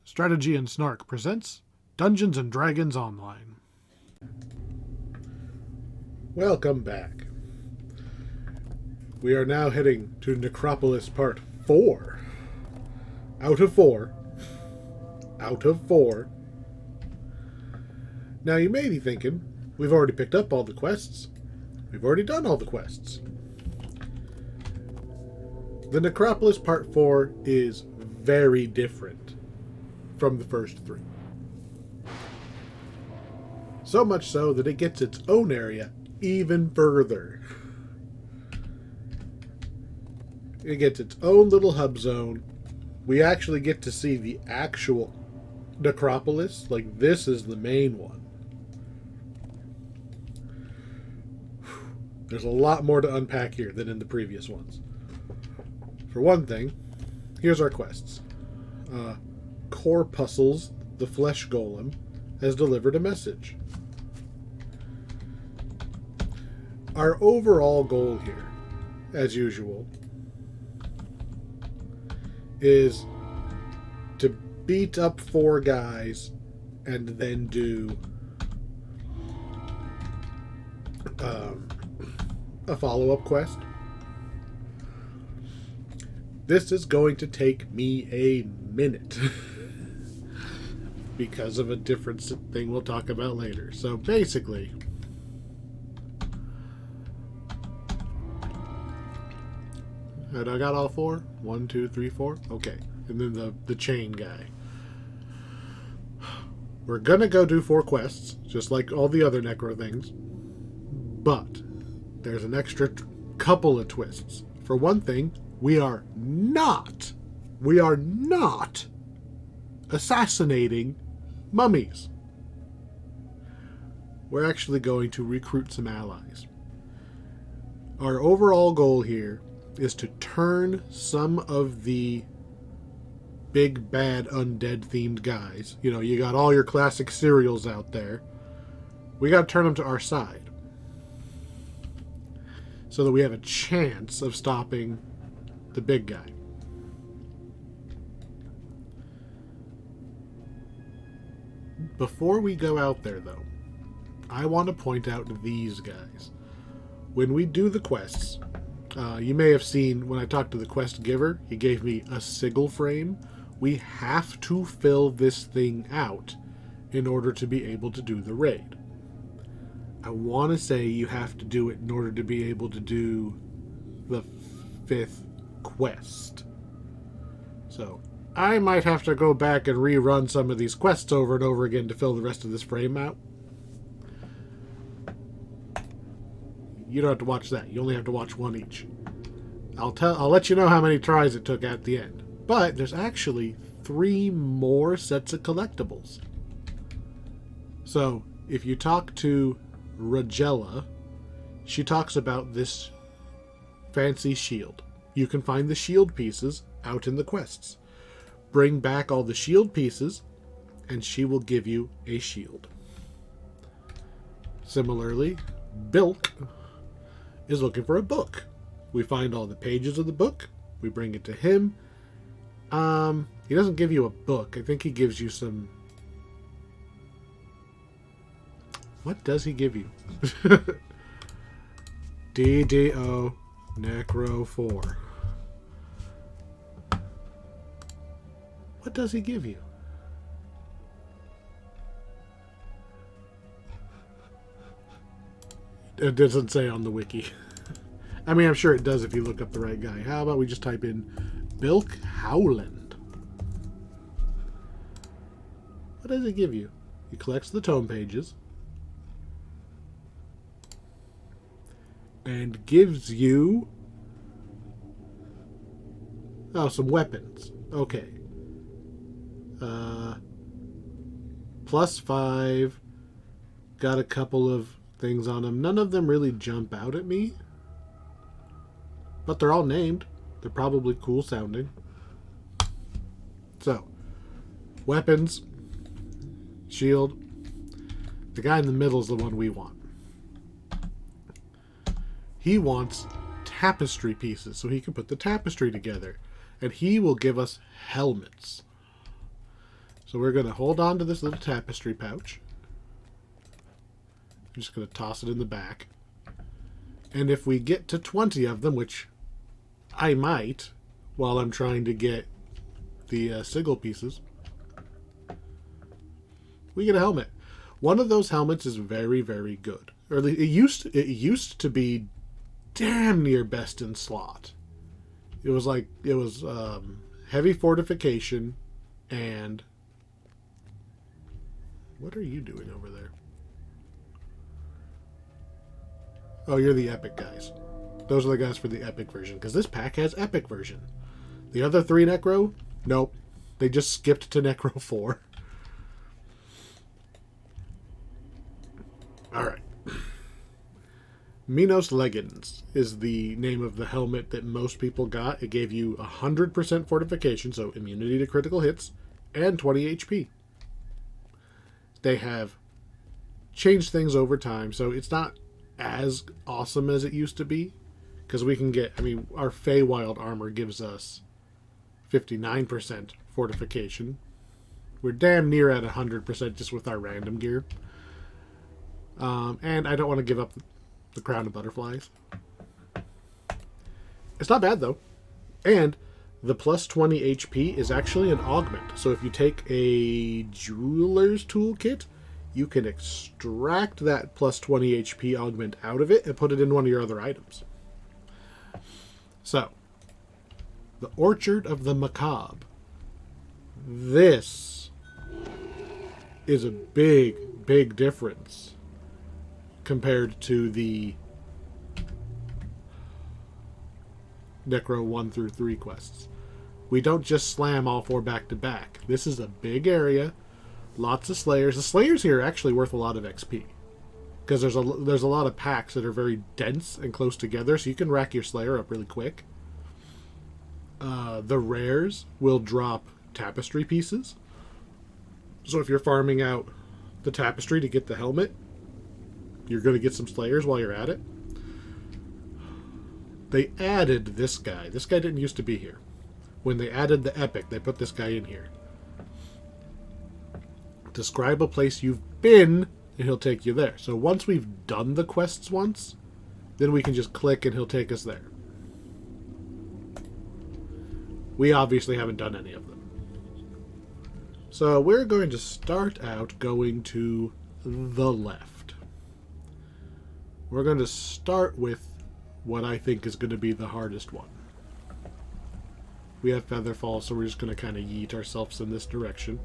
Strategy and Snark presents Dungeons & Dragons Online. Welcome back. We are now heading to Necropolis Part 4. Out of 4. Out of 4. Now you may be thinking, we've already picked up all the quests. We've already done all the quests. The Necropolis Part 4 is very different from the first 3. So much so that it gets its own area even further. It gets its own little hub zone. We actually get to see the actual Necropolis. Like, this is the main one. There's a lot more to unpack here than in the previous ones. For one thing, here's our quests. Corpuscles, the flesh golem, has delivered a message. Our overall goal here, as usual, is to beat up 4 guys and then do a follow-up quest. This is going to take me a minute because of a different thing we'll talk about later. So basically, and I got all 4? 1, 2, 3, 4? Okay. And then the chain guy. We're going to go do 4 quests, just like all the other Necro things. But there's an extra couple of twists. For one thing, we are not assassinating mummies. We're actually going to recruit some allies. Our overall goal here is to turn some of the big bad undead themed guys. You know, you got all your classic serials out there. We got to turn them to our side so that we have a chance of stopping the big guy. Before we go out there, though, I want to point out these guys. When we do the quests, you may have seen when I talked to the quest giver, he gave me a sigil frame. We have to fill this thing out in order to be able to do the raid. I want to say you have to do it in order to be able to do the 5th quest. So I might have to go back and rerun some of these quests over and over again to fill the rest of this frame out. You don't have to watch that. You only have to watch one each. I'll let you know how many tries it took at the end. But there's actually 3 more sets of collectibles. So if you talk to Rogella, she talks about this fancy shield. You can find the shield pieces out in the quests. Bring back all the shield pieces, and she will give you a shield. Similarly, Bilk is looking for a book. We find all the pages of the book. We bring it to him. He doesn't give you a book. I think he gives you some... What does he give you? DDO Necro 4. What does he give you? It doesn't say on the wiki. I mean, I'm sure it does if you look up the right guy. How about we just type in Bilk Howland? What does it give you? He collects the tome pages and gives you some weapons. Okay. +5. Got a couple of things on them. None of them really jump out at me, but they're all named. They're probably cool sounding. So, weapons, shield. The guy in the middle is the one we want. He wants tapestry pieces so he can put the tapestry together, and he will give us helmets. So we're going to hold on to this little tapestry pouch. I'm just going to toss it in the back. And if we get to 20 of them, which I might, while I'm trying to get the sigil pieces, we get a helmet. One of those helmets is very, very good. Or it used to be damn near best in slot. It was heavy fortification and... What are you doing over there? Oh, you're the epic guys. Those are the guys for the epic version, because this pack has epic version. The other 3 Necro? Nope. They just skipped to Necro 4. Alright. Minos Leggins is the name of the helmet that most people got. It gave you 100% fortification, so immunity to critical hits, and 20 HP. They have changed things over time, so it's not as awesome as it used to be. Because we can get, our Feywild armor gives us 59% fortification. We're damn near at 100% just with our random gear. And I don't want to give up the crown of butterflies. It's not bad, though. And the plus 20 HP is actually an augment. So if you take a jeweler's toolkit, you can extract that plus 20 HP augment out of it and put it in one of your other items. So, the Orchard of the Macabre. This is a big, big difference compared to the Necro 1 through 3 quests. We don't just slam all 4 back to back. This is a big area, lots of Slayers. The Slayers here are actually worth a lot of XP. Because there's a lot of packs that are very dense and close together, so you can rack your Slayer up really quick. The rares will drop tapestry pieces. So if you're farming out the tapestry to get the helmet, you're going to get some Slayers while you're at it. They added this guy. This guy didn't used to be here. When they added the epic, they put this guy in here. Describe a place you've been, and he'll take you there. So once we've done the quests once, then we can just click and he'll take us there. We obviously haven't done any of them. So we're going to start out going to the left. We're going to start with what I think is going to be the hardest one. We have Featherfall, so we're just going to kind of yeet ourselves in this direction.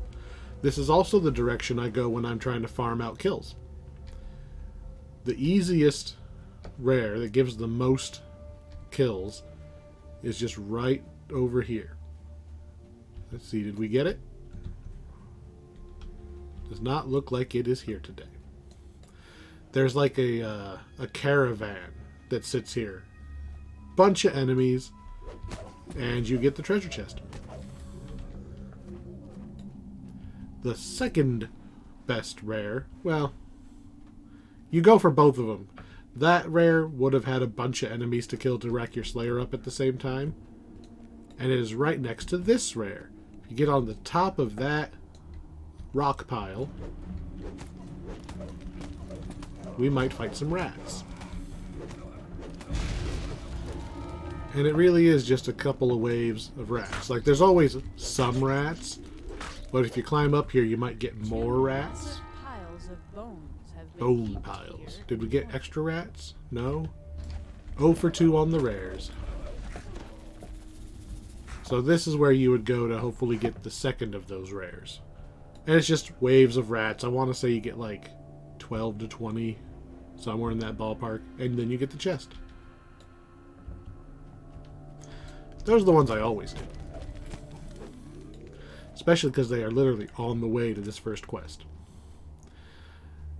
This is also the direction I go when I'm trying to farm out kills. The easiest rare that gives the most kills is just right over here. Let's see, did we get it? Does not look like it is here today. There's like a caravan that sits here. Bunch of enemies, and you get the treasure chest. The second best rare, well, you go for both of them. That rare would have had a bunch of enemies to kill to rack your Slayer up at the same time. And it is right next to this rare. If you get on the top of that rock pile, we might fight some rats. And it really is just a couple of waves of rats. Like, there's always some rats, but if you climb up here, you might get more rats. Bone piles. Did we get extra rats? No? 0 for 2 on the rares. So this is where you would go to hopefully get the second of those rares. And it's just waves of rats. I want to say you get like 12 to 20, somewhere in that ballpark, and then you get the chest. Those are the ones I always do. Especially because they are literally on the way to this first quest.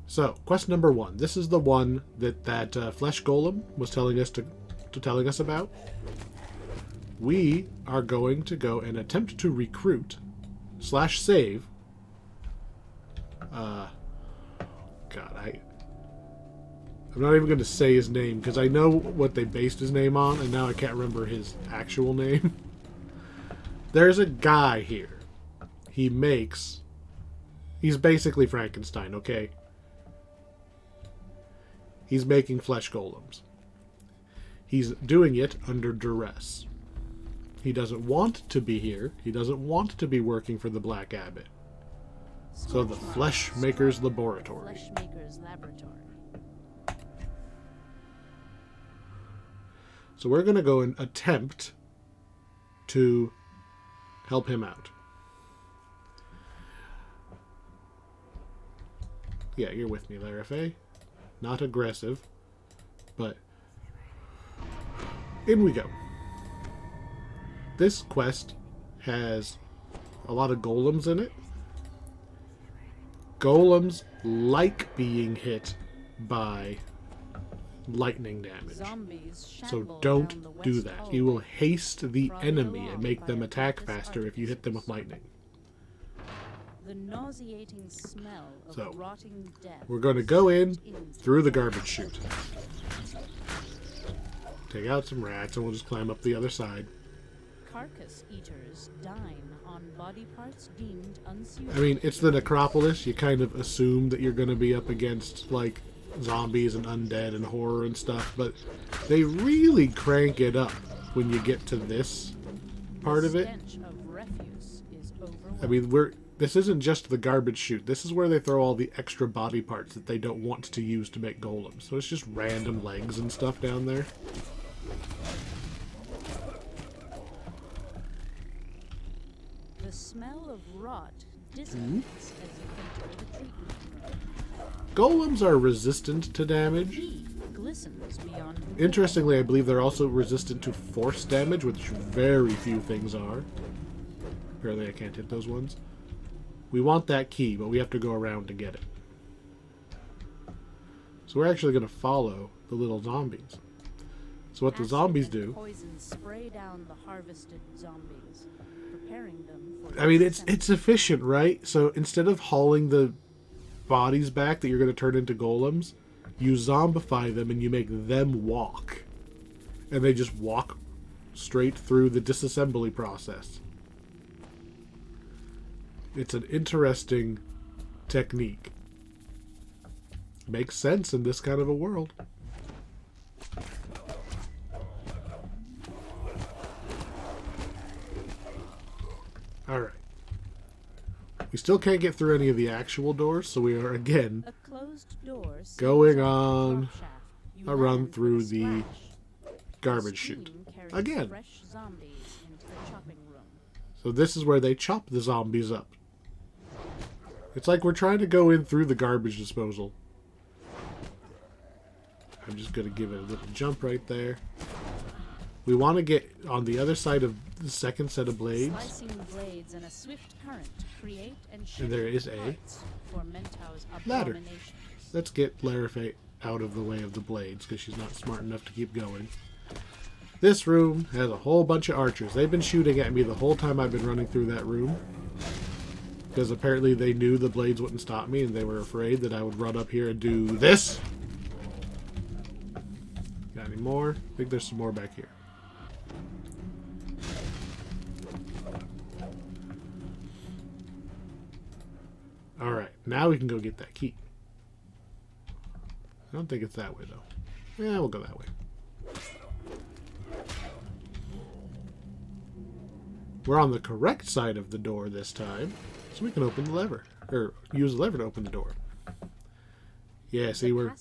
So, quest number 1. This is the one that Flesh Golem was telling us about. We are going to go and attempt to recruit / save. I'm not even going to say his name because I know what they based his name on, and now I can't remember his actual name. There's a guy here. He makes He's basically Frankenstein, okay? He's making flesh golems. He's doing it under duress. He doesn't want to be here. He doesn't want to be working for the Black Abbot. So the Fleshmaker's Laboratory. So we're going to go and attempt to help him out. Yeah, you're with me, Larafe. Not aggressive, but in we go. This quest has a lot of golems in it. Golems like being hit by lightning damage. So don't do that. You will haste the enemy and make them attack faster if you hit them with lightning. The nauseating smell of rotting death. We're going to go in through the garbage chute. Take out some rats and we'll just climb up the other side. Carcass eaters dine on body parts deemed unsuitable. I mean, it's the Necropolis. You kind of assume that you're going to be up against, like, zombies and undead and horror and stuff, but they really crank it up when you get to this part of it. I mean, this isn't just the garbage chute. This is where they throw all the extra body parts that they don't want to use to make golems. So it's just random legs and stuff down there. The smell of rot dissipates as you enter the treatment room. Golems are resistant to damage. Glistens beyond. Interestingly, I believe they're also resistant to force damage, which very few things are. Apparently I can't hit those ones. We want that key, but we have to go around to get it. So we're actually going to follow the little zombies. So what the zombies do... Poison spray down the harvested zombies, preparing them for... I mean, it's efficient, right? So instead of hauling the bodies back that you're going to turn into golems, you zombify them and you make them walk. And they just walk straight through the disassembly process. It's an interesting technique. Makes sense in this kind of a world. Alright. We still can't get through any of the actual doors, so we are again going on a run through the garbage chute. Again. So this is where they chop the zombies up. It's like we're trying to go in through the garbage disposal. I'm just going to give it a little jump right there. We want to get on the other side of the second set of blades. Blades and a swift current create and there is a ladder. Let's get Larafe out of the way of the blades because she's not smart enough to keep going. This room has a whole bunch of archers. They've been shooting at me the whole time I've been running through that room. Because apparently they knew the blades wouldn't stop me and they were afraid that I would run up here and do this. Got any more? I think there's some more back here. Alright, now we can go get that key. I don't think it's that way though. Yeah, we'll go that way. We're on the correct side of the door this time, so we can open the lever, or use the lever to open the door. Yeah, see, we're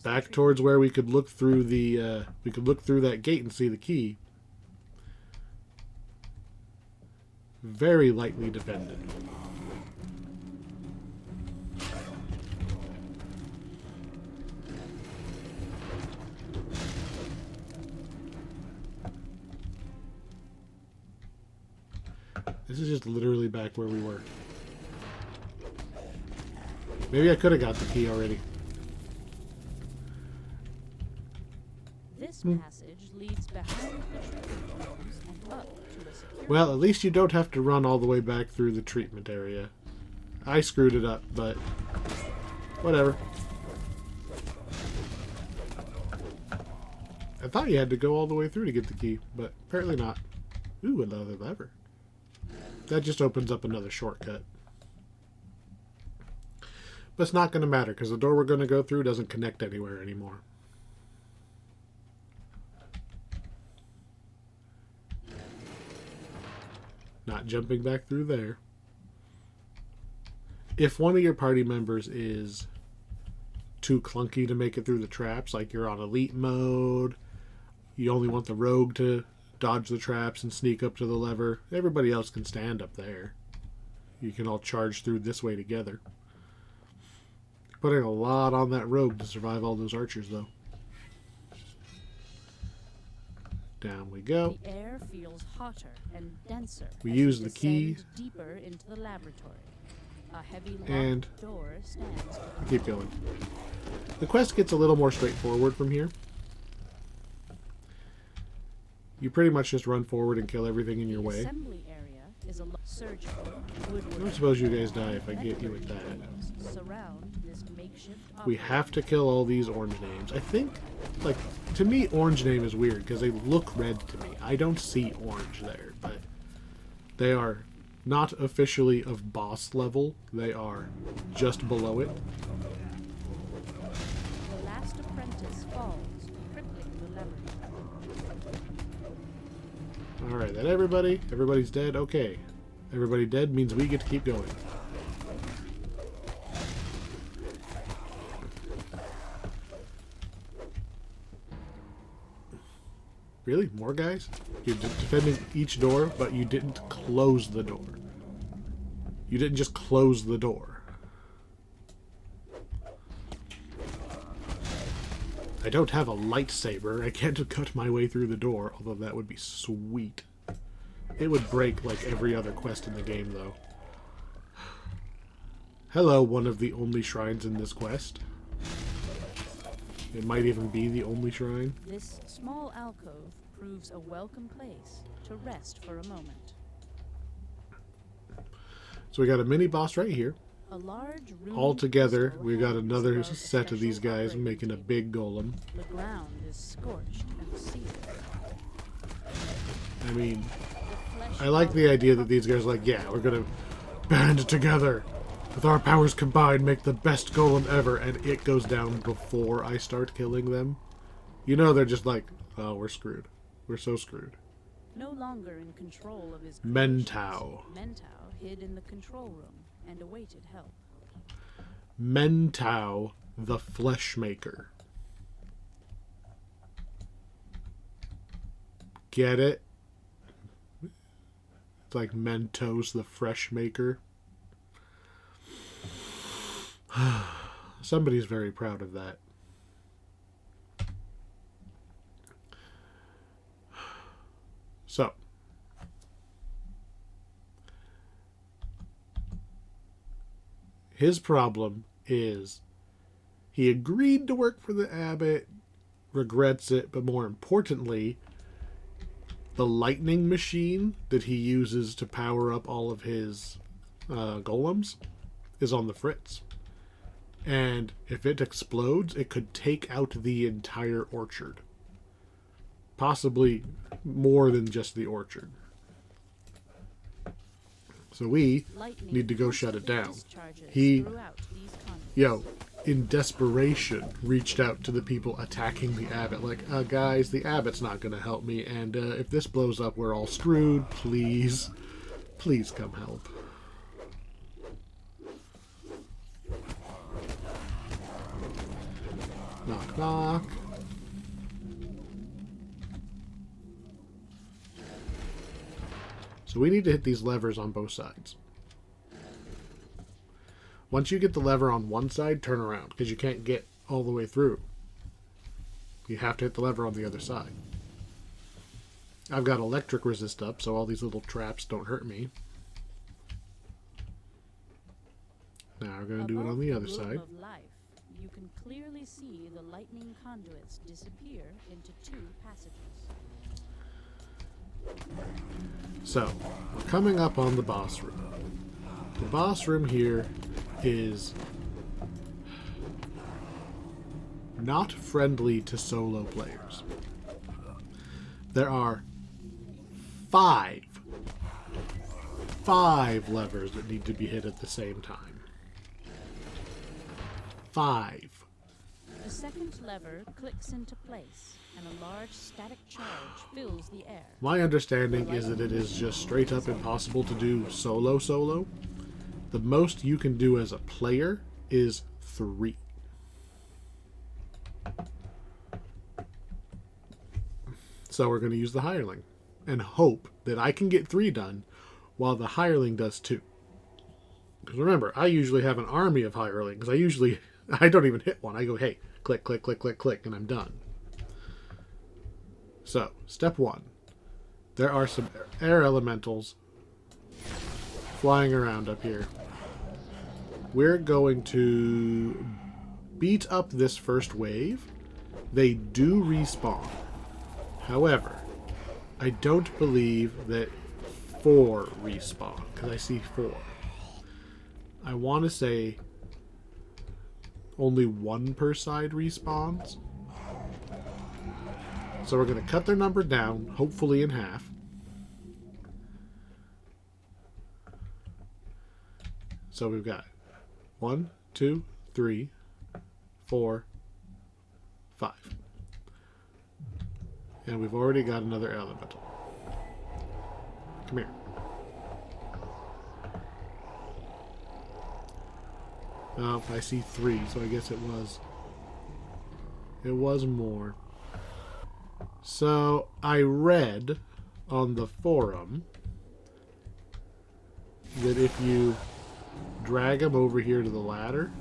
back towards where we could look through the that gate and see the key. Very lightly defended. This is just literally back where we were. Maybe I could have got the key already. This passage leads behind the treatment rooms and up to a secure... Well, at least you don't have to run all the way back through the treatment area. I screwed it up, but whatever. I thought you had to go all the way through to get the key, but apparently not. Ooh, another lever. That just opens up another shortcut. But it's not going to matter because the door we're going to go through doesn't connect anywhere anymore. Not jumping back through there. If one of your party members is too clunky to make it through the traps, like you're on elite mode, you only want the rogue to dodge the traps and sneak up to the lever, everybody else can stand up there. You can all charge through this way together. Putting a lot on that rogue to survive all those archers, though. Down we go. The air feels hotter and denser. We as use we the key. descend deeper into the laboratory. A heavy locked And door stands. keep going. The quest gets a little more straightforward from here. You pretty much just run forward and kill everything in your The way. assembly area is a surgical I woodwork. don't suppose you guys die if I get you with that. Surround this makeshift We have to kill all these orange names. I think, like, to me, orange name is weird because they look red to me. I don't see orange there, but they are not officially of boss level. They are just below it. The last apprentice falls, crippling the lever. Alright, that everybody? Everybody's dead? Okay. Everybody dead means we get to keep going. Really? More guys? You're defending each door, but you didn't close the door. You didn't just close the door. I don't have a lightsaber. I can't cut my way through the door, although that would be sweet. It would break like every other quest in the game, though. Hello, one of the only shrines in this quest. It might even be the only shrine. This small alcove proves a welcome place to rest for a moment. So we got a mini boss right here. A large room All together, crystal we got hangs another above a set of these special guys operating making a table. big golem. The ground is scorched and sealed. I mean, The flesh I like the idea that these guys are like, yeah, we're gonna band together. With our powers combined, make the best golem ever, and it goes down before I start killing them. You know they're just like, oh, we're screwed. We're so screwed. no longer in control of his Mentau. creations, Mentau hid in the control room and awaited help. Mentau, the Fleshmaker. Get it? It's like Mentos, the Freshmaker. Somebody's very proud of that. So, his problem is he agreed to work for the abbot, regrets it, but more importantly, the lightning machine that he uses to power up all of his golems is on the fritz. And if it explodes, it could take out the entire orchard. Possibly more than just the orchard. So we Lightning need to go shut it constantly down. discharges He, throughout these conduits. yo, in desperation, reached out to the people attacking the abbot. Like, guys, the abbot's not going to help me. And if this blows up, we're all screwed. Please, please come help. Knock, knock. So we need to hit these levers on both sides. Once you get the lever on one side, turn around, because you can't get all the way through. You have to hit the lever on the other side. I've got electric resist up, so all these little traps don't hurt me. Now we're going to do it on the other Above side. Of life, you can clearly see the lightning conduits disappear into two passages. So, we're coming up on the boss room. The boss room here is not friendly to solo players. There are five levers that need to be hit at the same time. 5. The second lever clicks into place, and a large static charge fills the air. My understanding is that it is just straight up impossible to do solo. The most you can do as a player is 3. So we're going to use the hireling and hope that I can get 3 done while the hireling does 2. Because remember, I usually have an army of hirelings. I don't even hit one. I go, hey, click, click, click, click, click, and I'm done. So, step 1. There are some air elementals flying around up here. We're going to beat up this first wave. They do respawn. However, I don't believe that 4 respawn, because I see 4. I want to say only 1 per side respawns. So we're going to cut their number down, hopefully in half. So we've got 1, 2, 3, 4, 5. And we've already got another elemental. Come here. Oh, I see 3, so I guess it was more. So I read on the forum that if you drag them over here to the ladder,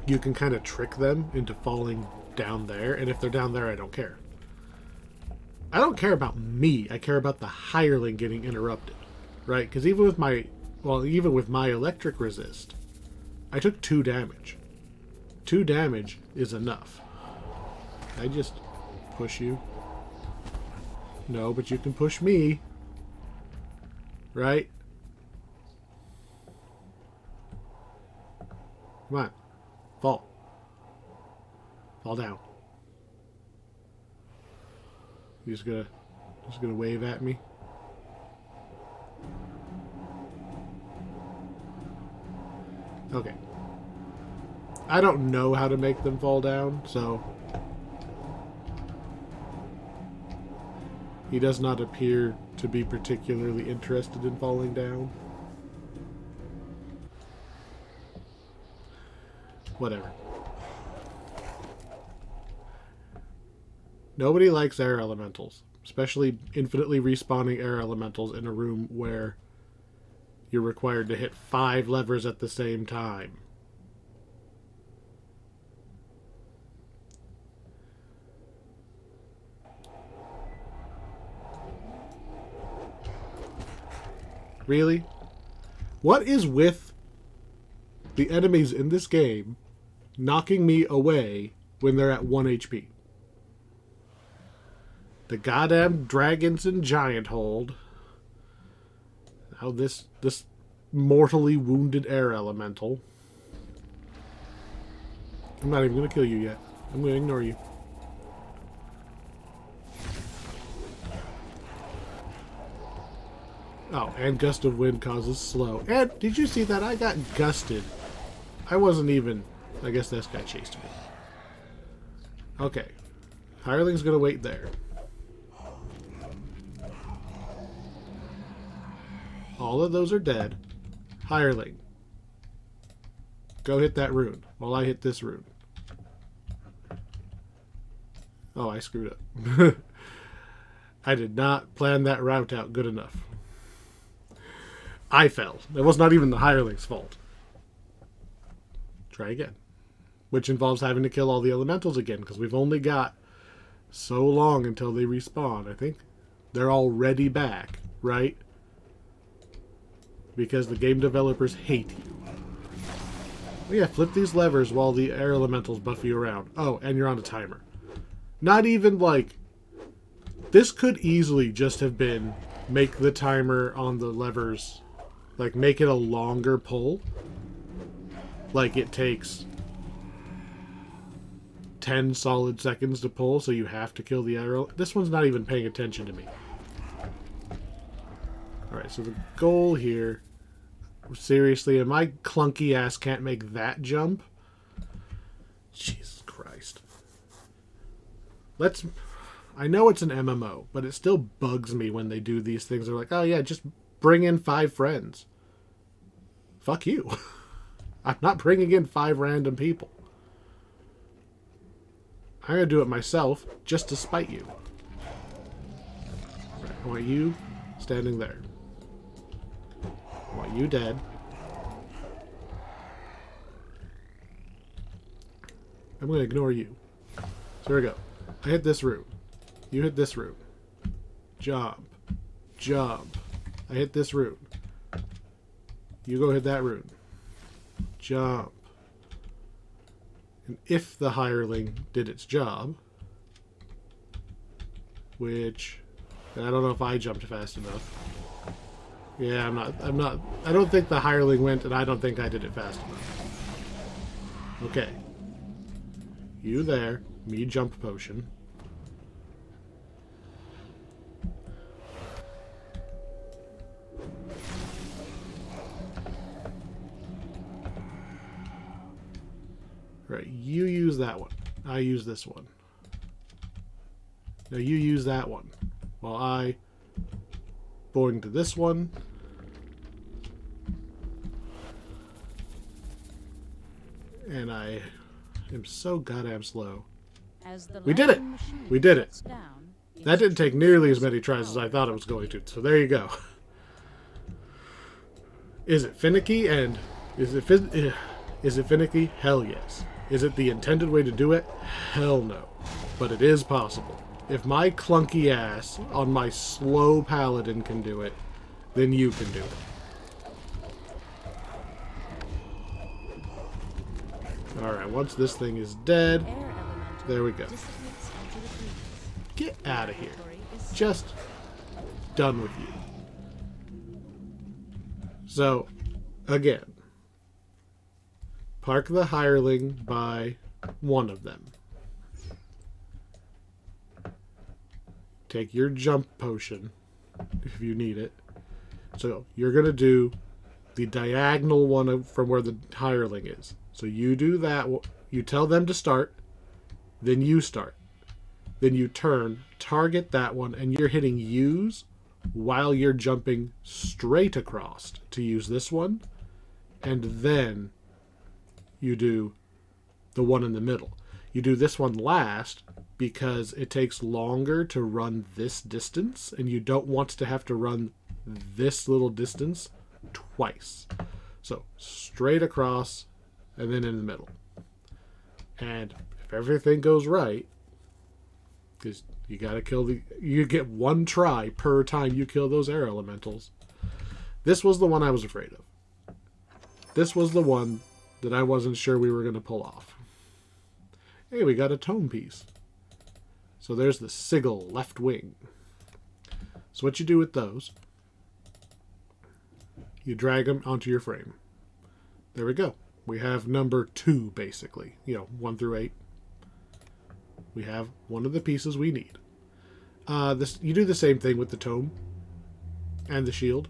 you can kind of trick them into falling down there, and if they're down there, I don't care. I don't care about me. I care about the hireling getting interrupted, right? Because even with my electric resist, I took 2 damage. 2 damage is enough. I just push you. No, but you can push me, right? Come on, fall. Fall down. You just gonna wave at me? Okay. I don't know how to make them fall down, so he does not appear to be particularly interested in falling down. Whatever. Nobody likes air elementals, especially infinitely respawning air elementals in a room where you're required to hit 5 levers at the same time. Really? What is with the enemies in this game knocking me away when they're at 1 HP? The goddamn dragons and giant hold. Now this mortally wounded air elemental. I'm not even going to kill you yet. I'm going to ignore you. Oh, and gust of wind causes slow. And did you see that? I got gusted. I wasn't even... I guess this guy chased me. Okay. Hireling's going to wait there. All of those are dead. Hireling. Go hit that rune while I hit this rune. Oh, I screwed up. I did not plan that route out good enough. I fell. It was not even the hireling's fault. Try again. Which involves having to kill all the elementals again, because we've only got so long until they respawn, I think. They're already back, right? Because the game developers hate you. Oh yeah, flip these levers while the air elementals buff you around. Oh, and you're on a timer. Not even like... This could easily just have been make the timer on the levers... Like, make it a longer pull. Like, it takes 10 solid seconds to pull, so you have to kill the arrow. This one's not even paying attention to me. Alright, so the goal here... seriously, and my clunky ass can't make that jump? Jesus Christ. I know it's an MMO, but it still bugs me when they do these things. They're like, oh yeah, just bring in 5 friends. Fuck you. I'm not bringing in 5 random people. I'm going to do it myself just to spite you. Right, I want you standing there. I want you dead. I'm going to ignore you. So here we go. I hit this room. You hit this room. Jump. Jump. I hit this room. You go hit that room. Jump. And if the hireling did its job, which I don't know if I jumped fast enough. Yeah, I don't think the hireling went, and I don't think I did it fast enough. Okay. You there. Me jump potion. Right, you use that one. I use this one. Now you use that one. While I boing to this one. And I am so goddamn slow. We did it! We did it! That didn't take nearly as many tries as I thought it was going to. So there you go. Is it finicky? And is it finicky? Hell yes. Is it the intended way to do it? Hell no. But it is possible. If my clunky ass on my slow paladin can do it, then you can do it. Alright, once this thing is dead, there we go. Get out of here. Just done with you. So, again, park the hireling by one of them. Take your jump potion if you need it. So you're going to do the diagonal one from where the hireling is. So you do that. You tell them to start. Then you start. Then you turn, target that one, and you're hitting use while you're jumping straight across to use this one. And then you do the one in the middle. You do this one last because it takes longer to run this distance, and you don't want to have to run this little distance twice. So straight across and then in the middle. And if everything goes right, because you gotta you get one try per time you kill those air elementals. This was the one I was afraid of. This was the one that I wasn't sure we were going to pull off. Hey, we got a tome piece. So there's the sigil left wing. So what you do with those, you drag them onto your frame. There we go. We have number 2, basically. 1 through 8. We have one of the pieces we need. You do the same thing with the tome and the shield.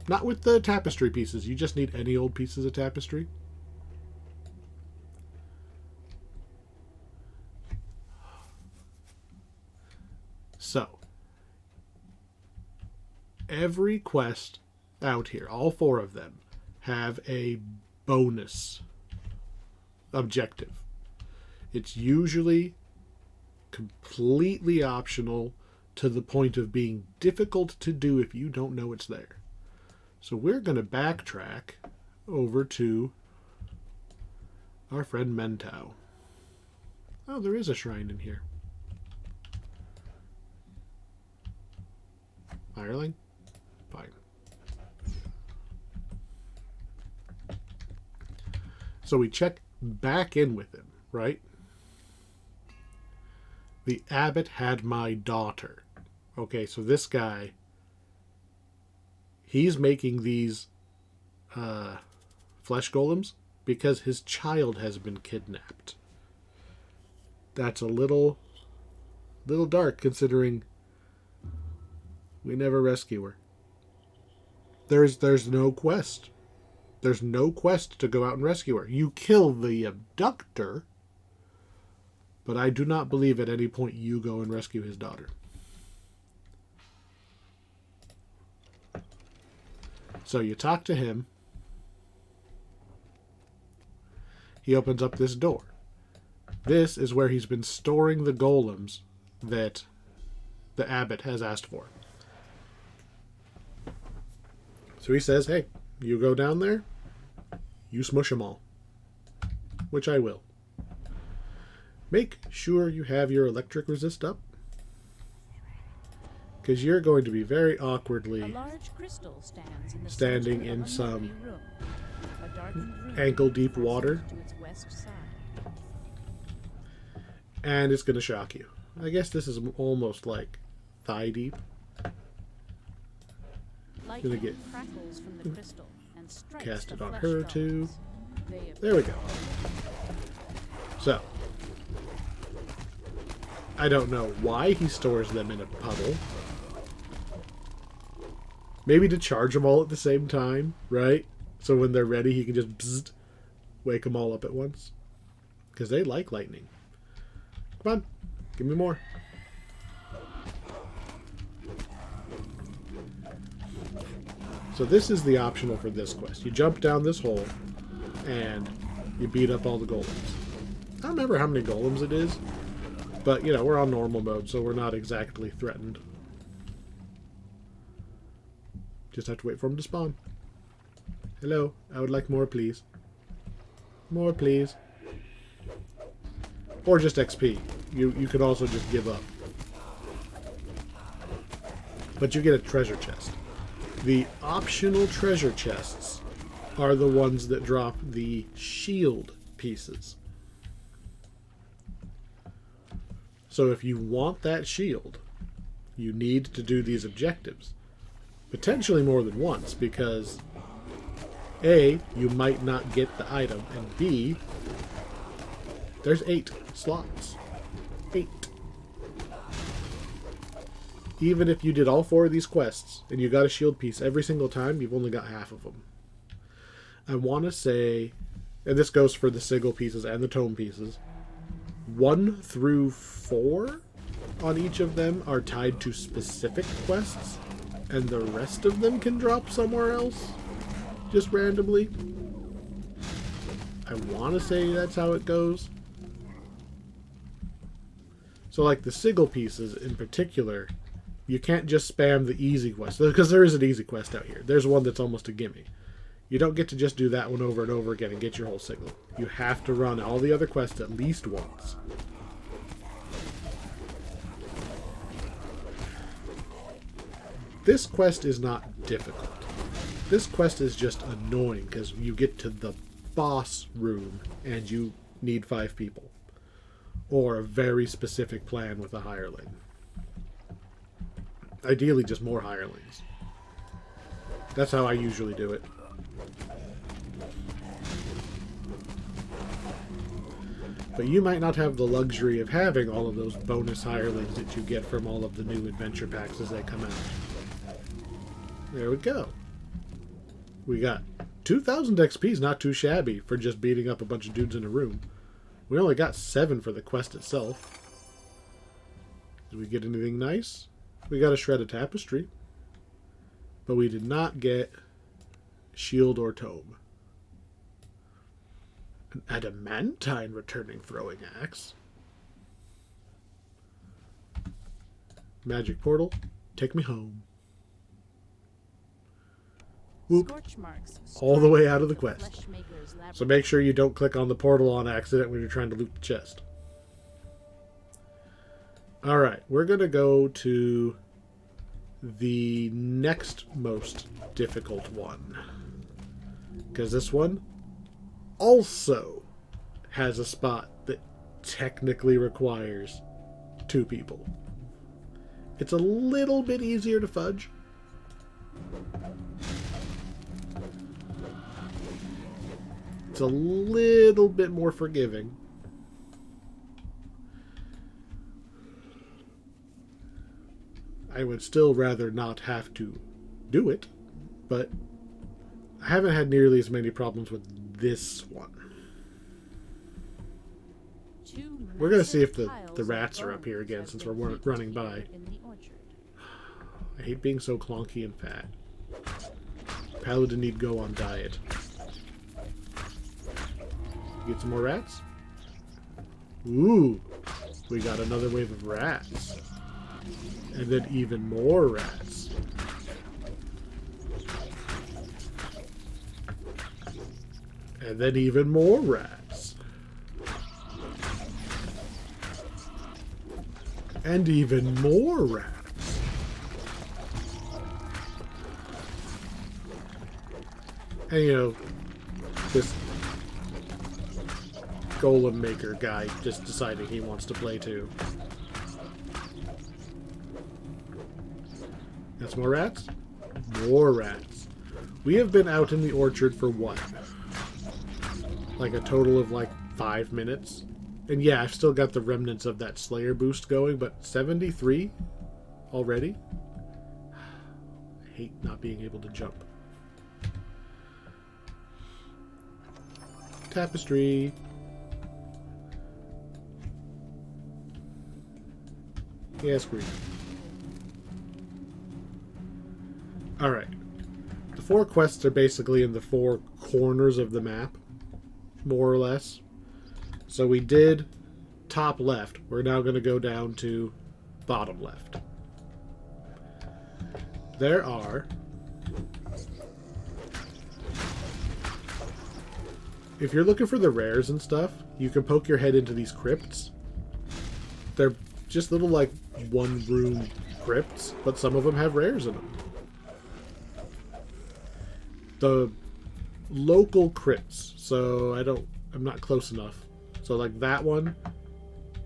Not with the tapestry pieces. You just need any old pieces of tapestry. So, every quest out here, all 4 of them, have a bonus objective. It's usually completely optional to the point of being difficult to do if you don't know it's there. So we're going to backtrack over to our friend Mentau. Oh, there is a shrine in here. Hireling? Fine. So we check back in with him, right? The abbot had my daughter. Okay, so this guy, he's making these flesh golems because his child has been kidnapped. That's a little dark considering we never rescue her. There's no quest There's no quest to go out and rescue her. You kill the abductor, but I do not believe at any point you go and rescue his daughter. So you talk to him. He opens up this door. This is where he's been storing the golems that the abbot has asked for. So he says, hey, you go down there, you smush them all. Which I will. Make sure you have your electric resist up. Because you're going to be very awkwardly A large crystal stands in the standing center of in a some unlovely room. A darkened room ankle-deep water. to its west side. And it's going to shock you. I guess this is almost like thigh deep. Lightning get crackles from the crystal and strikes cast the it on flesh her stones. too. They There we go. So, I don't know why he stores them in a puddle. Maybe to charge them all at the same time, right? So when they're ready, he can just bzzzt, wake them all up at once. Because they like lightning. Come on, give me more. So this is the optional for this quest. You jump down this hole, and you beat up all the golems. I don't remember how many golems it is, but, you know, we're on normal mode, so we're not exactly threatened. Just have to wait for them to spawn. Hello, I would like more, please. More, please. Or just XP. You could also just give up. But you get a treasure chest. The optional treasure chests are the ones that drop the shield pieces. So if you want that shield, you need to do these objectives. Potentially more than once, because A, you might not get the item, and B, there's 8 slots. 8. Even if you did all 4 of these quests, and you got a shield piece every single time, you've only got half of them. I want to say, and this goes for the sigil pieces and the tome pieces, 1 through 4 on each of them are tied to specific quests, and the rest of them can drop somewhere else, just randomly. I want to say that's how it goes. So like the sigil pieces in particular, you can't just spam the easy quest, because there is an easy quest out here. There's one that's almost a gimme. You don't get to just do that one over and over again and get your whole sigil. You have to run all the other quests at least once. This quest is not difficult. This quest is just annoying because you get to the boss room and you need 5 people. Or a very specific plan with a hireling. Ideally just more hirelings. That's how I usually do it. But you might not have the luxury of having all of those bonus hirelings that you get from all of the new adventure packs as they come out. There we go. We got 2,000 XP is not too shabby for just beating up a bunch of dudes in a room. We only got 7 for the quest itself. Did we get anything nice? We got a shredded tapestry. But we did not get shield or tome. An adamantine returning throwing axe. Magic portal. Take me home. Whoop. Scorch marks All the way out of the strike quest. Fleshmaker's labyrinth. So make sure you don't click on the portal on accident when you're trying to loot the chest. Alright, we're going to go to the next most difficult one. Because this one also has a spot that technically requires 2 people. It's a little bit easier to fudge. It's a little bit more forgiving. I would still rather not have to do it, but I haven't had nearly as many problems with this one. We're going to see if the rats are up here again since we're running by. I hate being so clonky and fat. Paladin need go on diet. Get some more rats? Ooh, we got another wave of rats. And then even more rats. And then even more rats. And even more rats. And you know, this golem maker guy just deciding he wants to play too. Got some more rats? More rats. We have been out in the orchard for what? Like a total of like 5 minutes? And yeah, I've still got the remnants of that Slayer boost going, but 73 already? I hate not being able to jump. Tapestry. Yeah, screw you. Alright. The 4 quests are basically in the 4 corners of the map, more or less. So we did top left. We're now going to go down to bottom left. There are... If you're looking for the rares and stuff, you can poke your head into these crypts. They're just little, like, one-room crypts, but some of them have rares in them. The local crypts, so I'm not close enough. So, like, that one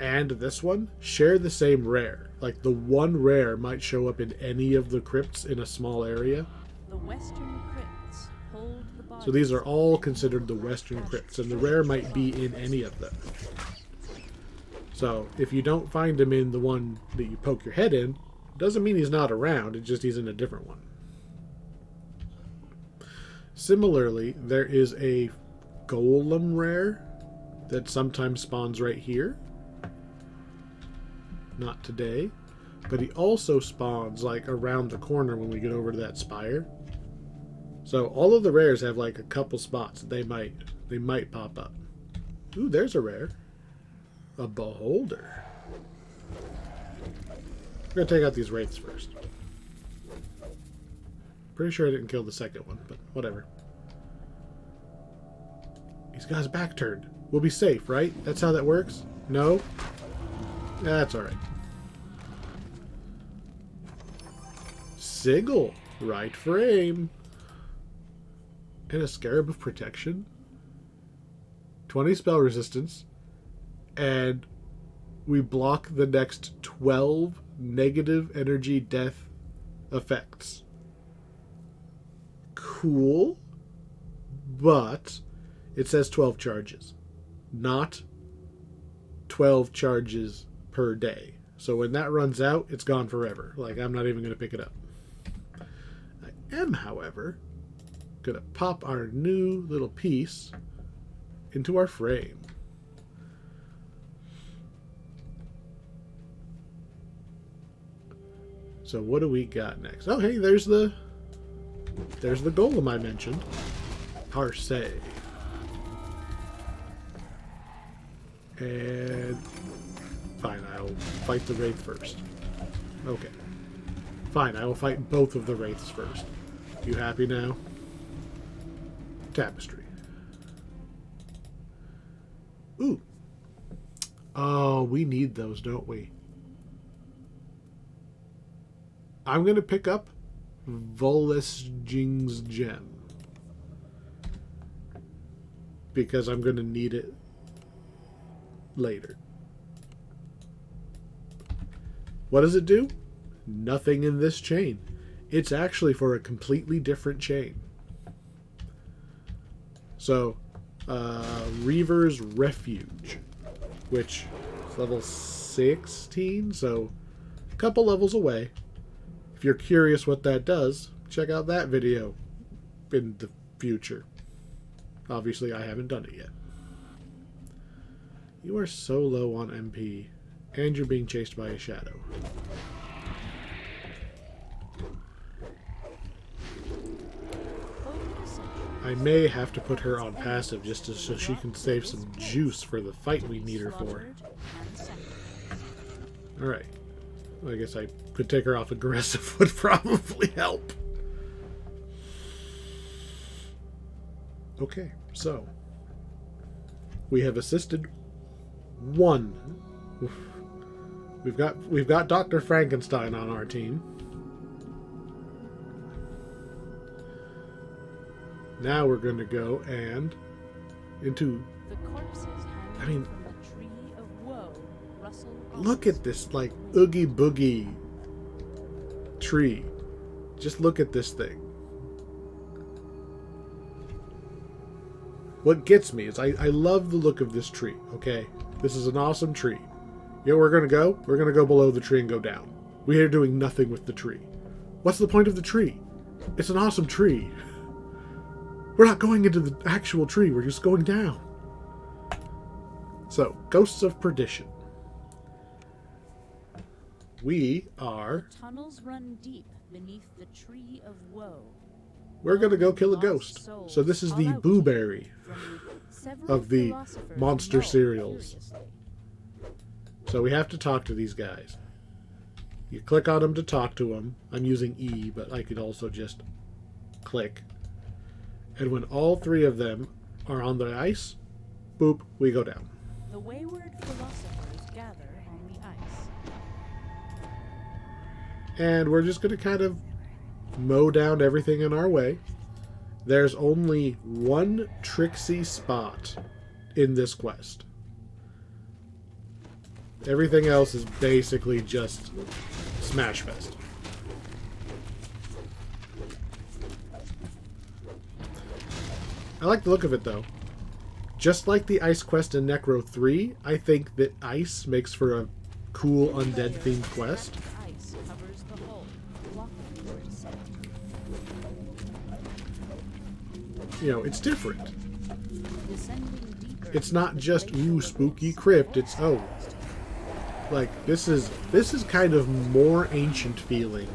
and this one share the same rare. Like, the one rare might show up in any of the crypts in a small area. The western crypts hold the bodies. So these are all considered the western crypts, and the rare might be in any of them. So, if you don't find him in the one that you poke your head in, doesn't mean he's not around, it's just he's in a different one. Similarly, there is a golem rare that sometimes spawns right here. Not today. But he also spawns like around the corner when we get over to that spire. So all of the rares have like a couple spots that they might pop up. Ooh, there's a rare. A beholder. We're gonna take out these wraiths first. Pretty sure I didn't kill the second one, but whatever. He's got his back turned. We'll be safe, right? That's how that works? No? That's alright. Sigil. Right frame. And a Scarab of Protection. 20 spell resistance. And we block the next 12 negative energy death effects. Cool. But it says 12 charges. Not 12 charges per day. So when that runs out, it's gone forever. Like, I'm not even going to pick it up. I am, however, going to pop our new little piece into our frame. So what do we got next? Oh, hey, there's the golem I mentioned. Parse. And fine, I'll fight the wraith first. Okay. Fine, I will fight both of the wraiths first. You happy now? Tapestry. Ooh. Oh, we need those, don't we? I'm going to pick up Volesjing's gem. Because I'm going to need it later. What does it do? Nothing in this chain. It's actually for a completely different chain. So, Reaver's Refuge, which is level 16, so a couple levels away. If you're curious what that does, check out that video in the future. Obviously, I haven't done it yet. You are so low on MP, and you're being chased by a shadow. I may have to put her on passive just so she can save some juice for the fight we need her for. Alright. I guess I could take her off aggressive would probably help. Okay, so we have assisted one. We've got Dr. Frankenstein on our team. Now we're going to go and into. The corpses I mean, from the tree of woe rustle. Look at this like oogie boogie tree. Just look at this thing. What gets me is I love the look of this tree. Okay, this is an awesome tree. You know where we're gonna go? We're gonna go below the tree and go down. We are doing nothing with the tree. What's the point of the tree? It's an awesome tree. We're not going into the actual tree. We're just going down. So, Ghosts of Perdition. We are. The tunnels run deep beneath the tree of woe. We're going to go kill a ghost. So this is the Booberry of the monster cereals. So we have to talk to these guys. You click on them to talk to them. I'm using E, but I could also just click. And when all three of them are on the ice, boop, we go down. The wayward philosophers gather on the ice. And we're just going to kind of mow down everything in our way. There's only one tricksy spot in this quest. Everything else is basically just Smash Fest. I like the look of it though. Just like the ice quest in Necro 3, I think that ice makes for a cool undead themed quest. Ice covers the hull, walking toward center. You know, it's different. Descending deeper, It's not the just glacial ooh spooky abyss crypt, it's falls. like this is kind of more ancient feeling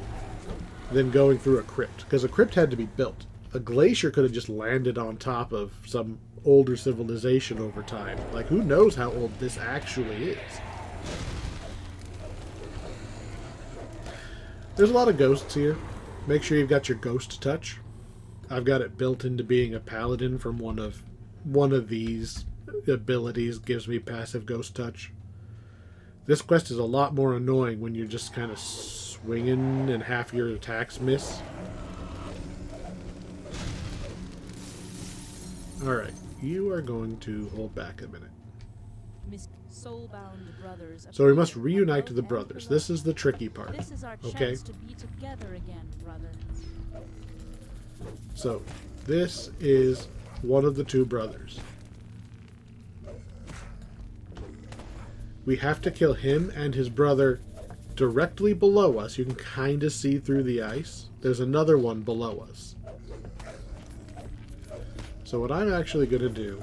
than going through a crypt, because a crypt had to be built. A glacier could have just landed on top of some older civilization over time. Like, who knows how old this actually is? There's a lot of ghosts here. Make sure you've got your ghost touch. I've got it built into being a paladin from one of these abilities gives me passive ghost touch. This quest is a lot more annoying when you're just kind of swinging and half your attacks miss. Alright, you are going to hold back a minute. Soul-bound brothers So we must appear reunite above the and brothers. below. This is the tricky part. This is our Okay? chance to be together again, brother. So, this is one of the two brothers. We have to kill him and his brother directly below us. You can kind of see through the ice. There's another one below us. So what I'm actually going to do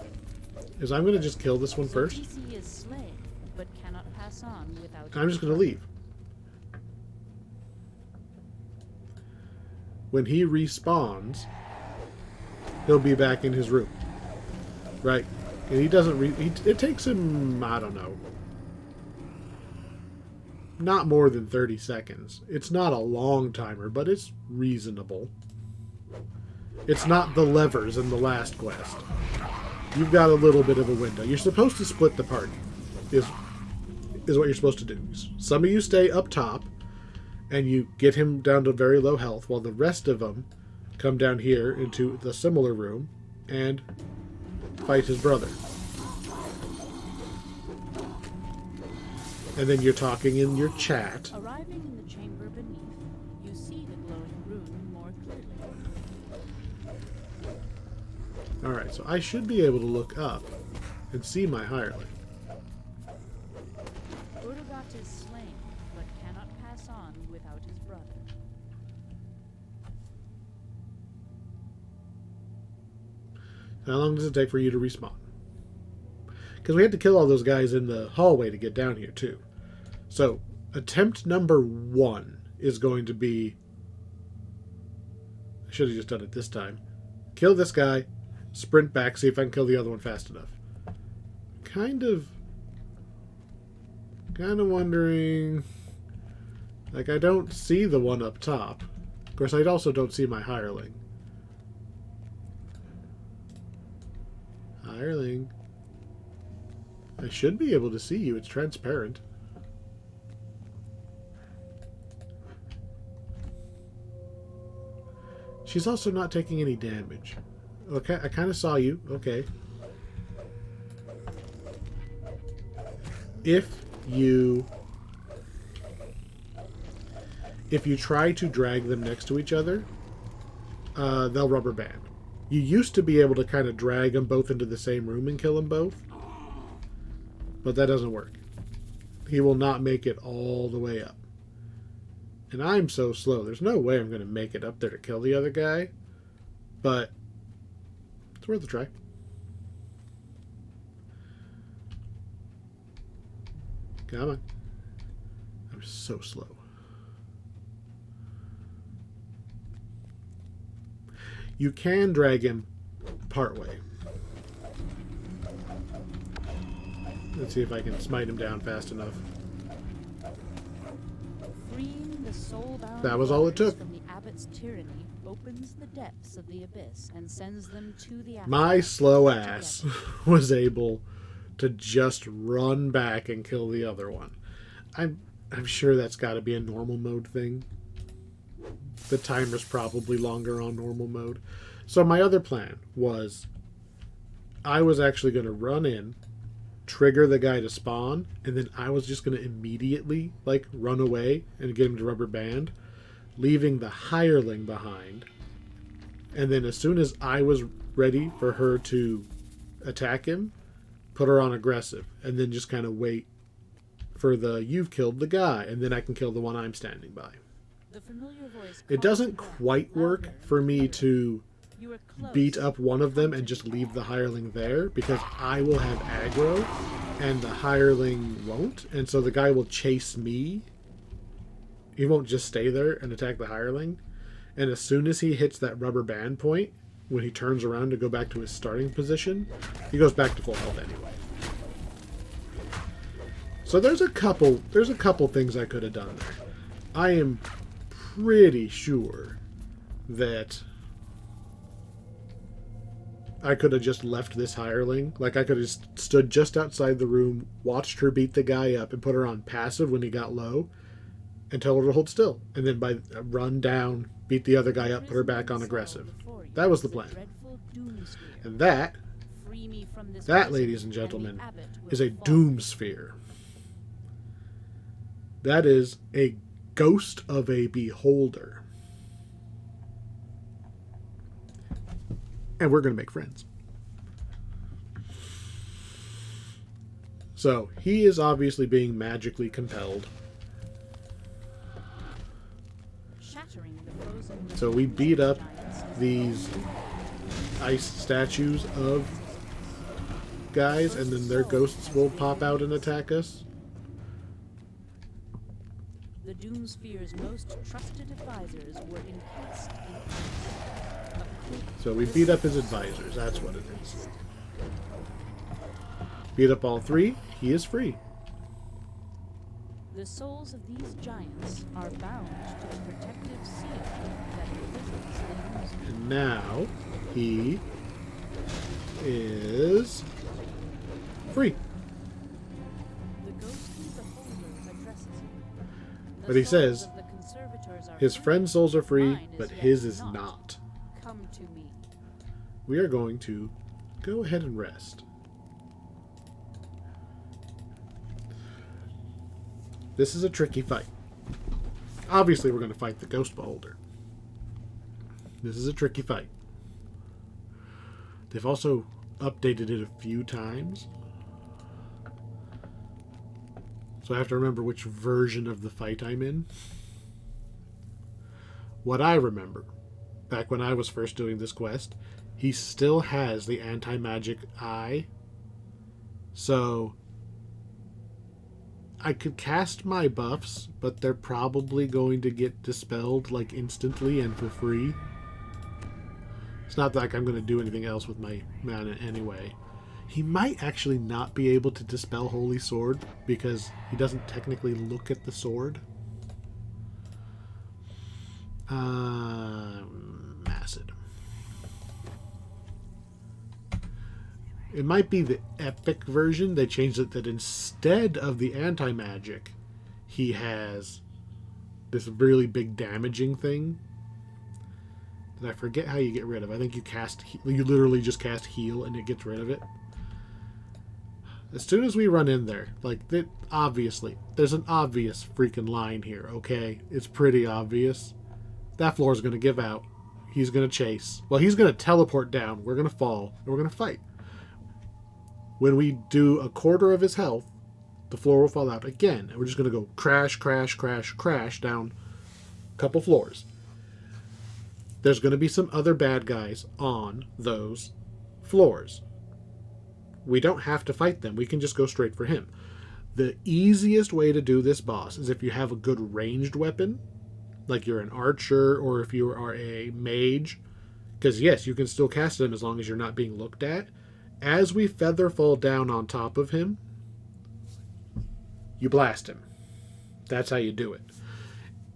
is I'm going to just kill this one first. TC is slain, but cannot pass on without. I'm just going to leave. When he respawns, he'll be back in his room. Right? And he doesn't it takes him, I don't know, not more than 30 seconds. It's not a long timer, but it's reasonable. It's not the levers in the last quest. You've got a little bit of a window. You're supposed to split the party, is what you're supposed to do. Some of you stay up top, and you get him down to very low health, while the rest of them come down here into the similar room and fight his brother. And then you're talking in your chat. Arriving in the chamber beneath, you see the glowing rune more clearly. Alright, so I should be able to look up and see my hireling. Urdagot is slain, but cannot pass on without his brother. How long does it take for you to respawn? Because we had to kill all those guys in the hallway to get down here, too. So, attempt number 1 is going to be... I should have just done it this time. Kill this guy, sprint back, see if I can kill the other one fast enough. Kind of wondering... Like, I don't see the one up top. Of course, I also don't see my hireling. Hireling. I should be able to see you. It's transparent. She's also not taking any damage. Okay, I kind of saw you. Okay. If you try to drag them next to each other, they'll rubber band. You used to be able to kind of drag them both into the same room and kill them both, but that doesn't work. He will not make it all the way up. And I'm so slow. There's no way I'm going to make it up there to kill the other guy, but it's worth a try. Come on. I'm so slow. You can drag him partway. Let's see if I can smite him down fast enough. Freeing the soul-bound That was all it took. from the abbot's tyranny opens the depths of the abyss and sends them to the My slow ass was able to just run back and kill the other one. I'm sure that's got to be a normal mode thing. The timer's probably longer on normal mode. So my other plan was I was actually going to run in, trigger the guy to spawn, and then I was just going to immediately like run away and get him to rubber band, leaving the hireling behind. And then as soon as I was ready for her to attack him, put her on aggressive, and then just kind of wait for the you've killed the guy, and then I can kill the one I'm standing by. The familiar voice It doesn't quite work for me to beat up one of them and just leave the hireling there, because I will have aggro and the hireling won't, and so the guy will chase me. He won't just stay there and attack the hireling, and as soon as he hits that rubber band point, when he turns around to go back to his starting position, he goes back to full health anyway. So there's a couple things I could have done there. I am pretty sure that I could have just left this hireling. Like, I could have stood just outside the room, watched her beat the guy up, and put her on passive when he got low, and tell her to hold still. And then run down, beat the other guy up, put her back on aggressive. That was the plan. And that, ladies and gentlemen, is a Doomsphere. That is a ghost of a beholder. And we're going to make friends. So, he is obviously being magically compelled. So we beat up these ice statues of guys, and then their ghosts will pop out and attack us. The Doomsphere's most trusted advisors were encased in So we beat up his advisors, that's what it is. Beat up all three, he is free. The souls of these giants are bound to the protective seal that imprisons the Doomsphere. And now he is free. The ghostly beholder addresses him. But he says his free, friend's souls are free, mine but yet his is not. Come to me. We are going to go ahead and rest. This is a tricky fight. Obviously, we're going to fight the Ghost Beholder. This is a tricky fight. They've also updated it a few times. So I have to remember which version of the fight I'm in. What I remember back when I was first doing this quest, he still has the anti-magic eye. So I could cast my buffs, but they're probably going to get dispelled like instantly and for free. It's not like I'm going to do anything else with my mana anyway. He might actually not be able to dispel Holy Sword because he doesn't technically look at the sword. Acid. It might be the epic version. They changed it that instead of the anti-magic, he has this really big damaging thing. Did I forget how you get rid of it? I think you literally just cast heal and it gets rid of it. As soon as we run in there, like, obviously, there's an obvious freaking line here, okay? It's pretty obvious. That floor is going to give out. He's going to chase. Well, he's going to teleport down. We're going to fall, and we're going to fight. When we do a quarter of his health, the floor will fall out again, and we're just going to go crash, crash, crash, crash down a couple floors. There's going to be some other bad guys on those floors. We don't have to fight them. We can just go straight for him. The easiest way to do this boss is if you have a good ranged weapon, like you're an archer or if you are a mage. Because yes, you can still cast them as long as you're not being looked at. As we feather fall down on top of him, you blast him. That's how you do it.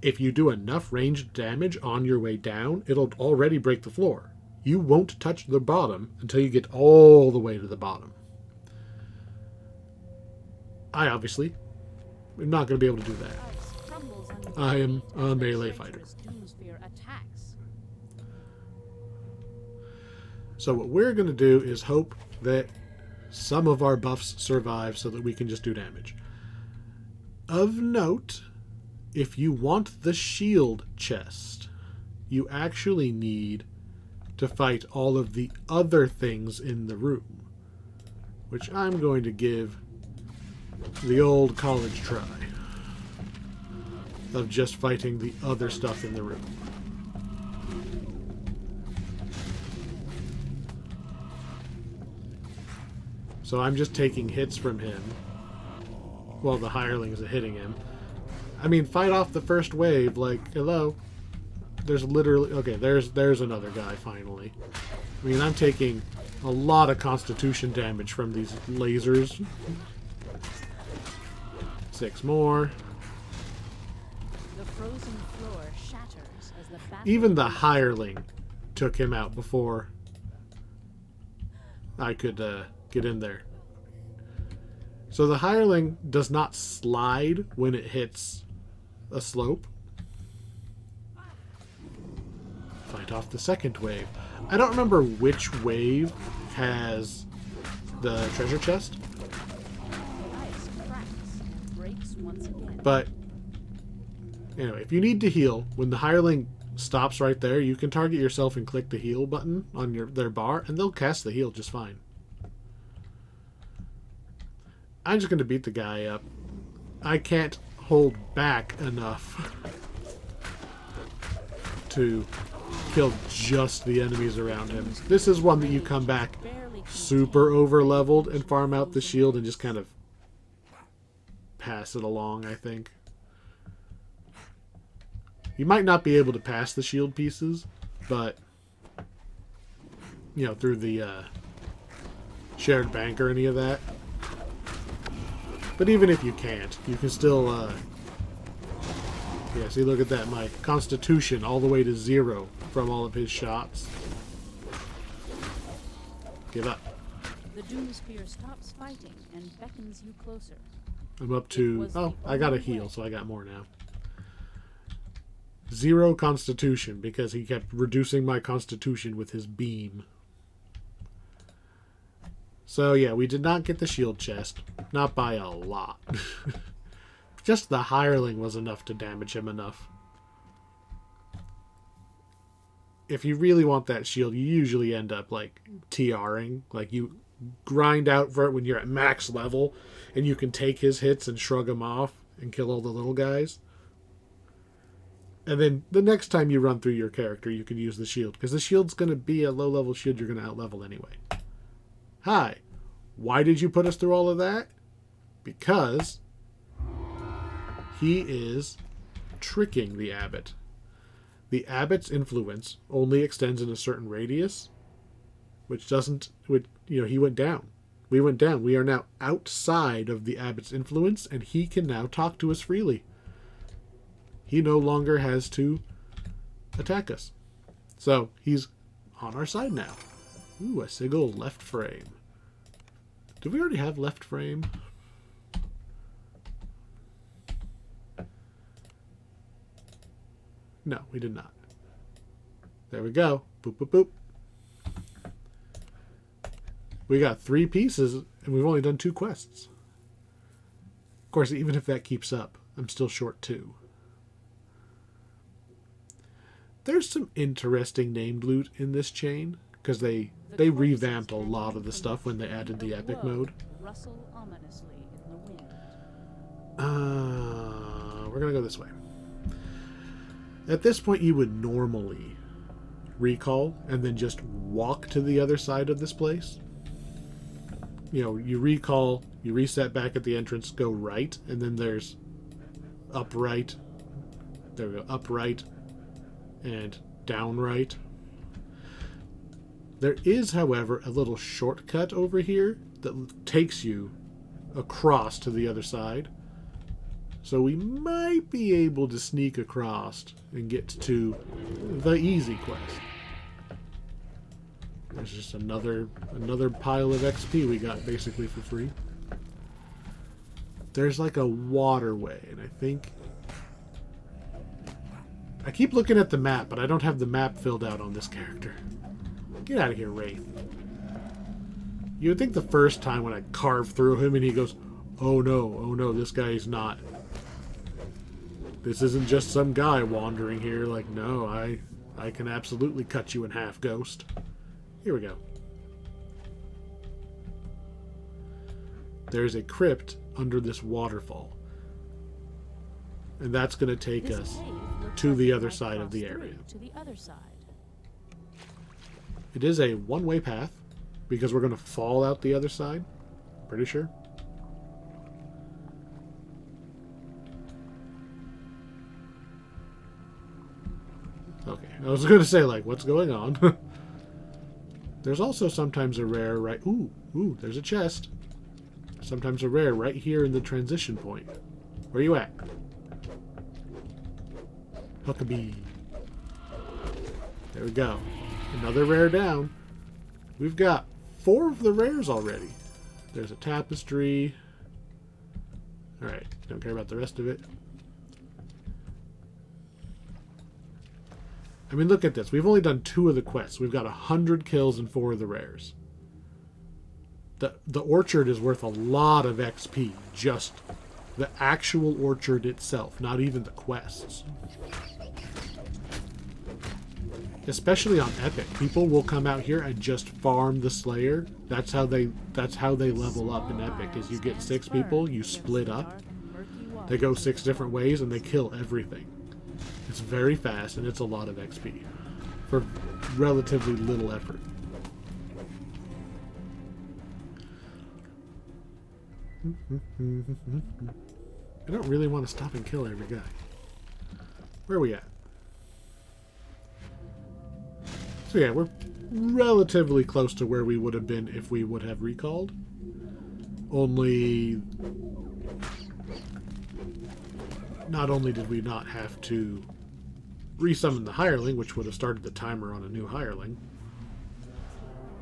If you do enough ranged damage on your way down, it'll already break the floor. You won't touch the bottom until you get all the way to the bottom. I obviously am not going to be able to do that. I am a melee fighter. So what we're going to do is hope that some of our buffs survive so that we can just do damage. Of note, if you want the shield chest, you actually need to fight all of the other things in the room, which I'm going to give the old college try of just fighting the other stuff in the room. So I'm just taking hits from him while the hirelings are hitting him. I mean, fight off the first wave, like, hello. There's literally... Okay, there's another guy, finally. I mean, I'm taking a lot of constitution damage from these lasers. 6 more. The frozen floor shatters as the battle Even the hireling took him out before I could get in there. So the hireling does not slide when it hits a slope. Fight off the second wave. I don't remember which wave has the treasure chest. But anyway, if you need to heal, when the hireling stops right there, you can target yourself and click the heal button on their bar, and they'll cast the heal just fine. I'm just going to beat the guy up. I can't hold back enough to kill just the enemies around him. This is one that you come back super over-leveled and farm out the shield and just kind of pass it along, I think. You might not be able to pass the shield pieces, but, you know, through the shared bank or any of that. But even if you can't, you can still, yeah, see, look at that. My constitution all the way to 0 from all of his shots. Give up. The Doomsphere stops fighting and beckons you closer. I'm up to... Oh, I got a heal, so I got more now. 0 constitution, because he kept reducing my constitution with his beam. So, yeah, we did not get the shield chest. Not by a lot. Just the hireling was enough to damage him enough. If you really want that shield, you usually end up, like, TRing. Like, you grind out for it when you're at max level, and you can take his hits and shrug them off and kill all the little guys. And then the next time you run through your character, you can use the shield. Because the shield's going to be a low-level shield you're going to out-level anyway. Hi. Why did you put us through all of that? Because he is tricking the abbot. The abbot's influence only extends in a certain radius, which doesn't... he went down. We went down. We are now outside of the abbot's influence, and he can now talk to us freely. He no longer has to attack us. So, he's on our side now. Ooh, a sigil left frame. Do we already have left frame? No, we did not. There we go. Boop, boop, boop. We got 3 pieces, and we've only done 2 quests. Of course, even if that keeps up, I'm still short 2. There's some interesting named loot in this chain, because they revamped a lot of the stuff when they added the epic mode. Rustle ominously in the wind. We're going to go this way. At this point, you would normally recall and then just walk to the other side of this place. You recall, you reset back at the entrance, go right, and then there's upright. There we go, upright and down right. There is, however, a little shortcut over here that takes you across to the other side. So we might be able to sneak across and get to the easy quest. There's just another pile of XP we got basically for free. There's like a waterway, and I keep looking at the map, but I don't have the map filled out on this character. Get out of here, Wraith. You would think the first time when I carve through him and he goes, oh no, this guy is not. This isn't just some guy wandering here. Like, no, I can absolutely cut you in half, Ghost. Here we go. There's a crypt under this waterfall. And that's going to take us to the other side of the area. To the other side. It is a one-way path, because we're going to fall out the other side. Pretty sure. Okay, I was going to say, like, what's going on? There's also sometimes a rare right... Ooh, there's a chest. Sometimes a rare right here in the transition point. Where you at? Huckabee. There we go. Another rare down. We've got 4 of the rares already. There's a tapestry. Alright, don't care about the rest of it. I mean, look at this. We've only done 2 of the quests. We've got 100 kills and 4 of the rares. The orchard is worth a lot of XP. Just the actual orchard itself, not even the quests. Especially on Epic. People will come out here and just farm the Slayer. That's how they level up in Epic, is you get 6 people, you split up. They go 6 different ways and they kill everything. It's very fast, and it's a lot of XP for relatively little effort. I don't really want to stop and kill every guy. Where are we at? So yeah, we're relatively close to where we would have been if we would have recalled. Only... Not only did we not have to resummon the hireling, which would have started the timer on a new hireling,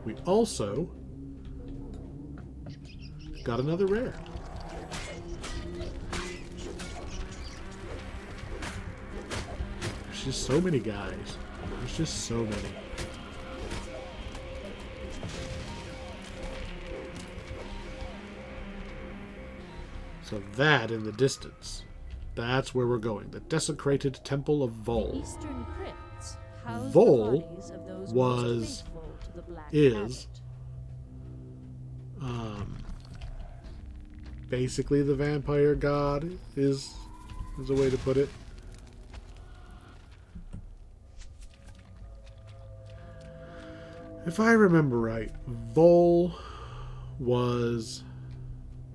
we also got another rare. There's just so many guys. There's just so many. So that in the distance. That's where we're going. The Desecrated Temple of Vol. Eastern crypts house Vol the bodies of those was, most faithful to the Black is, Abbot. Basically the vampire god is a way to put it. If I remember right, Vol was...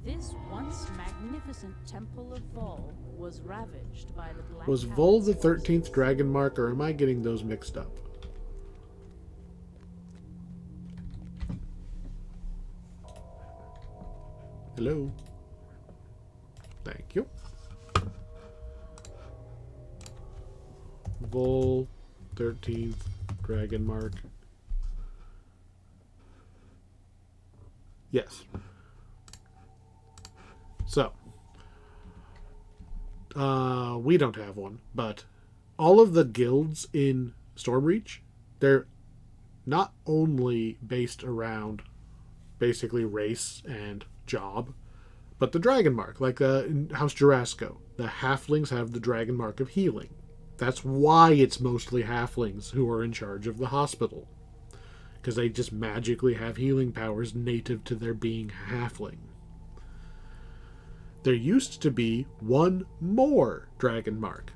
This once magnificent temple of Vol was ravaged by the Black Was Vol the Hound's 13th forces. dragon mark, or am I getting those mixed up? Hello? Thank you. Vol 13th dragon mark. Yes. So, we don't have one, but all of the guilds in Stormreach, they're not only based around basically race and job, but the dragon mark. Like in House Jurasco, the halflings have the dragon mark of healing. That's why it's mostly halflings who are in charge of the hospital, because they just magically have healing powers native to their being halfling. There used to be one more dragon mark,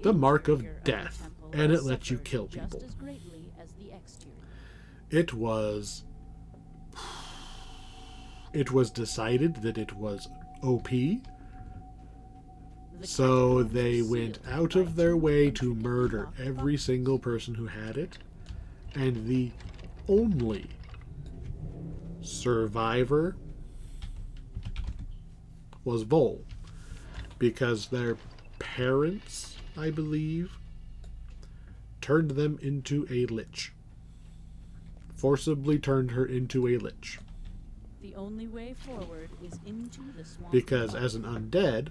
the mark of death, and it lets you kill people. Just as greatly as the exterior. It was decided that it was OP, so they went out of their way to murder every single person who had it, and the only survivor was Vol, because their parents, I believe, turned them into a lich. Forcibly turned her into a lich. The only way forward is into the swamp. Because as an undead,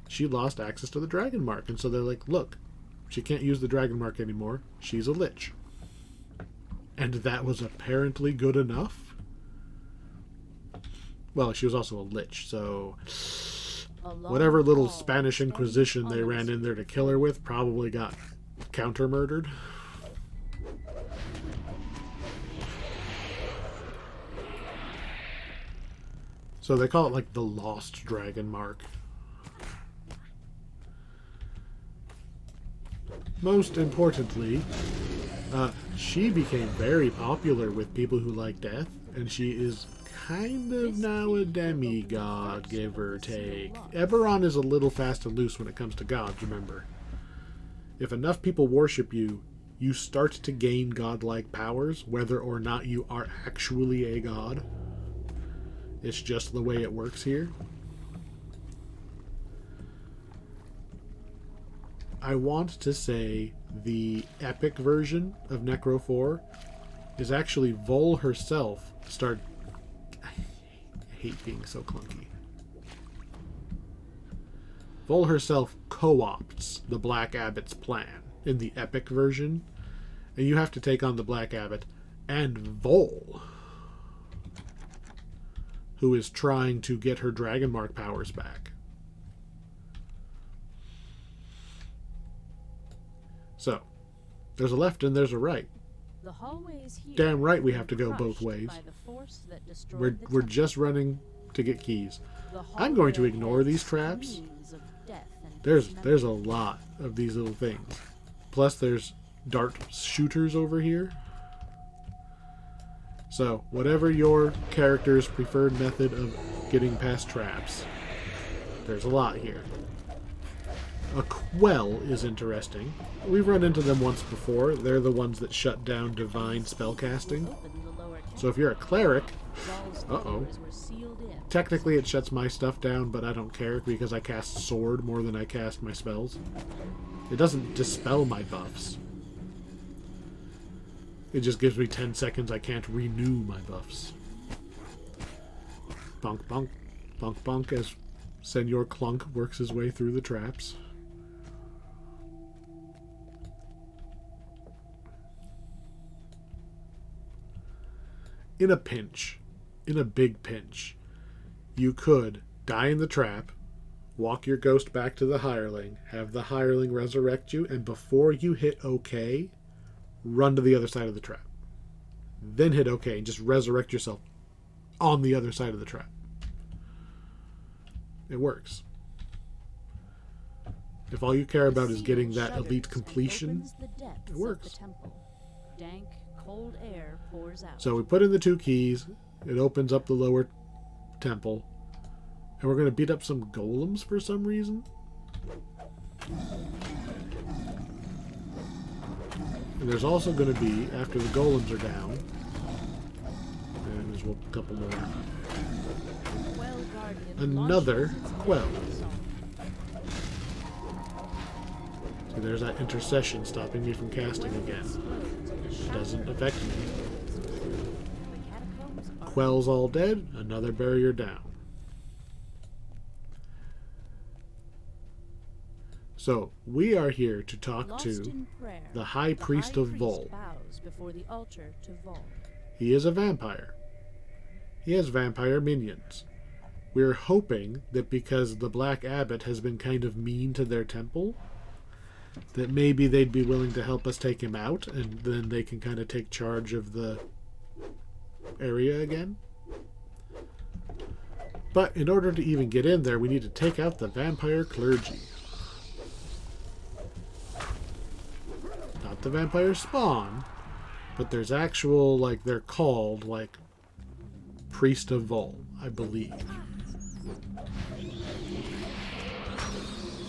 she lost access to the dragon mark, and so they're like, look, she can't use the dragon mark anymore, she's a lich. And that was apparently good enough. Well, she was also a lich, so whatever little Spanish Inquisition they ran in there to kill her with probably got counter-murdered. So they call it like the Lost Dragon Mark. Most importantly, she became very popular with people who like death, and she is kind of now a demigod, give or take. Eberron is a little fast and loose when it comes to gods, remember. If enough people worship you, you start to gain godlike powers, whether or not you are actually a god. It's just the way it works here. I want to say the epic version of Necro 4 is actually Vol herself I hate being so clunky. Vol herself co-opts the Black Abbot's plan in the epic version, and you have to take on the Black Abbot and Vol, who is trying to get her Dragon Mark powers back. So, there's a left and there's a right. The hallways here Damn right we have to go both crushed ways. by the force that destroyed the We're temple. just running to get keys. The I'm going to hallway ignore ahead these traps. screams of death and There's dismemberment. a lot of these little things. Plus there's dart shooters over here. So, whatever your character's preferred method of getting past traps, there's a lot here. A quell is interesting. We've run into them once before. They're the ones that shut down divine spellcasting. Opened the lower So if you're a cleric, Vol's uh-oh. doors were sealed in. Technically it shuts my stuff down, but I don't care because I cast sword more than I cast my spells. It doesn't dispel my buffs. It just gives me 10 seconds I can't renew my buffs. Bonk bonk, bonk bonk as Senor Clunk works his way through the traps. In a pinch, in a big pinch, you could die in the trap, walk your ghost back to the hireling, have the hireling resurrect you, and before you hit OK, run to the other side of the trap. Then hit OK and just resurrect yourself on the other side of the trap. It works. If all you care about is getting that elite completion, it works. Dank, cold air pours out. So we put in the 2 keys. It opens up the lower temple. And we're going to beat up some golems for some reason. And there's also going to be, after the golems are down, and there's a couple more, another quell. So there's that intercession stopping me from casting again. It doesn't affect me. Quell's all dead, another barrier down. So, we are here to talk to the High Priest of Vol. He is a vampire. He has vampire minions. We're hoping that because the Black Abbot has been kind of mean to their temple, that maybe they'd be willing to help us take him out, and then they can kind of take charge of the area again. But in order to even get in there, we need to take out the vampire clergy. Not the vampire spawn, but there's actual, like, they're called, like, Priest of Vol, I believe.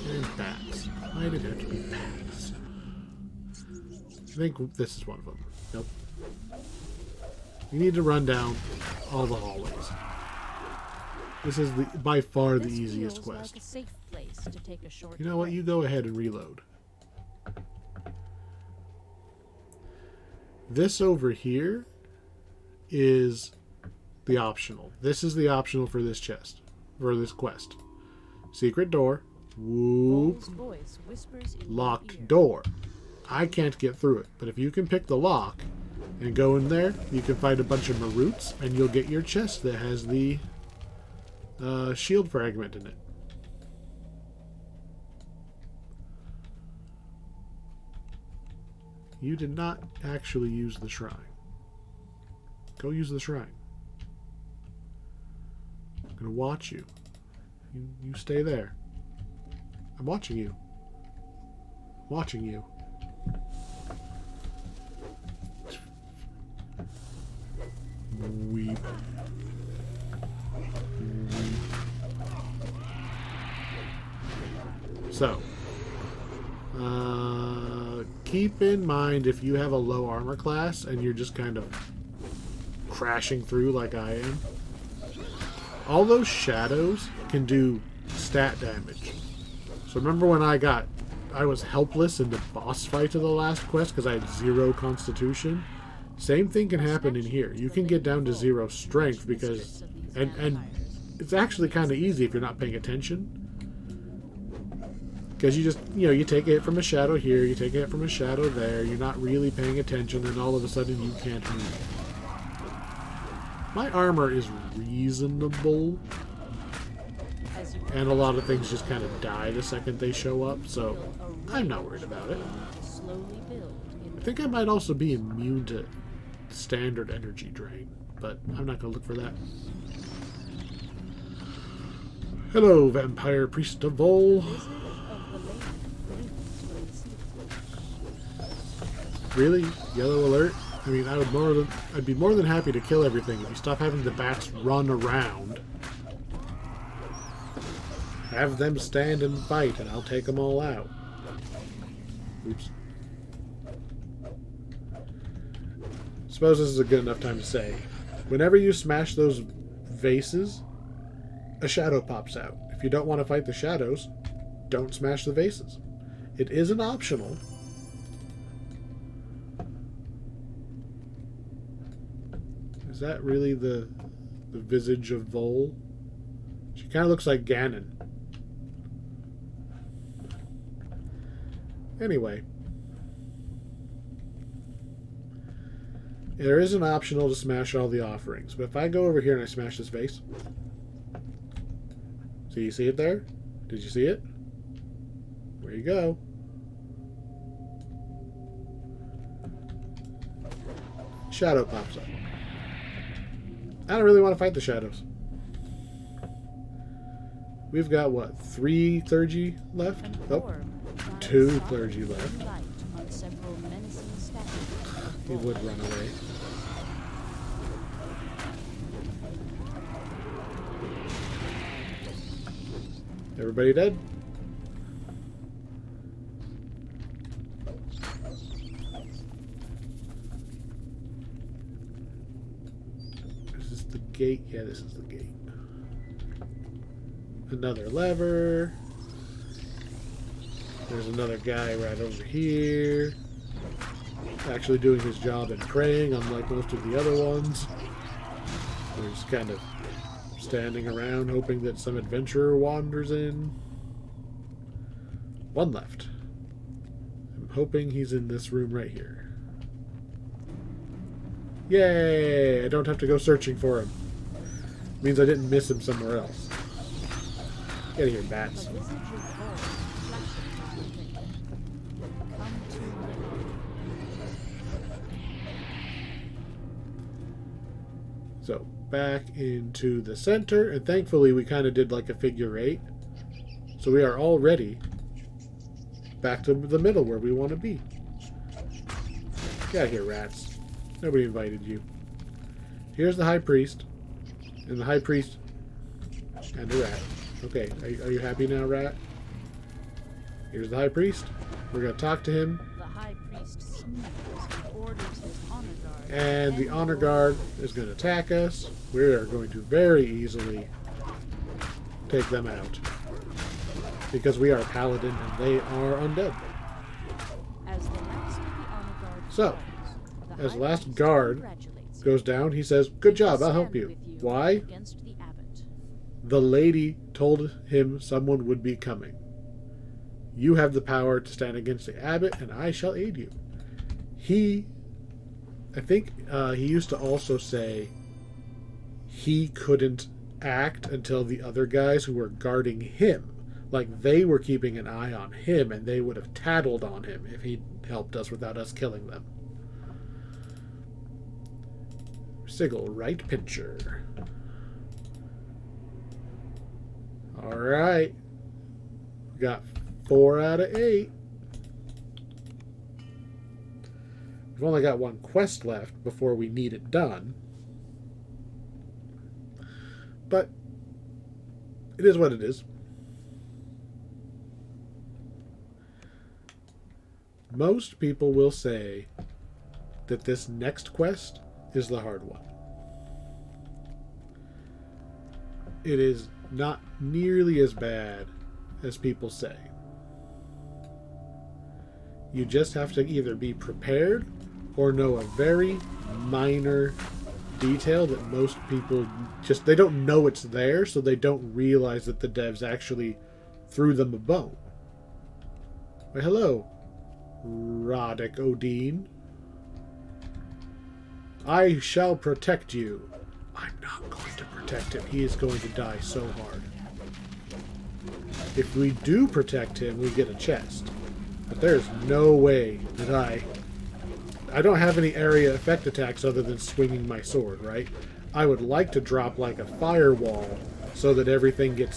And bats. Why did it have to be bats? I think this is one of them. Nope. You need to run down all the hallways. This is by far the easiest quest. Like a safe place to take a short You know what? You go ahead and reload. This over here is the optional. This is the optional for this chest. For this quest. Secret door. Whoop. Locked door. I can't get through it. But if you can pick the lock and go in there, you can find a bunch of maroots and you'll get your chest that has the shield fragment in it. You did not actually use the shrine. Go use the shrine. I'm going to watch you. You stay there. I'm watching you. Watching you. Weep. So, keep in mind if you have a low armor class and you're just kind of crashing through like I am, all those shadows can do stat damage. So remember when I was helpless in the boss fight of the last quest because I had 0 constitution? Same thing can happen in here. You can get down to 0 strength because, and it's actually kind of easy if you're not paying attention. Because you just, you take a hit from a shadow here, you take a hit from a shadow there, you're not really paying attention, and all of a sudden you can't move. My armor is reasonable, and a lot of things just kind of die the second they show up, so I'm not worried about it. I think I might also be immune to standard energy drain, but I'm not going to look for that. Hello, Vampire Priest of Vol. Really? Yellow alert? I mean, I'd be more than happy to kill everything if you stop having the bats run around. Have them stand and fight, and I'll take them all out. Oops. Suppose this is a good enough time to say. Whenever you smash those vases, a shadow pops out. If you don't want to fight the shadows, don't smash the vases. It isn't optional. Is that really the visage of Vol? She kind of looks like Ganon. Anyway. There is an optional to smash all the offerings, but if I go over here and I smash this vase... So you see it there? Did you see it? Where you go? Shadow pops up. I don't really want to fight the shadows. We've got, what, 3 clergy left? Oh, 2 clergy left. he would run away. Everybody dead? Is this the gate? Yeah, this is the gate. Another lever. There's another guy right over here. Actually doing his job and praying, unlike most of the other ones. We're just kind of standing around hoping that some adventurer wanders in. One left. I'm hoping he's in this room right here. Yay! I don't have to go searching for him. Means I didn't miss him somewhere else. Get here, bats. So, back into the center, and thankfully we kind of did like a figure 8. So we are already back to the middle where we want to be. Get out of here, rats. Nobody invited you. Here's the high priest, and the high priest, and the rat. Okay, are you happy now, rat? Here's the high priest. We're going to talk to him. The high priest sneers and orders his honor guard. And the honor guard is going to attack us. We are going to very easily take them out. Because we are paladin and they are undead. As the last of the honor guard So, falls, the as high last priest guard congratulates goes down, he says, "Good job, I'll help you." stand with Why? Against the abbot. The lady told him someone would be coming. You have the power to stand against the abbot, and I shall aid you. I think he used to also say he couldn't act until the other guys who were guarding him, like they were keeping an eye on him, and they would have tattled on him if he helped us without us killing them. Sigil, right pincher. Alright. Got 4 out of 8. We've only got one quest left before we need it done. But it is what it is. Most people will say that this next quest is the hard one. It is not nearly as bad as people say. You just have to either be prepared or know a very minor detail that most people they don't know it's there, so they don't realize that the devs actually threw them a bone. Why, hello, Roddick Odin. I shall protect you. I'm not going to protect him. He is going to die so hard. If we do protect him, we get a chest. But there's no way that I don't have any area effect attacks other than swinging my sword, right? I would like to drop like a firewall so that everything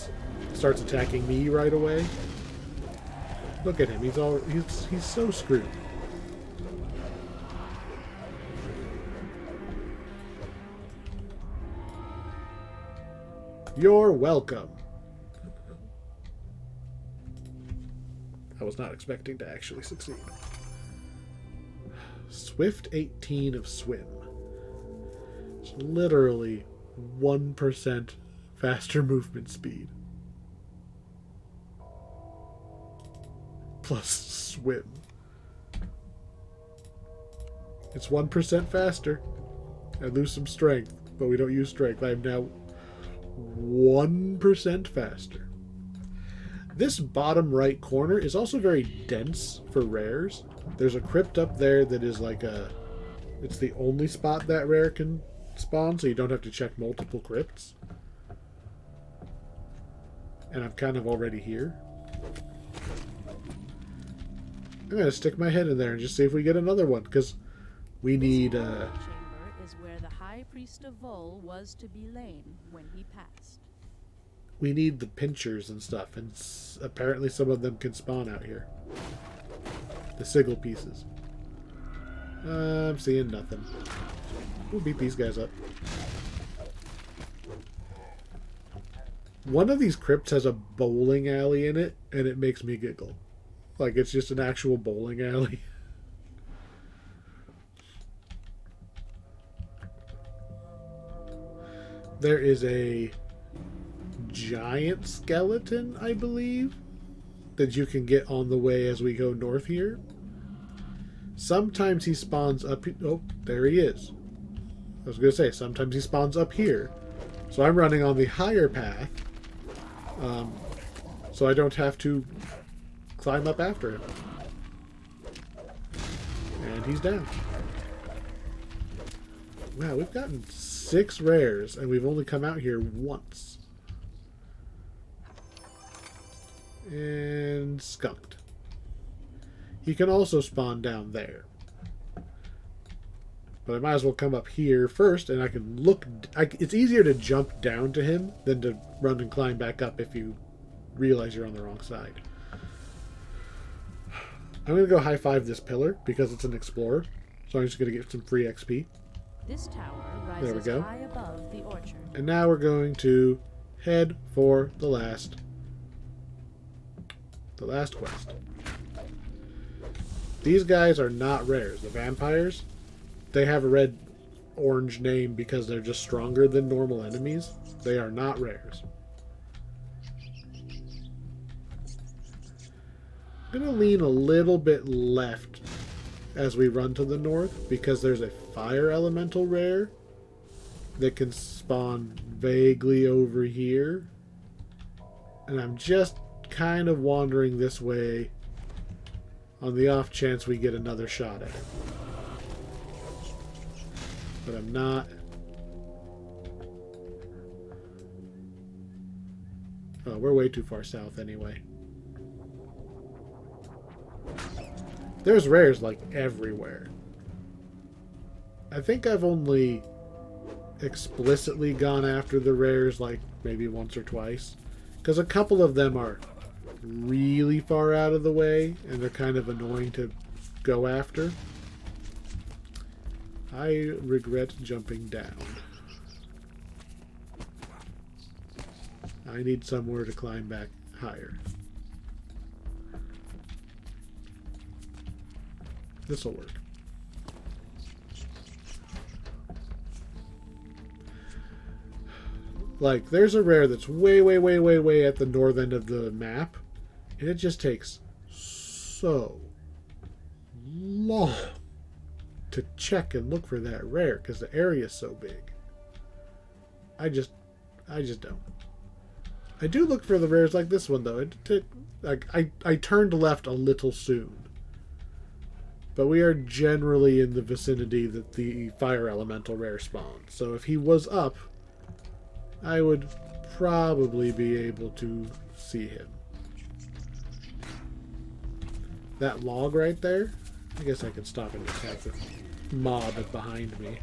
starts attacking me right away. Look at him. He's so screwed. You're welcome. I was not expecting to actually succeed. Swift 18 of Swim. It's literally 1% faster movement speed. Plus Swim. It's 1% faster. I lose some strength, but we don't use strength. I am now 1% faster. This bottom right corner is also very dense for rares. There's a crypt up there that is like it's the only spot that rare can spawn, so you don't have to check multiple crypts. And I'm kind of already here. I'm going to stick my head in there and just see if we get another one, because we need... chamber is where the High Priest of Vol was to be lain when he passed. We need the pinchers and stuff, and apparently some of them can spawn out here. The sigil pieces. I'm seeing nothing. We'll beat these guys up. One of these crypts has a bowling alley in it, and it makes me giggle. Like, it's just an actual bowling alley. There is a giant skeleton, I believe, that you can get on the way as we go north here. Sometimes he spawns up... Oh, there he is. I was going to say, sometimes he spawns up here. So I'm running on the higher path, so I don't have to climb up after him. And he's down. Wow, we've gotten 6 rares, and we've only come out here once. And skunked. He can also spawn down there. But I might as well come up here first, and I can look... it's easier to jump down to him than to run and climb back up if you realize you're on the wrong side. I'm going to go high-five this pillar, because it's an explorer. So I'm just going to get some free XP. This tower There we rises go. high above the orchard. And now we're going to head for the last quest. These guys are not rares. The vampires, they have a red-orange name because they're just stronger than normal enemies. They are not rares. I'm going to lean a little bit left as we run to the north because there's a fire elemental rare that can spawn vaguely over here. And I'm just kind of wandering this way on the off chance we get another shot at it. But I'm not... Oh, we're way too far south anyway. There's rares like everywhere. I think I've only explicitly gone after the rares like maybe once or twice. Because a couple of them are really far out of the way and they're kind of annoying to go after. I regret jumping down. I need somewhere to climb back higher. This'll work. Like, there's a rare that's way, way, way, way, way at the north end of the map. And it just takes so long to check and look for that rare because the area is so big. I just don't. I do look for the rares like this one, though. I turned left a little soon. But we are generally in the vicinity that the fire elemental rare spawns. So if he was up, I would probably be able to see him. That log right there, I guess I could stop and attack the mob behind me.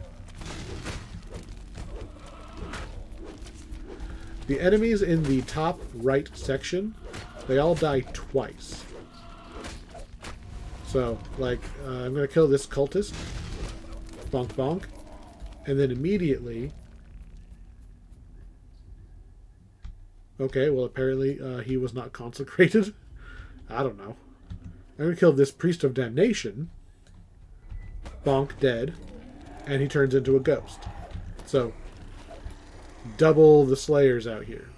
The enemies in the top right section, they all die twice. So, like, I'm going to kill this cultist. Bonk, bonk. And then immediately... Okay, well, apparently he was not consecrated. I don't know. I'm going to kill this priest of damnation. Bonk, dead. And he turns into a ghost. So, double the slayers out here.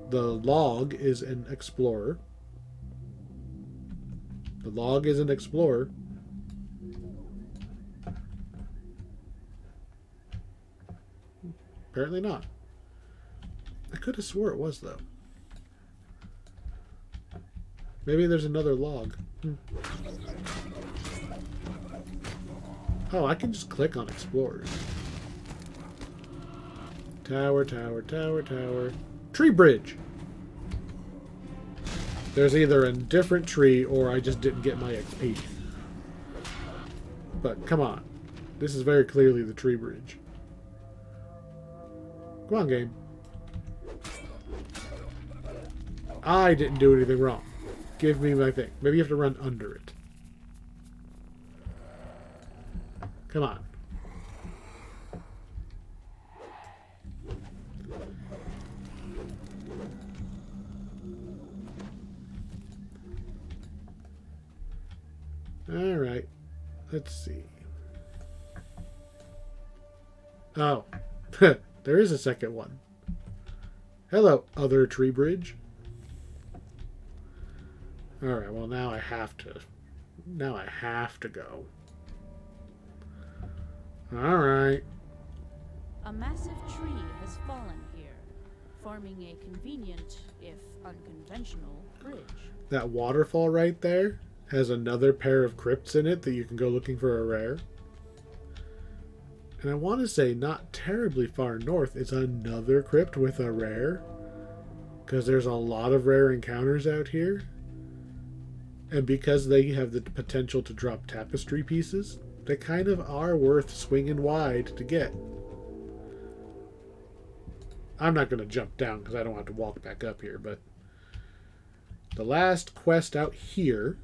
The log is an explorer. The log is an explorer. Apparently not. I could have swore it was, though. Maybe there's another log. Oh, I can just click on explorers. Tower, tower, tower, tower. Tree bridge! There's either a different tree or I just didn't get my XP. But, come on. This is very clearly the tree bridge. Come on, game. I didn't do anything wrong. give me my thing. Maybe you have to run under it. Come on. Alright. Let's see. Oh. There is a second one. Hello, other tree bridge. Alright, well now I have to. Now I have to go. Alright. A massive tree has fallen here, forming a convenient, if unconventional, bridge. That waterfall right there has another pair of crypts in it that you can go looking for a rare. And I want to say not terribly far north is another crypt with a rare. Because there's a lot of rare encounters out here. And because they have the potential to drop tapestry pieces, they kind of are worth swinging wide to get. I'm not going to jump down because I don't want to walk back up here, but the last quest out here,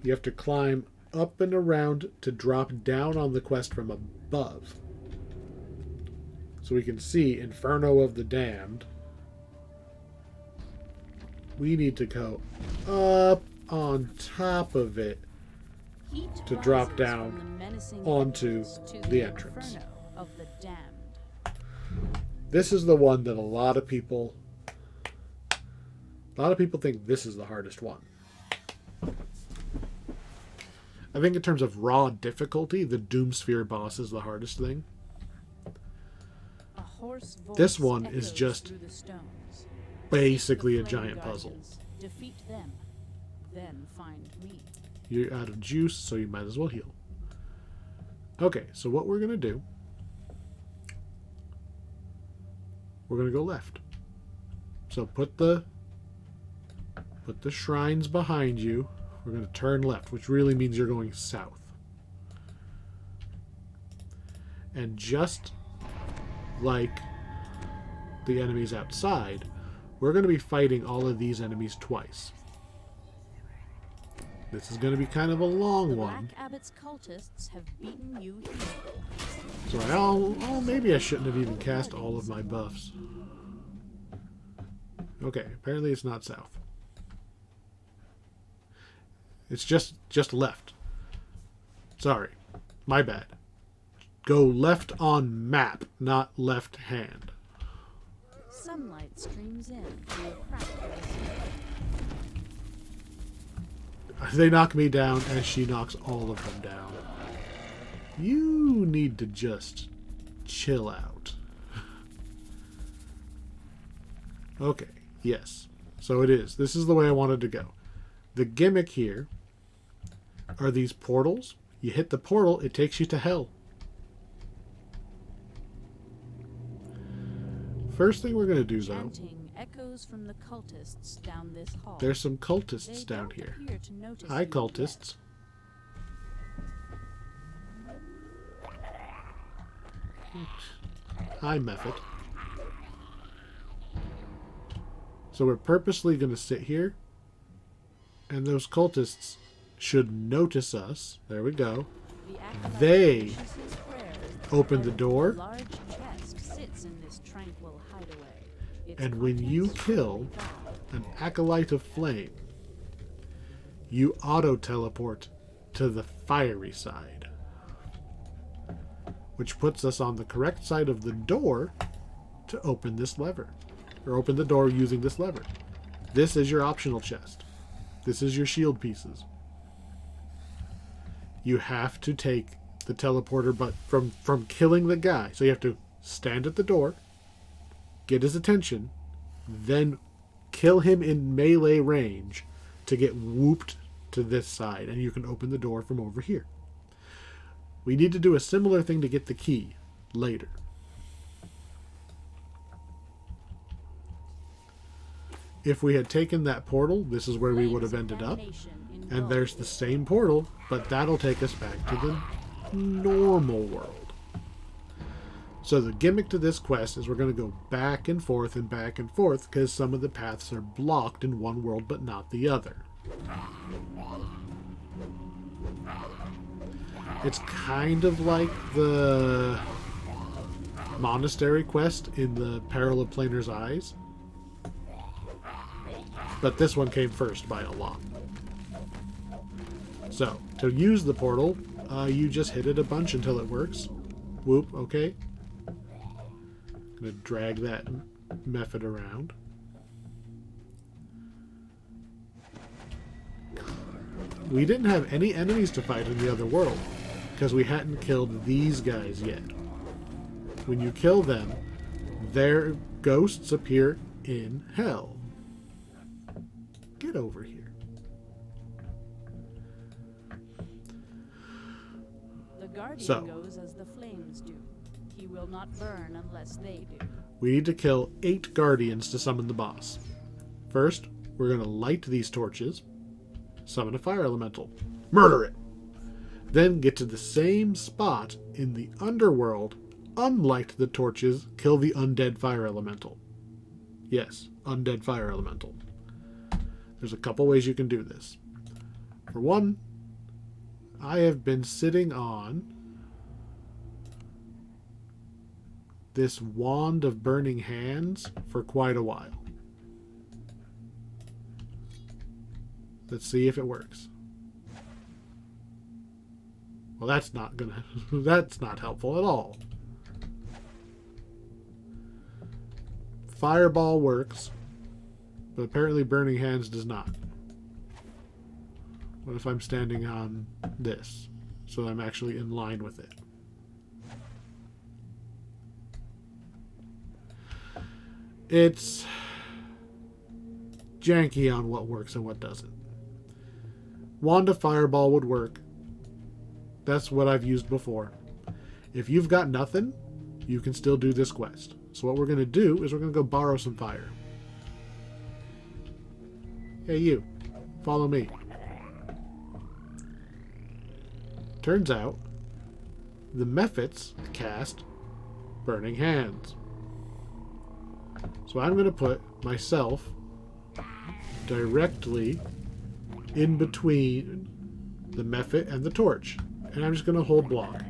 you have to climb up and around to drop down on the quest from above. So we can see Inferno of the Damned. We need to go up on top of it to drop down onto the entrance. Inferno of the Damned. This is the one that a lot of people think this is the hardest one. I think in terms of raw difficulty, the Doomsphere boss is the hardest thing. A hoarse voice This one is echoes just through the stones. basically a The giant flame puzzle. guardians, defeat them, then find me. You're out of juice, so you might as well heal. Okay, so what we're going to do, we're going to go left. So put the shrines behind you. We're going to turn left, which really means you're going south. And just like the enemies outside, we're going to be fighting all of these enemies twice. This is going to be kind of a long The one. Black Abbot's cultists have beaten you So here. maybe I shouldn't have even cast all of my buffs. Okay, apparently it's not south. It's just left. Sorry. My bad. Go left on map, not left hand. Sunlight streams in through a crack in the ceiling. They knock me down as she knocks all of them down. You need to just chill out. Okay, yes. So it is. This is the way I wanted to go. The gimmick here are these portals. You hit the portal, it takes you to hell. First thing we're going to do, though, Chanting echoes from the cultists down this hall. there's some cultists They down don't here. appear to notice Hi, you cultists. Hi, Mephit. So we're purposely going to sit here, and those cultists should notice us. There we go. yet. The acolyte They finishes his prayers, open the and door, A large chest sits in this tranquil hideaway. Its and when you contents kill an acolyte of flame, you auto-teleport to the fiery side, which puts us on the correct side of the door to open this lever, or open the door using this lever. This is your optional chest. This is your shield pieces. You have to take the teleporter, but from killing the guy. So you have to stand at the door, get his attention, then kill him in melee range to get whooped to this side, and you can open the door from over here. We need to do a similar thing to get the key later. If we had taken that portal, this is where we would have ended up. And there's the same portal, but that'll take us back to the normal world. So the gimmick to this quest is we're going to go back and forth because some of the paths are blocked in one world but not the other. It's kind of like the monastery quest in the Peril of Planer's Eyes. But this one came first by a lot. So, to use the portal, you just hit it a bunch until it works. Whoop, okay. I'm going to drag that method around. We didn't have any enemies to fight in the other world, because we hadn't killed these guys yet. When you kill them, their ghosts appear in hell. Get over here. The guardian goes as the flames do. He will not burn unless they do. We need to kill 8 guardians to summon the boss. First, we're going to light these torches, summon a fire elemental, murder it. Then get to the same spot in the underworld, unlight the torches, kill the undead fire elemental. Yes, undead fire elemental. There's a couple ways you can do this. For one, I have been sitting on this wand of burning hands for quite a while. Let's see if it works. Well, that's not helpful at all. Fireball works, but apparently burning hands does not. What if I'm standing on this, so I'm actually in line with it? It's janky on what works and what doesn't. Wand of Fireball would work. That's what I've used before. If you've got nothing, you can still do this quest. So what we're going to do is we're going to go borrow some fire. Hey you, follow me. Turns out, the Mephits cast Burning Hands. So I'm going to put myself directly in between the Mephit and the torch. And I'm just going to hold block.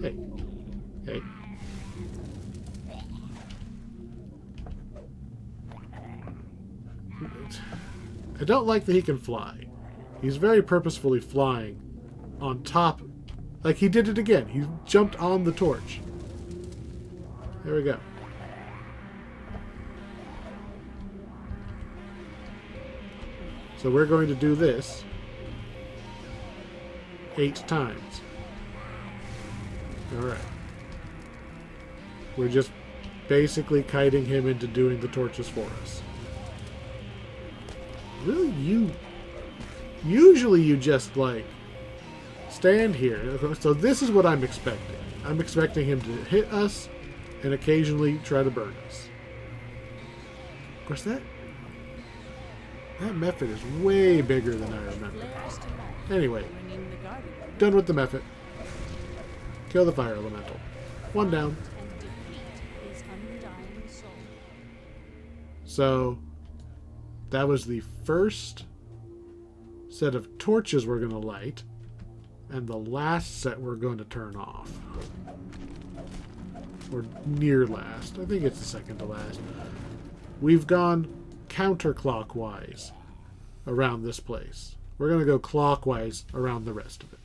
Hey. Hey. I don't like that he can fly. He's very purposefully flying on top. Like, he did it again. He jumped on the torch. There we go. So we're going to do this 8 times. Alright. We're just basically kiting him into doing the torches for us. Really, usually you just, like, stand here. So this is what I'm expecting. I'm expecting him to hit us and occasionally try to burn us. Of course, that method is way bigger than I remember. Anyway, done with the method. Kill the fire elemental. 1 down. So that was the first set of torches we're going to light, and the last set we're going to turn off. Or near last. I think it's the second to last. We've gone counterclockwise around this place. We're going to go clockwise around the rest of it.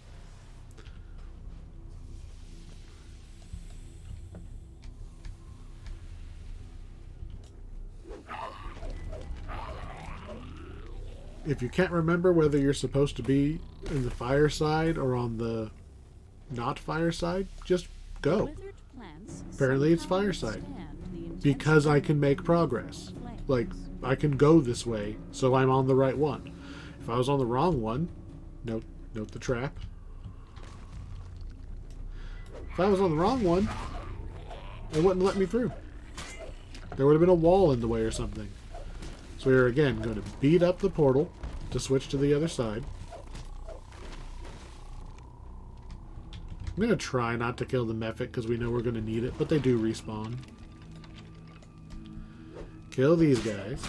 If you can't remember whether you're supposed to be in the fire side or on the not fire side, just go. Apparently it's fire side. Because I can make progress. Like, I can go this way, so I'm on the right one. If I was on the wrong one, note the trap. If I was on the wrong one, it wouldn't let me through. There would have been a wall in the way or something. So we're again going to beat up the portal to switch to the other side. I'm going to try not to kill the Mephit because we know we're going to need it, but they do respawn. Kill these guys.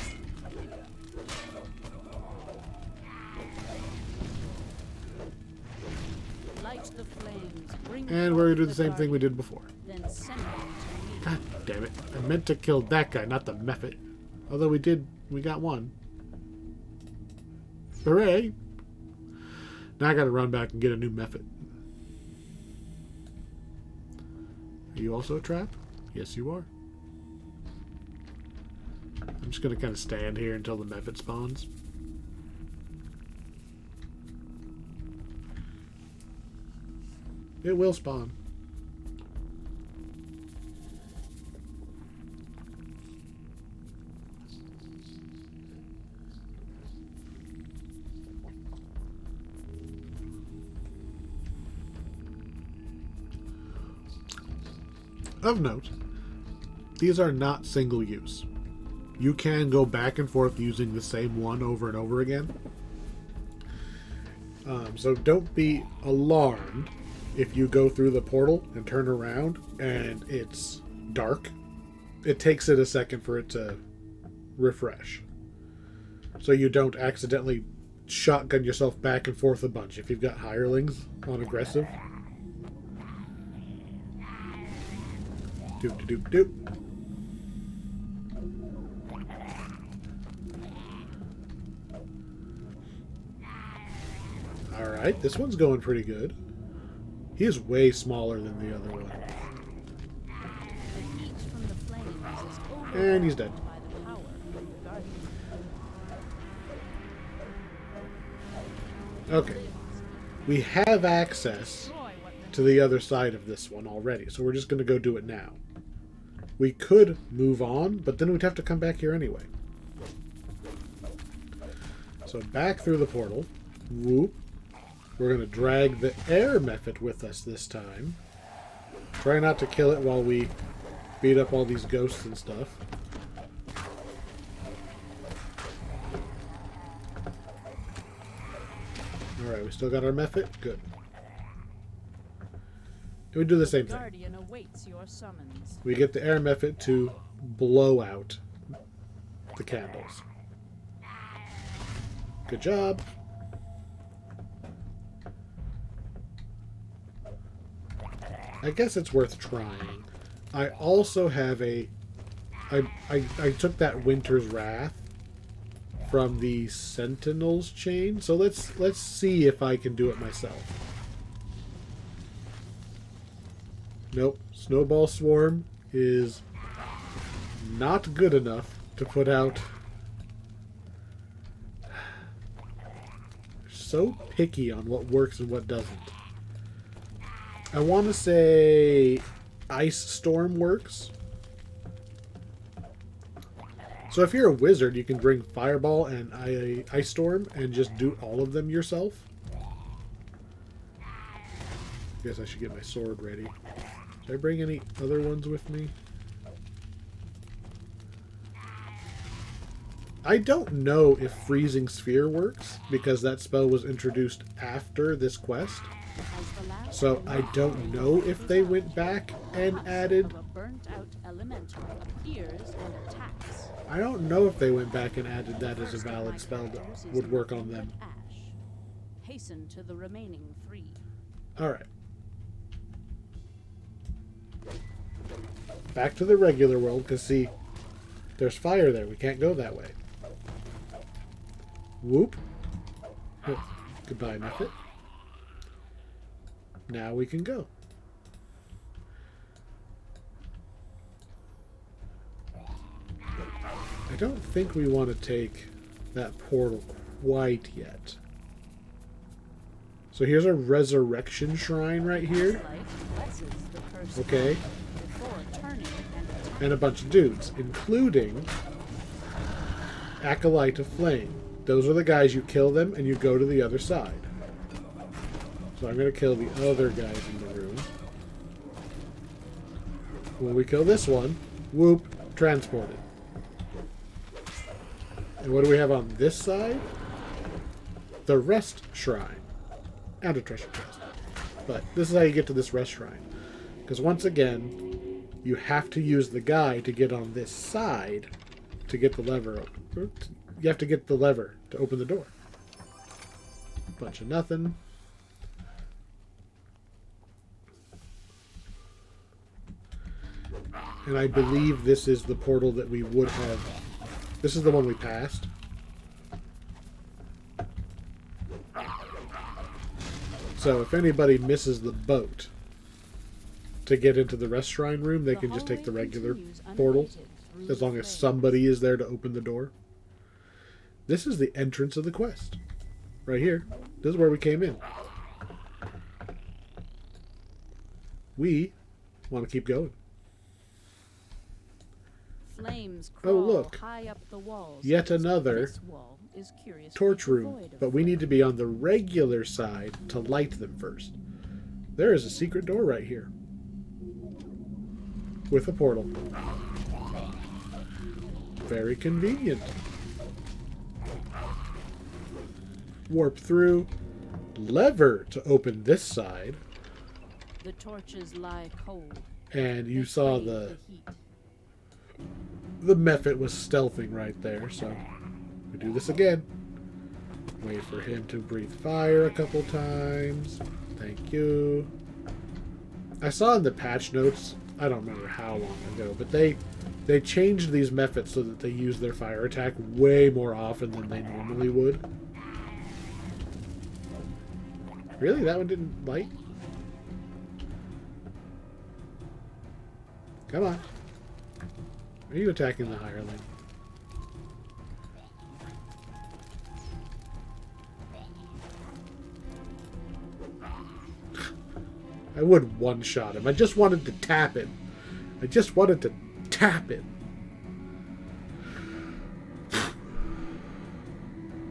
Light the flames, bring And we're going to do forth the same thing we guardian, did before. then send them to me. God damn it. I meant to kill that guy, not the Mephit. Although we got one. Hooray! Now I gotta run back and get a new Mephit. Are you also a trap? Yes, you are. I'm just gonna kind of stand here until the Mephit spawns. It will spawn. Of note, these are not single use. You can go back and forth using the same one over and over again. So don't be alarmed if you go through the portal and turn around and it's dark. It takes it a second for it to refresh. So you don't accidentally shotgun yourself back and forth a bunch if you've got hirelings on aggressive. Doop doop doop. Alright, this one's going pretty good. He is way smaller than the other one. The heat from the flames is And he's dead. by the power of the guardian. Okay. We have access to the other side of this one already, so we're just going to go do it now. We could move on, but then we'd have to come back here anyway. So back through the portal. Whoop. We're going to drag the air Mephit with us this time. Try not to kill it while we beat up all these ghosts and stuff. Alright, we still got our Mephit? Good. And we do the same thing. Guardian awaits your summons. We get the air Mephit to blow out the candles. Good job. I guess it's worth trying. I also have a... I took that Winter's Wrath from the Sentinel's chain, so let's see if I can do it myself. Nope. Snowball Swarm is not good enough to put out. So picky on what works and what doesn't. I want to say Ice Storm works. So if you're a wizard, you can bring Fireball and Ice Storm and just do all of them yourself. Guess I should get my sword ready. Should I bring any other ones with me? I don't know if Freezing Sphere works, because that spell was introduced after this quest. So I don't know if they went back and added... I don't know if they went back and added that as a valid spell that would work on them. Hasten to the remaining 3. Alright. Back to the regular world, because see, there's fire there. We can't go that way. Whoop. Oh, goodbye, Mephit. Now we can go. I don't think we want to take that portal quite yet. So here's a resurrection shrine right here. Okay. And a bunch of dudes, including Acolyte of Flame. Those are the guys, you kill them and you go to the other side. So I'm going to kill the other guys in the room. When we kill this one, whoop, transported. And what do we have on this side? The Rest Shrine. And a treasure chest. But this is how you get to this rest shrine. Because once again, you have to use the guy to get on this side to get the lever open. You have to get the lever to open the door. Bunch of nothing. And I believe this is the portal that we would have. This is the one we passed. So if anybody misses the boat to get into the rest shrine room, they can just take the regular portal, as long as somebody is there to open the door. This is the entrance of the quest. Right here. This is where we came in. We want to keep going. Flames crawl look. high up the walls. Yet another This wall is curiously torch room, devoid of but we need to be on the regular side to light them first. There is a secret door right here with a portal. Very convenient. Warp through. Lever to open this side. The torches lie cold. And you They saw crave the heat. Mephit was stealthing right there, so we do this again. Wait for him to breathe fire a couple times. Thank you. I saw in the patch notes, I don't remember how long ago, but they changed these Mephits so that they use their fire attack way more often than they normally would. Really? That one didn't light? Come on. Are you attacking the hireling? I would one-shot him. I just wanted to tap him. I just wanted to tap him.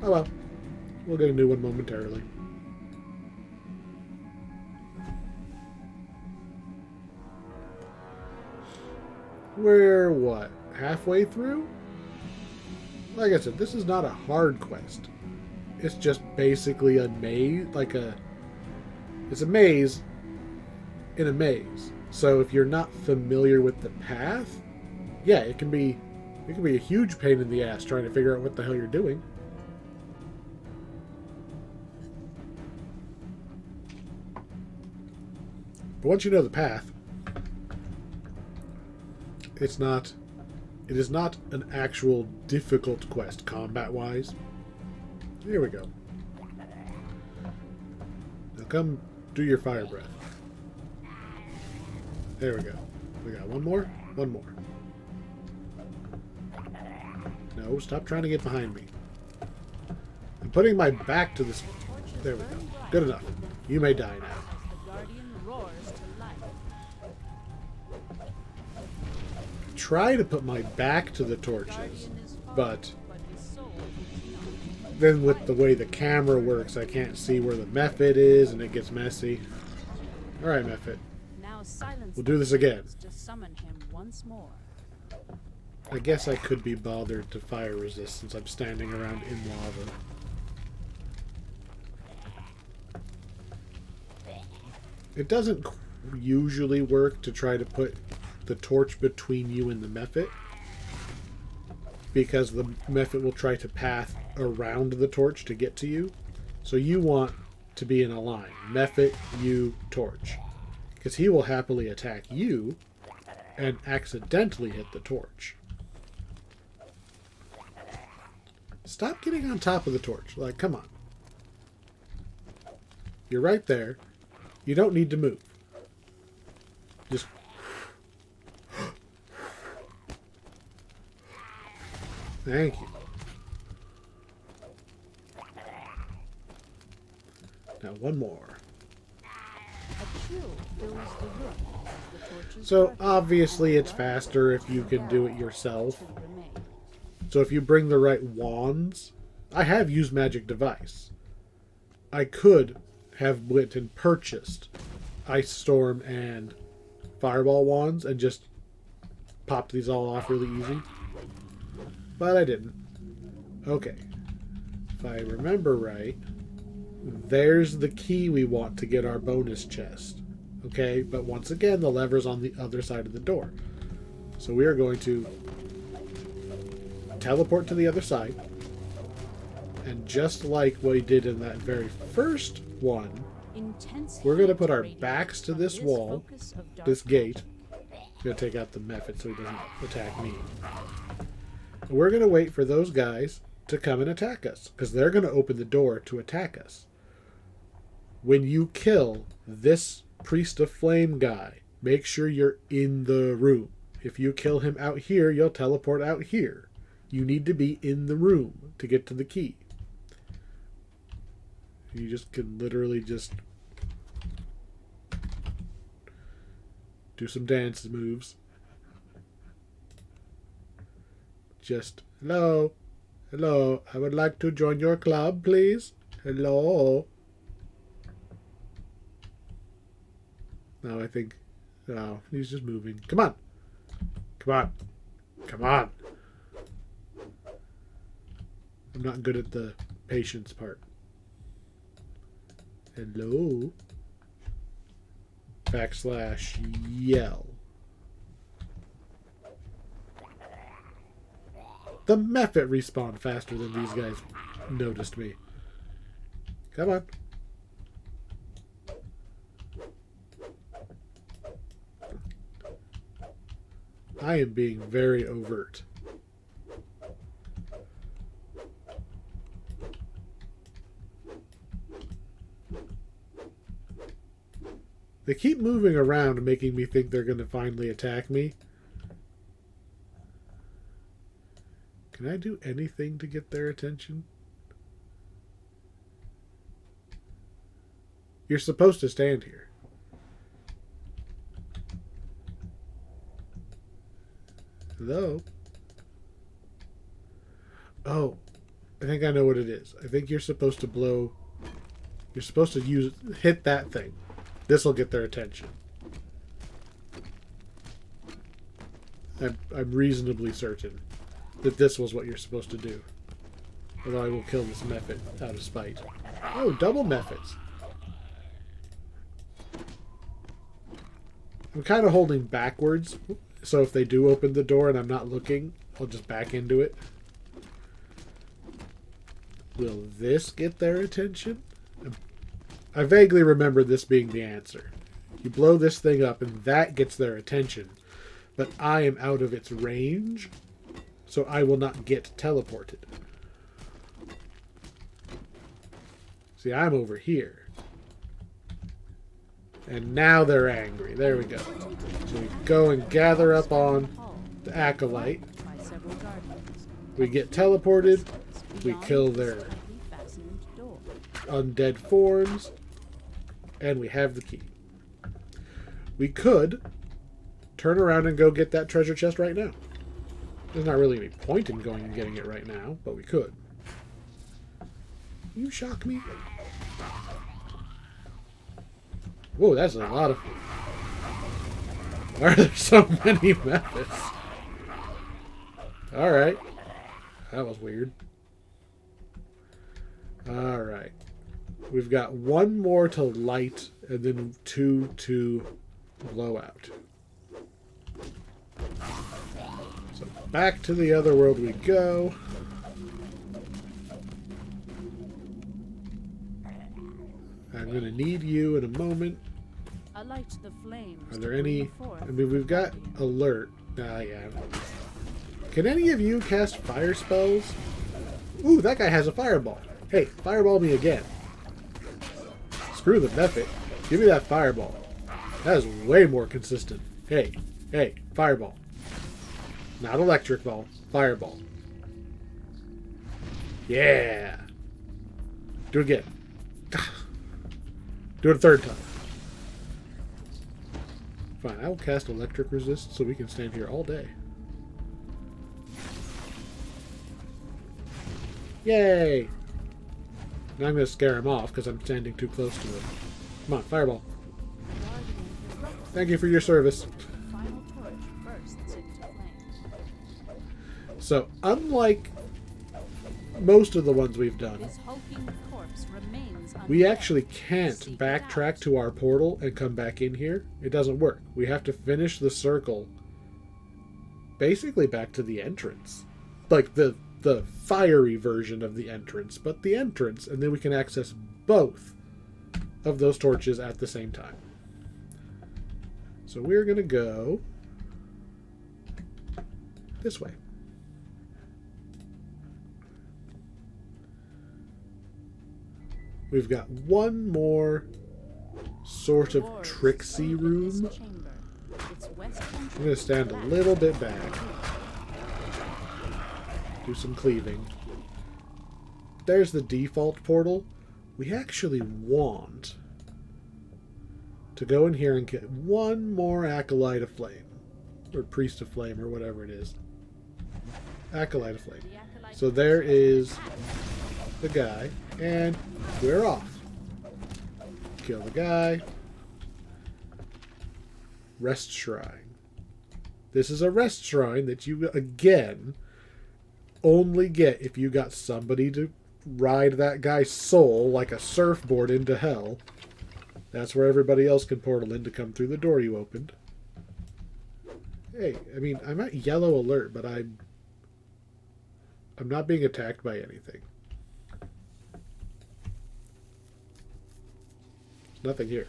Oh well. We'll get a new one momentarily. We're, what, halfway through? Like I said, this is not a hard quest. It's just basically a maze, it's a maze in a maze. So if you're not familiar with the path, yeah, it can be a huge pain in the ass trying to figure out what the hell you're doing. But once you know the path, it is not an actual difficult quest combat-wise. Here we go. Now come do your fire breath. There we go. We got one more? One more. No, stop trying to get behind me. I'm putting my back to this. There we go. Good enough. You may die now. The guardian roars to life. Try to put my back to the torches, but His soul is not. then with the way the camera works, I can't see where the Mephit is, and it gets messy. Alright, Mephit. Now silence We'll do this again. to summon him once more. I guess I could be bothered to fire resist since I'm standing around in lava. It doesn't usually work to try to put the torch between you and the Mephit, because the Mephit will try to path around the torch to get to you. So you want to be in a line. Mephit, you, torch. Because he will happily attack you and accidentally hit the torch. Stop getting on top of the torch. Like, come on. You're right there. You don't need to move. Just... Thank you. Now one more. A chill fills the room. The torches So darken obviously and it's the faster if you can do it yourself. to remain. So if you bring the right wands, I have used Magic Device. I could have went and purchased Ice Storm and Fireball wands and just popped these all off really easy. But I didn't. Okay. If I remember right, there's the key we want to get our bonus chest. Okay, but once again, the lever's on the other side of the door. So we are going to teleport to the other side. And just like we did in that very first one, we're going to put our backs to this wall, this gate. I'm going to take out the method so he doesn't attack me. And we're going to wait for those guys to come and attack us, because they're going to open the door to attack us. When you kill this Priest of Flame guy, make sure you're in the room. If you kill him out here, you'll teleport out here. You need to be in the room to get to the key. You just can literally just do some dance moves. Just, hello, hello, I would like to join your club, please. Hello. No, I think, no, he's just moving. Come on. Come on. Come on. I'm not good at the patience part. Hello. / yell. The Mephit respawned faster than these guys noticed me. Come on. I am being very overt. They keep moving around, making me think they're going to finally attack me. Can I do anything to get their attention? You're supposed to stand here. Hello? Oh, I think I know what it is. I think you're supposed to blow... You're supposed to hit that thing. This will get their attention. I'm reasonably certain that this was what you're supposed to do. Although I will kill this Mephit out of spite. Oh, double Mephits. I'm kind of holding backwards, so if they do open the door and I'm not looking, I'll just back into it. Will this get their attention? I vaguely remember this being the answer. You blow this thing up and that gets their attention, but I am out of its range, so I will not get teleported. See, I'm over here. And now they're angry. There we go. So we go and gather up on the Acolyte. We get teleported. We kill their undead forms. And we have the key. We could turn around and go get that treasure chest right now. There's not really any point in going and getting it right now, but we could. You shock me? Whoa, that's a lot of... Why are there so many methods? Alright. That was weird. Alright. We've got one more to light, and then 2 to blow out. So back to the other world we go. I'm going to need you in a moment. The flames. Are there any... I mean, we've got alert. Yeah. Can any of you cast fire spells? Ooh, that guy has a fireball. Hey, fireball me again. Screw the Mephit. Give me that fireball. That is way more consistent. Hey, fireball. Not electric ball. Fireball. Yeah. Do it again. Do it a third time. Fine, I will cast electric resist so we can stand here all day. Yay! Now I'm going to scare him off because I'm standing too close to him. Come on, fireball. Thank you for your service. So, unlike most of the ones we've done, his hulking corpse remains we undead. actually can't Seek it backtrack out. to our portal and come back in here. It doesn't work. We have to finish the circle basically back to the entrance. Like the fiery version of the entrance, but the entrance, and then we can access both of those torches at the same time. So we're going to go this way. We've got one more sort of Dwarves tricksy sleep in room. this chamber. Its west I'm entrance going to stand a black. little bit back. Do some cleaving. There's the default portal. We actually want to go in here and get one more Acolyte of Flame. Or Priest of Flame, or whatever it is. Acolyte of Flame. The acolyte So there is the guy, and we're off. Kill the guy. Rest Shrine. This is a rest shrine that you, again, only get if you got somebody to ride that guy's soul like a surfboard into hell. That's where everybody else can portal in to come through the door you opened. Hey, I mean, I'm at yellow alert, but I'm not being attacked by anything. There's nothing here.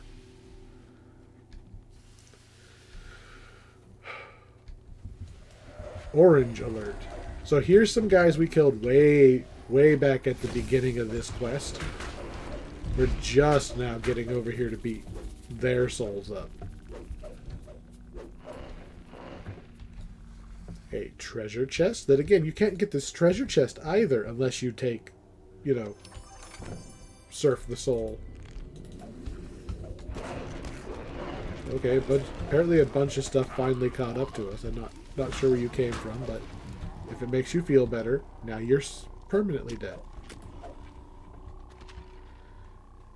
Orange alert. So here's some guys we killed way back at the beginning of this quest. We're just now getting over here to beat their souls up. A treasure chest. That again, you can't get this treasure chest either unless you take, you know, surf the soul. Okay, but apparently a bunch of stuff finally caught up to us. I'm not sure where you came from, but if it makes you feel better, now you're permanently dead.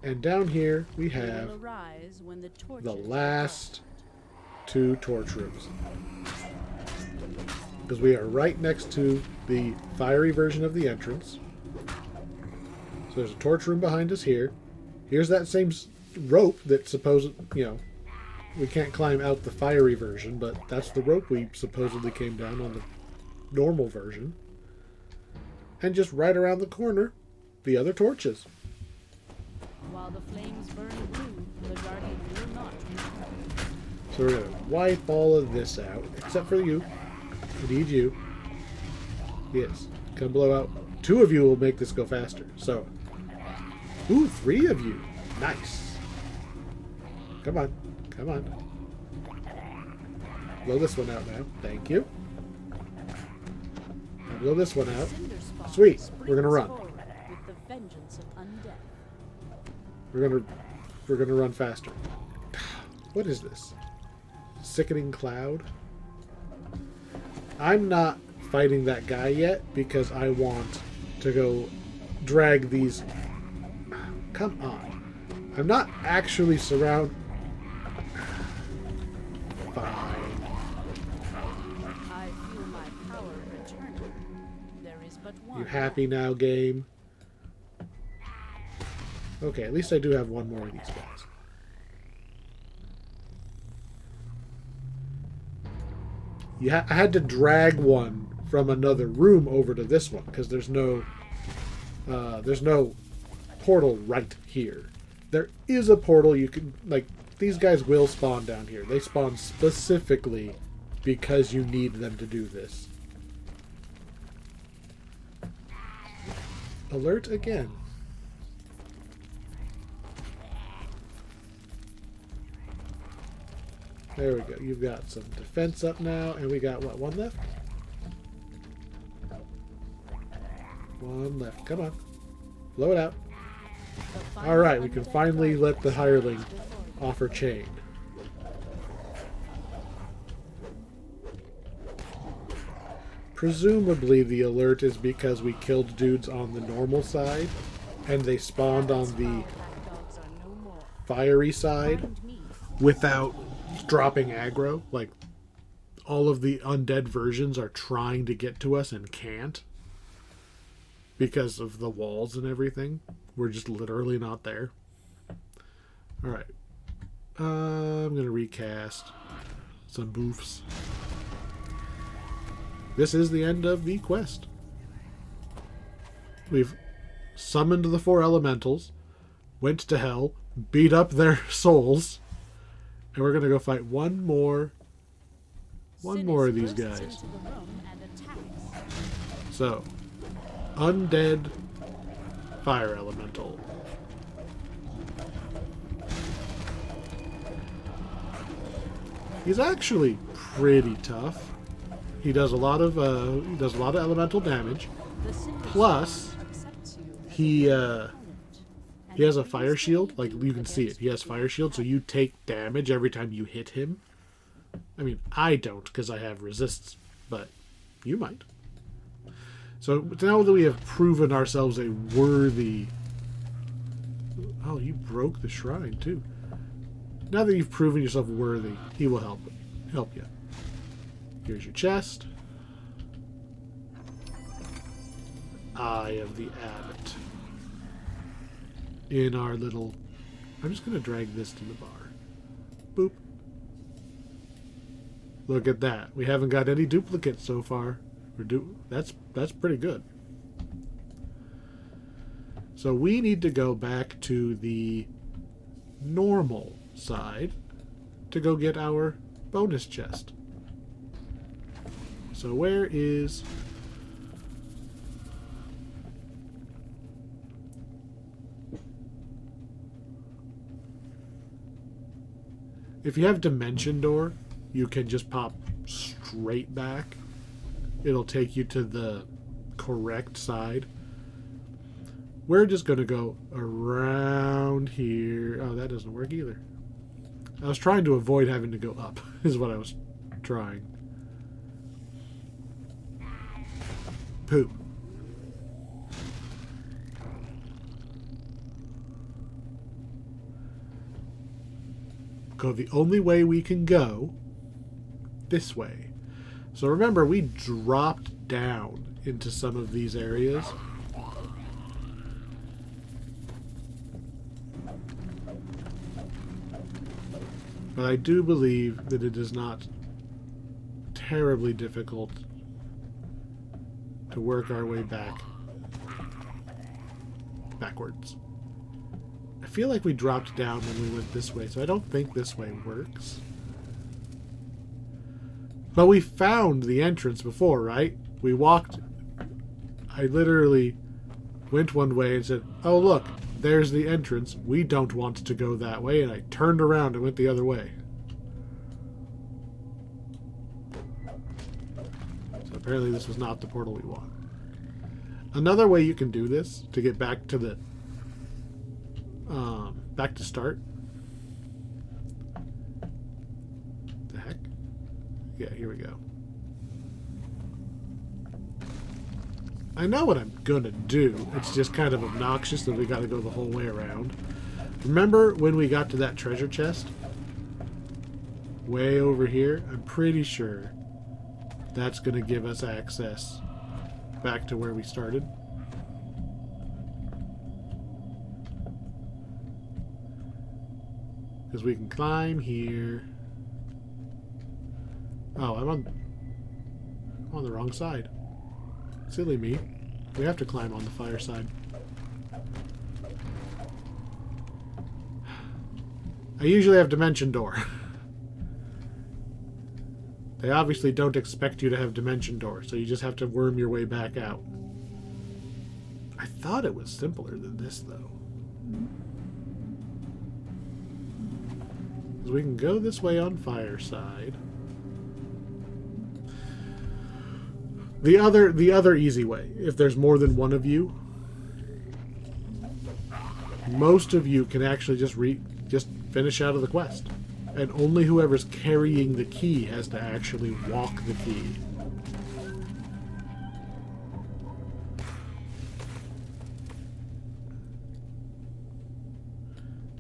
And down here we They will have arise when the torches the are last two torch rooms. Because we are right next to the fiery version of the entrance. So there's a torch room behind us here. Here's that same rope that we can't climb out the fiery version, but that's the rope we supposedly came down on the normal version. And just right around the corner, the other torches. While the flames burn blue, the guardian will not return. So we're going to wipe all of this out, except for you. We need you. Yes. Come blow out. 2 of you will make this go faster. So, ooh, 3 of you. Nice. Come on. Come on. Blow this one out now. Thank you. Now blow this one out. Cinderspawn Sweet. springs We're gonna run. forward with the vengeance of undead. We're gonna run faster. What is this? Sickening cloud? I'm not fighting that guy yet because I want to go drag these. Come on. I'm not actually Fine. I feel my power returning. There is but one. You happy now, game? Okay, at least I do have one more of these guys. I had to drag one from another room over to this one because there's no portal right here. There is a portal you can, like, these guys will spawn down here. They spawn specifically because you need them to do this. Alert again. There we go. You've got some defense up now, and we got, what, one left? One left. Come on. Blow it out. The final Alright, we can undead finally guardian let the hireling stands before you. off her chain. Presumably the alert is because we killed dudes on the normal side, and they spawned on the Black dogs are no more. fiery side Find me. without dropping aggro. Like, all of the undead versions are trying to get to us and can't because of the walls and everything. We're just literally not there. Alright. I'm going to recast some boofs. This is the end of the quest. We've summoned the 4 elementals, went to hell, beat up their souls, and we're going to go fight one more of these guys. So, undead fire elemental. He's actually pretty tough. He does a lot of elemental damage. Plus, he has a fire shield. Like, you can see it. He has fire shield, so you take damage every time you hit him. I mean, I don't because I have resists, but you might. So now that we have proven ourselves a worthy... Oh, you broke the shrine, too. Now that you've proven yourself worthy, he will help you. Here's your chest. Eye of the Abbot. In our little... I'm just going to drag this to the bar. Boop. Look at that. We haven't got any duplicates so far. That's pretty good. So we need to go back to the normal side to go get our bonus chest. So where is... If you have Dimension Door, you can just pop straight back. It'll take you to the correct side. We're just going to go around here. Oh, that doesn't work either. I was trying to avoid having to go up, is what I was trying. Poop. Go the only way we can go, this way. So remember, we dropped down into some of these areas. But I do believe that it is not terribly difficult to work our way backwards. I feel like we dropped down when we went this way, so I don't think this way works. But we found the entrance before, right? We walked... I literally went one way and said, oh look, there's the entrance. We don't want to go that way, and I turned around and went the other way. So apparently this was not the portal we want. Another way you can do this to get back to the back to start. The heck? Yeah, here we go. I know what I'm gonna do. It's just kind of obnoxious that we gotta go the whole way around. Remember when we got to that treasure chest? Way over here? I'm pretty sure that's gonna give us access back to where we started. Because we can climb here. Oh, I'm on the wrong side. Silly me. We have to climb on the fire side. I usually have Dimension Door. They obviously don't expect you to have Dimension Door, so you just have to worm your way back out. I thought it was simpler than this, though. Because we can go this way on fire side. The other easy way, if there's more than one of you, most of you can actually just finish out of the quest. And only whoever's carrying the key has to actually walk the key.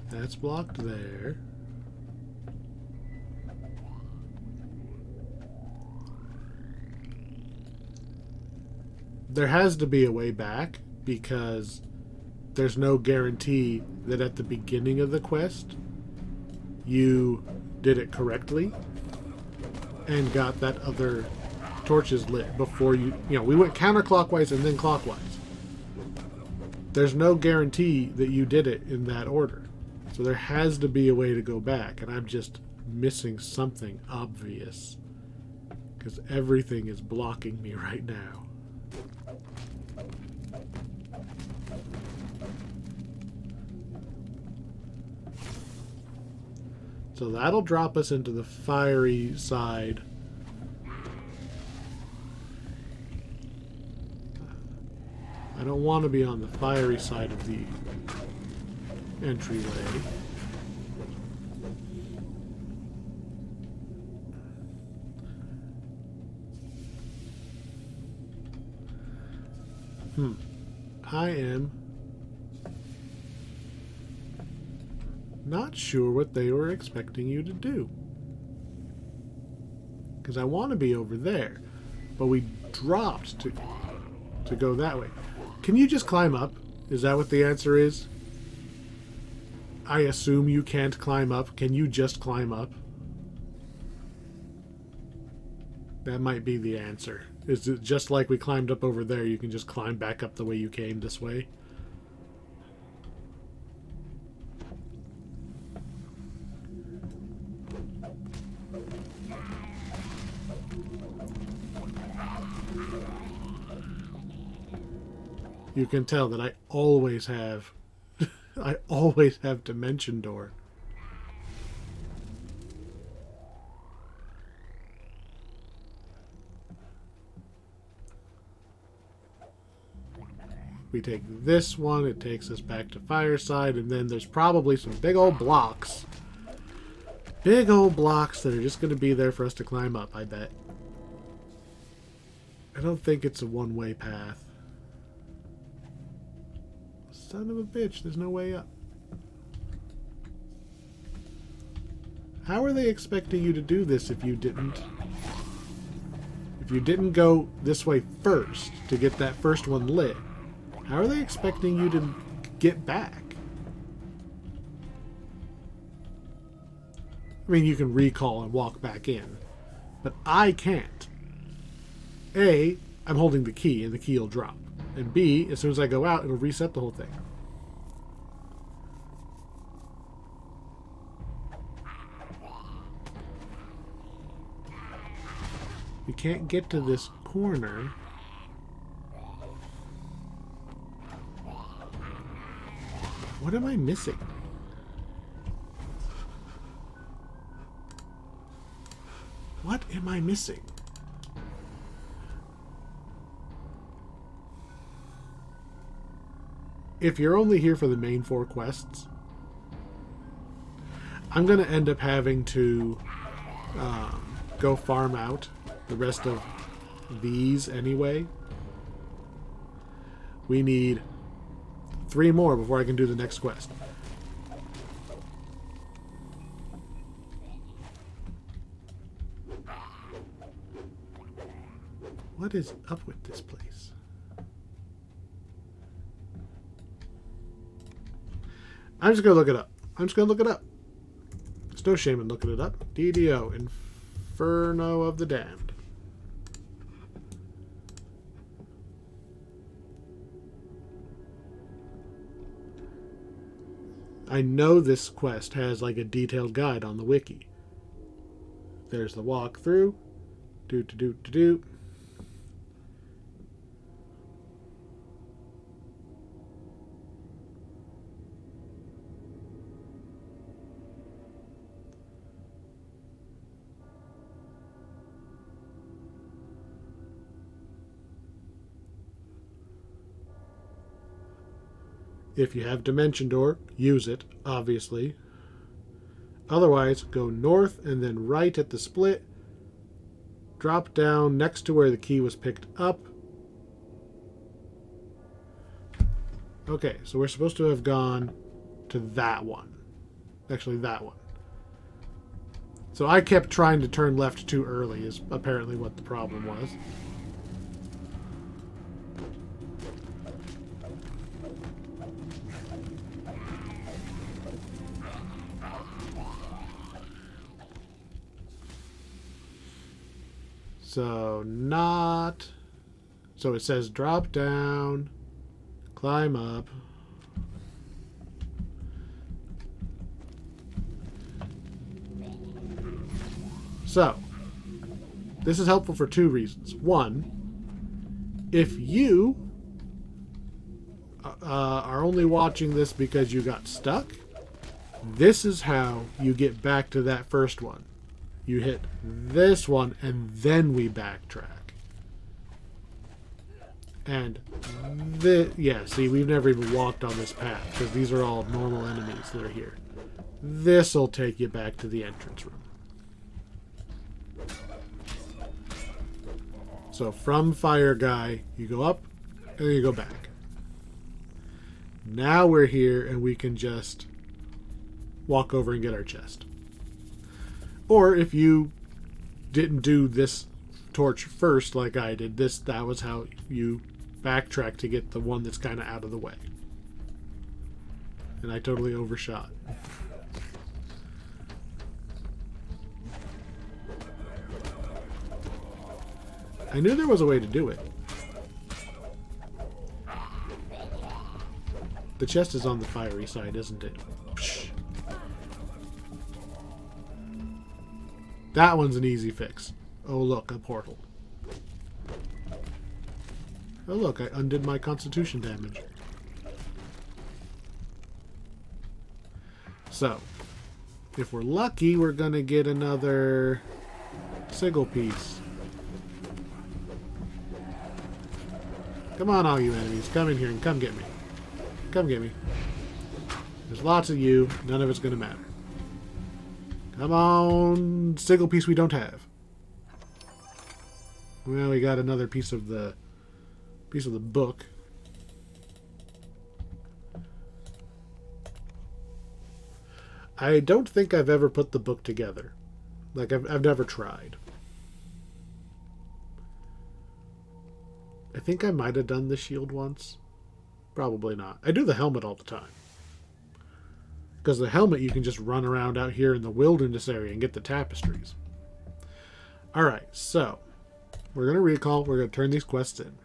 That's blocked there. There has to be a way back because there's no guarantee that at the beginning of the quest you did it correctly and got that other torches lit before you know, we went counterclockwise and then clockwise. There's no guarantee that you did it in that order. So there has to be a way to go back, and I'm just missing something obvious because everything is blocking me right now. So that'll drop us into the fiery side. I don't want to be on the fiery side of the entryway. I am not sure what they were expecting you to do. Because I want to be over there, but we dropped to go that way. Can you just climb up? Is that what the answer is? I assume you can't climb up. Can you just climb up? That might be the answer. Is it just like we climbed up over there, you can just climb back up the way you came this way? You can tell that I always have I always have Dimension Door. We take this one, it takes us back to Fireside, and then there's probably some big old blocks. Big old blocks that are just going to be there for us to climb up, I bet. I don't think it's a one-way path. Son of a bitch, there's no way up. How are they expecting you to do this if you didn't? If you didn't go this way first to get that first one lit, how are they expecting you to get back? I mean, you can recall and walk back in, but I can't. A, I'm holding the key and the key will drop. And B, as soon as I go out, it'll reset the whole thing. We can't get to this corner. What am I missing? What am I missing? If you're only here for the main 4 quests, I'm going to end up having to go farm out the rest of these anyway. We need 3 more before I can do the next quest. What is up with this place? I'm just going to look it up. I'm just going to look it up. There's no shame in looking it up. DDO, Inferno of the Damned. I know this quest has like a detailed guide on the wiki. There's the walkthrough. Do. If you have Dimension Door, use it, obviously. Otherwise, go north and then right at the split. Drop down next to where the key was picked up. Okay, so we're supposed to have gone to that one. Actually, that one. So I kept trying to turn left too early is apparently what the problem was. So not... So it says drop down, climb up. So, this is helpful for two reasons. One, if you are only watching this because you got stuck, this is how you get back to that first one. You hit this one, and then we backtrack. And, yeah, see, we've never even walked on this path, because these are all normal enemies that are here. This'll take you back to the entrance room. So from Fire Guy, you go up, and then you go back. Now we're here, and we can just walk over and get our chest. Or if you didn't do this torch first like I did, that was how you backtrack to get the one that's kind of out of the way. And I totally overshot. I knew there was a way to do it. The chest is on the fiery side, isn't it? Psh. That one's an easy fix. Oh look, a portal. Oh look, I undid my constitution damage. So, if we're lucky, we're gonna get another sigil piece. Come on, all you enemies. Come in here and come get me. Come get me. There's lots of you. None of it's going to matter. Come on. Sigil piece we don't have. Well, we got another piece of the book. I don't think I've ever put the book together. Like, I've never tried. I think I might have done the shield once. Probably not. I do the helmet all the time. Because the helmet you can just run around out here in the wilderness area and get the tapestries. Alright, so we're going to recall. We're going to turn these quests in.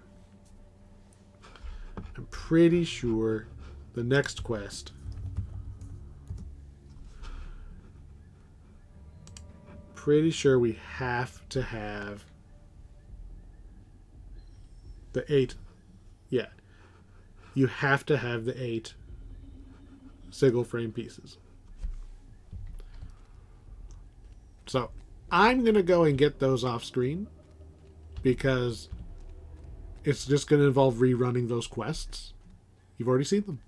I'm pretty sure the next quest we have to have the 8. Yeah. You have to have the 8 sigil frame pieces. So, I'm going to go and get those off screen because it's just going to involve rerunning those quests. You've already seen them.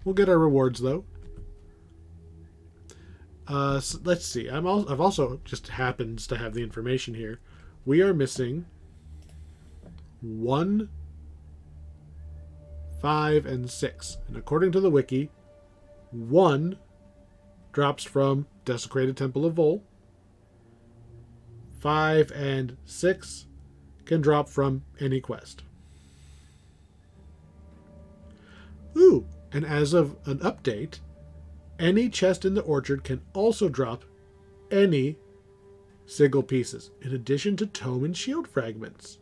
We'll get our rewards, though. So let's see. I've also just happens to have the information here. We are missing 1, 5, and 6. And according to the wiki, 1 drops from Desecrated Temple of Vol. 5 and 6 can drop from any quest. Ooh, and as of an update, any chest in the orchard can also drop any sigil pieces, in addition to tome and shield fragments.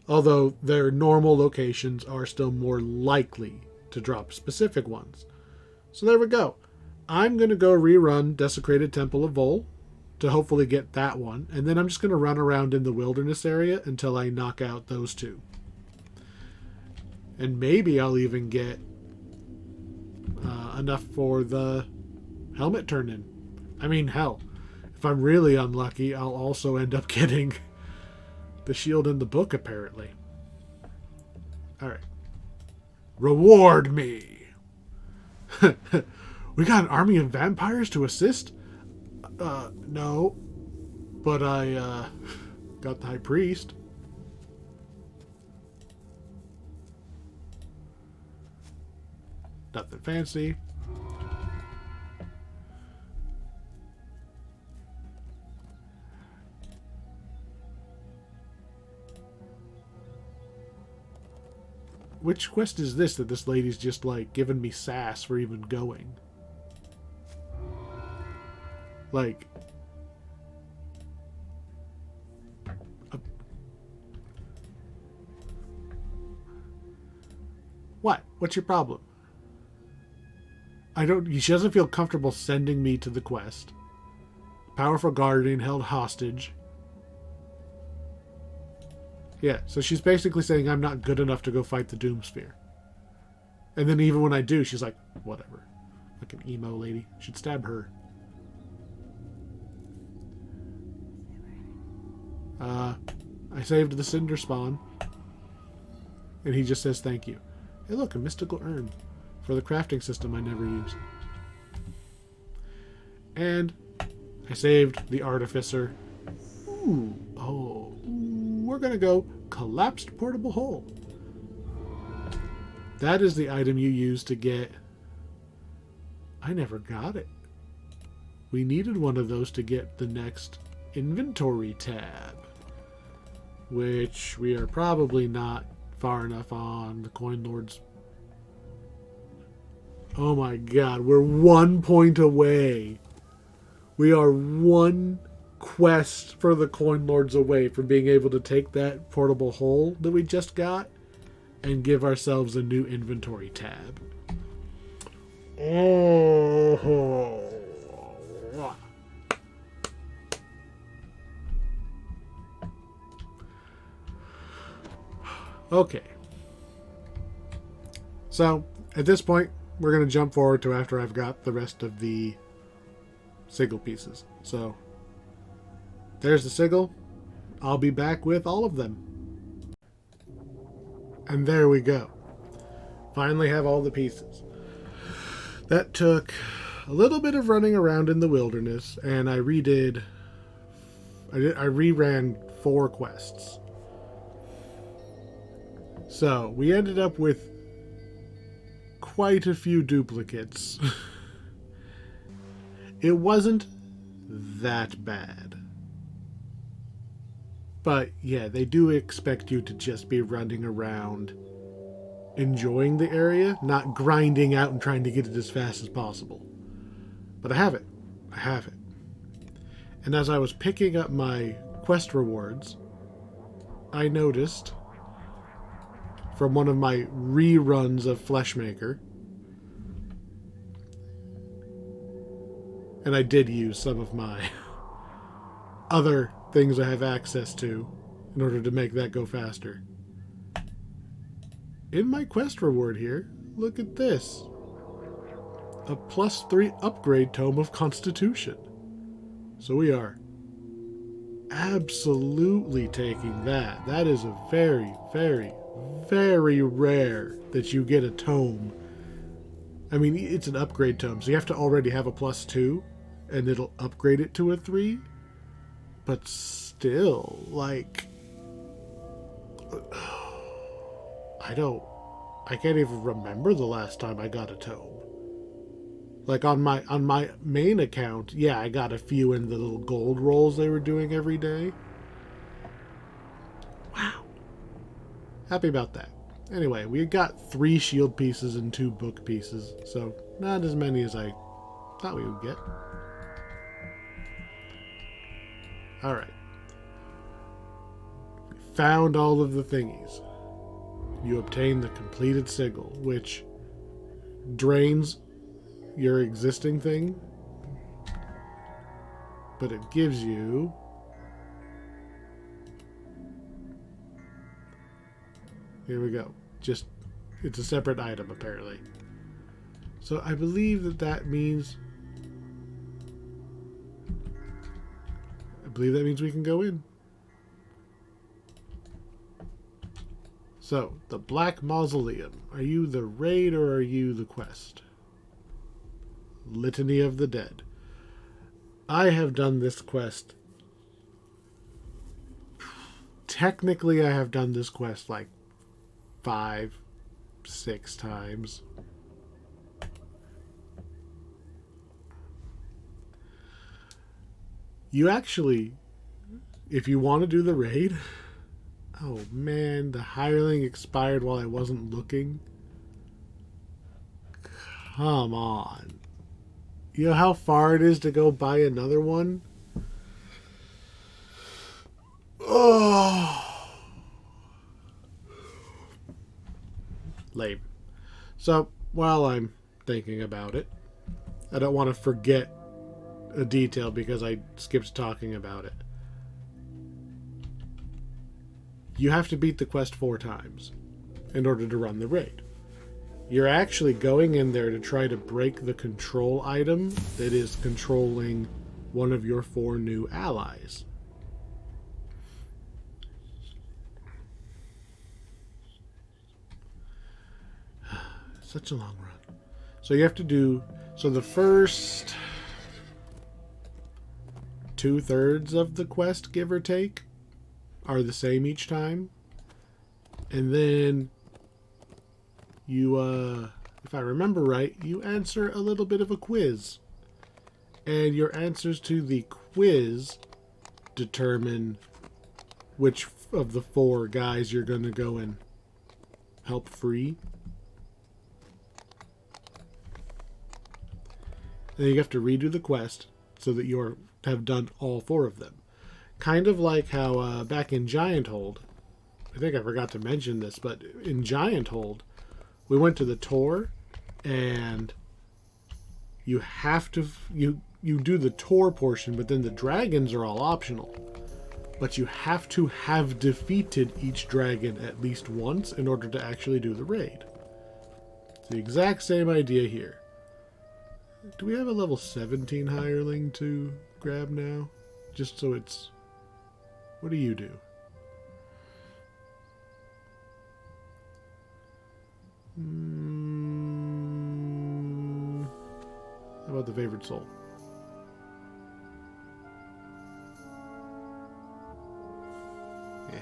Although their normal locations are still more likely to drop specific ones. So there we go. I'm going to go rerun Desecrated Temple of Vol to hopefully get that one. And then I'm just going to run around in the wilderness area until I knock out those 2. And maybe I'll even get enough for the helmet turn-in. I mean, hell, if I'm really unlucky, I'll also end up getting the shield in the book, apparently. Alright. Reward me! We got an army of vampires to assist? No. But I, got the High Priest. Nothing fancy. Which quest is this that this lady's just like giving me sass for even going? Like, What's your problem? She doesn't feel comfortable sending me to the quest. Powerful guardian held hostage. Yeah, so she's basically saying I'm not good enough to go fight the Doomsphere. And then even when I do, she's like, whatever. Like an emo lady. Should stab her. I saved the cinderspawn. And he just says thank you. Hey look, a mystical urn. For the crafting system I never use. And I saved the artificer. Ooh, oh. We're gonna go collapsed portable hole. That is the item you use to get... I never got it. We needed one of those to get the next inventory tab. Which we are probably not far enough on. The Coin Lords. Oh my god, we're 1 point away. We are one quest for the Coin Lords away from being able to take that portable hole that we just got and give ourselves a new inventory tab. Oh. Okay. So, at this point, we're going to jump forward to after I've got the rest of the sigil pieces. So, there's the sigil. I'll be back with all of them. And there we go. Finally have all the pieces. That took a little bit of running around in the wilderness, and I reran 4 quests. So, we ended up with quite a few duplicates. It wasn't that bad. But, yeah, they do expect you to just be running around enjoying the area, not grinding out and trying to get it as fast as possible. But I have it. I have it. And as I was picking up my quest rewards, I noticed from one of my reruns of Fleshmaker, and I did use some of my other things I have access to in order to make that go faster. In my quest reward here, look at this. A +3 upgrade tome of Constitution. So we are absolutely taking that. That is a very, very, very rare that you get a tome. I mean, it's an upgrade tome, so you have to already have a +2, and it'll upgrade it to a 3. But still, like... I can't even remember the last time I got a tome. Like on my main account, yeah, I got a few in the little gold rolls they were doing every day. Wow. Happy about that. Anyway, we got 3 shield pieces and 2 book pieces, so not as many as I thought we would get. Alright. Found all of the thingies. You obtain the completed sigil, which drains your existing thing, but it gives you here we go. Just it's a separate item apparently. So I believe that means we can go in. So, the Black Mausoleum. Are you the raid or are you the quest? Litany of the Dead. I have done this quest. Technically, I have done this quest like 5, 6 times. You actually, if you want to do the raid... Oh man, the hireling expired while I wasn't looking. Come on. You know how far it is to go buy another one? Oh. Lame. So, while I'm thinking about it, I don't want to forget a detail because I skipped talking about it. You have to beat the quest 4 times in order to run the raid. You're actually going in there to try to break the control item that is controlling one of your 4 new allies. Such a long run. So you have to do... So the first 2/3 of the quest, give or take, are the same each time. And then you, if I remember right, you answer a little bit of a quiz. And your answers to the quiz determine which of the 4 guys you're going to go and help free. Then you have to redo the quest so that you have done all 4 of them. Kind of like how back in Giant Hold, I think I forgot to mention this, but in Giant Hold, we went to the tour, and you have to you do the tour portion, but then the dragons are all optional. But you have to have defeated each dragon at least once in order to actually do the raid. It's the exact same idea here. Do we have a level 17 hireling to grab now? Just so it's... What do you do? How about the favored soul? Yeah.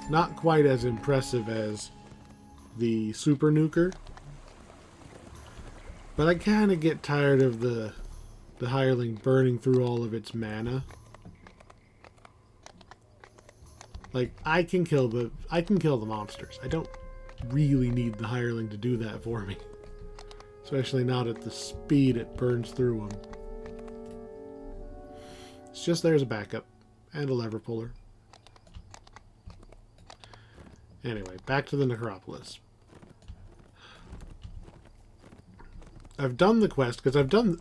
Not quite as impressive as the super nuker. But I kind of get tired of the hireling burning through all of its mana. Like, I can kill the monsters. I don't really need the hireling to do that for me. Especially not at the speed it burns through them. It's just there as a backup. And a lever puller. Anyway, back to the Necropolis. I've done the quest, because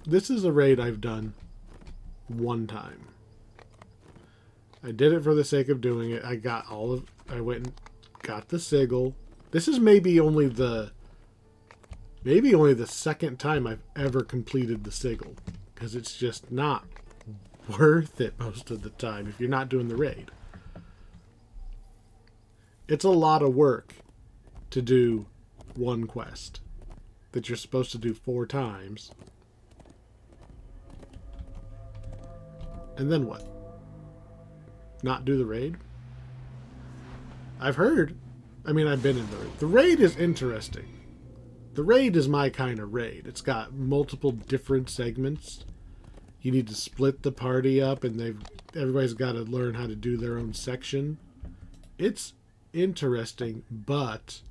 this is a raid I've done 1 time. I did it for the sake of doing it. I went and got the sigil. This is maybe only the 2nd time I've ever completed the sigil, because it's just not worth it most of the time if you're not doing the raid. It's a lot of work to do 1 quest that you're supposed to do 4 times. And then what? Not do the raid? I've heard. I mean, I've been in the raid. The raid is interesting. The raid is my kind of raid. It's got multiple different segments. You need to split the party up, and everybody's got to learn how to do their own section. It's interesting, but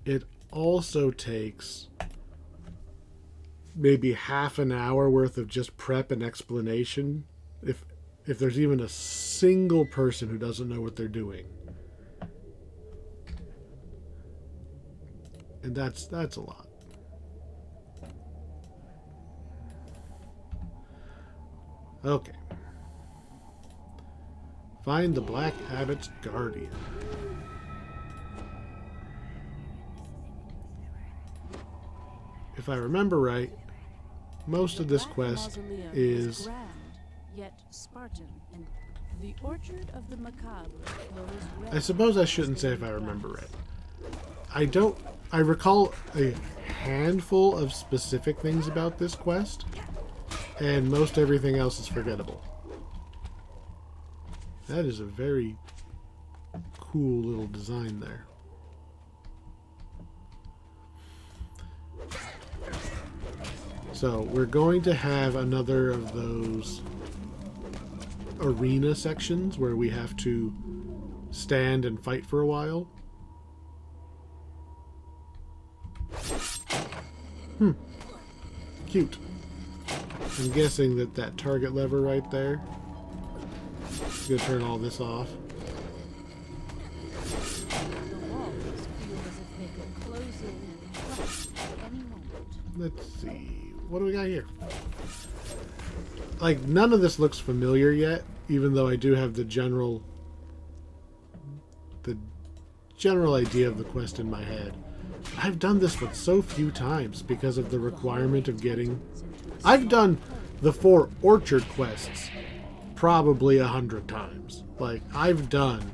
it also takes maybe half an hour worth of just prep and explanation if there's even a single person who doesn't know what they're doing. And that's a lot. Okay. Find the Black Abbot's Guardian. If I remember right, most of this quest is... grand, yet Spartan, and the orchard of the macabre glows red. I suppose I shouldn't say if I remember right. I recall a handful of specific things about this quest, and most everything else is forgettable. That is a very cool little design there. So we're going to have another of those arena sections where we have to stand and fight for a while. Cute. I'm guessing that target lever right there is going to turn all this off. The walls feel let's see. What do we got here? Like, none of this looks familiar yet, even though I do have the general idea of the quest in my head. I've done this one so few times because of the requirement of getting... I've done the 4 orchard quests probably 100 times. Like, I've done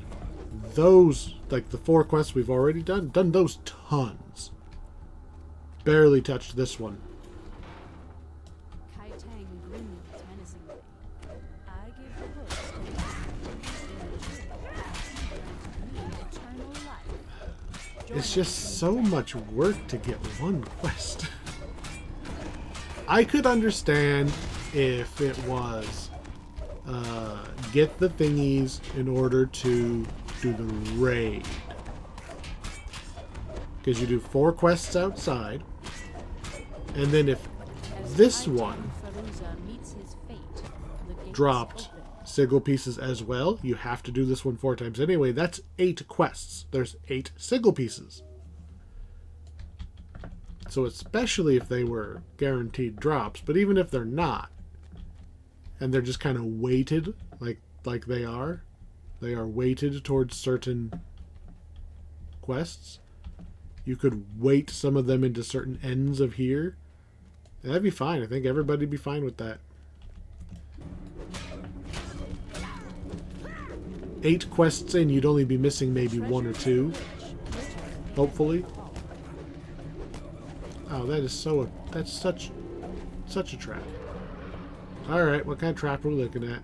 those, like the 4 quests we've already done those tons. Barely touched this one. It's just so much work to get one quest. I could understand if it was get the thingies in order to do the raid. Because you do 4 quests outside. And then if this one dropped sigil pieces as well, you have to do this one 4 times anyway. That's 8 quests. There's 8 sigil pieces. So especially if they were guaranteed drops, but even if they're not, and they're just kind of weighted like they are weighted towards certain quests, you could weight some of them into certain ends of here. That'd be fine. I think everybody'd be fine with that. 8 quests in, you'd only be missing maybe 1 or 2. Hopefully. Oh, that's such a trap. Alright, what kind of trap are we looking at?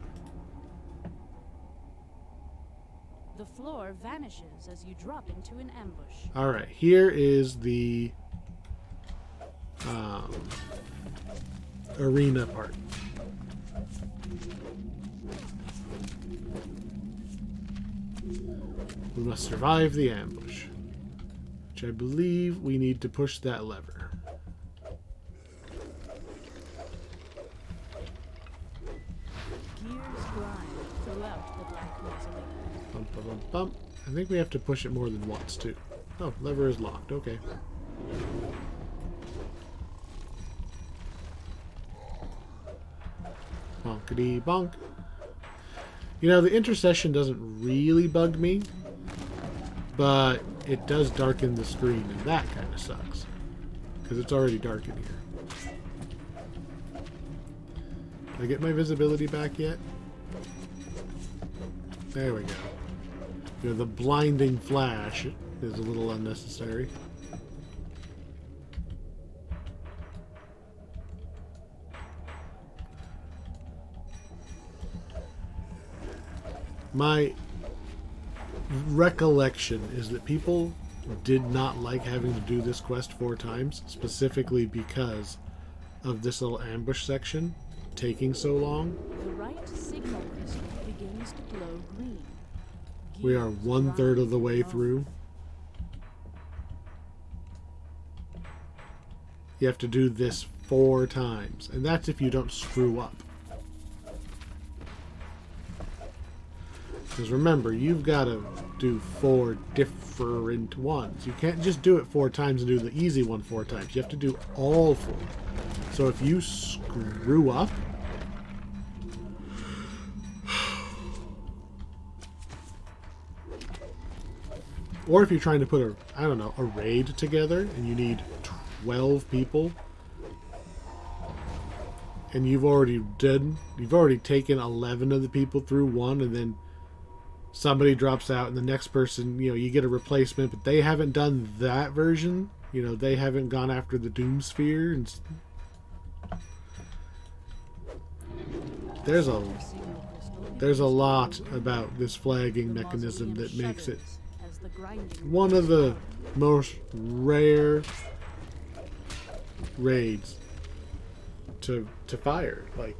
The floor vanishes as you drop into an ambush. Alright, here is the arena part. We must survive the ambush, which I believe we need to push that lever. Gears grind throughout the Black Mausoleum. Bump, bump, bump, bump. I think we have to push it more than once, too. Oh, lever is locked. Okay. Bonkity bonk. You know, the intercession doesn't really bug me, but it does darken the screen, and that kind of sucks. Because it's already dark in here. Did I get my visibility back yet? There we go. You know, the blinding flash is a little unnecessary. My recollection is that people did not like having to do this quest 4 times, specifically because of this little ambush section taking so long. The right signal crystal begins to glow green. We are 1/3 of the way through. You have to do this 4 times, and that's if you don't screw up. Because remember, you've got to do 4 different ones. You can't just do it 4 times and do the easy one 4 times. You have to do all 4. So if you screw up, or if you're trying to put a raid together and you need 12 people, and you've already taken 11 of the people through one, and then somebody drops out and the next person, you get a replacement, but they haven't done that version. They haven't gone after the Doomsphere, and there's a lot about this flagging mechanism that makes it one of the most rare raids to fire. Like,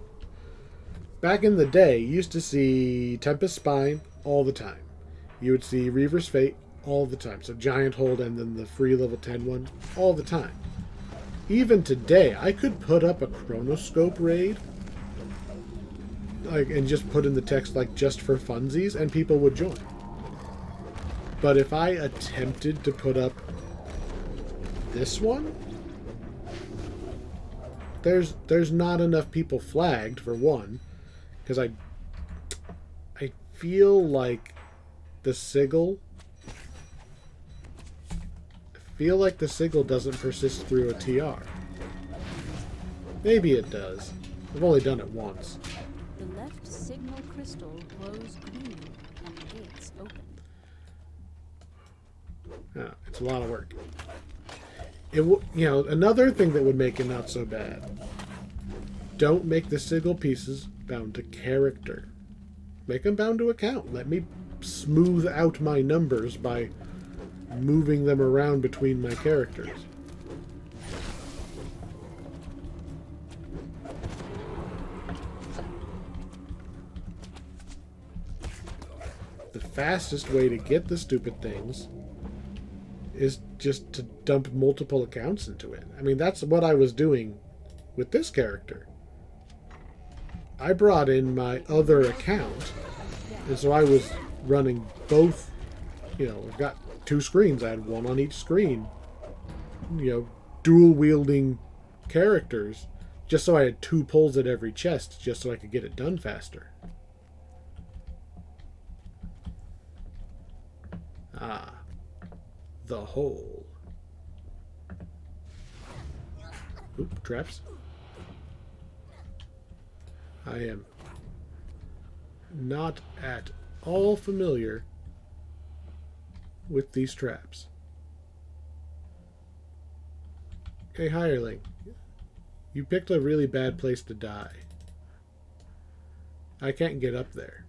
back in the day, you used to see Tempest Spine all the time. You would see Reaver's Fate all the time. So Giant Hold and then the free level 10 one all the time. Even today, I could put up a Chronoscope raid, and just put in the text just for funsies, and people would join. But if I attempted to put up this one, there's not enough people flagged for one, because I feel like the sigil doesn't persist through a TR. Maybe it does. I've only done it once. The left signal crystal glows green and the gates open. It's a lot of work. Another thing that would make it not so bad. Don't make the sigil pieces bound to character. Make them bound to account. Let me smooth out my numbers by moving them around between my characters. The fastest way to get the stupid things is just to dump multiple accounts into it. I mean, that's what I was doing with this character. I brought in my other account, and so I was running both. I've got 2 screens. I had one on each screen. Dual wielding characters, just so I had 2 pulls at every chest, just so I could get it done faster. The hole. Oop, traps. I am not at all familiar with these traps. Hey, hireling. You picked a really bad place to die. I can't get up there.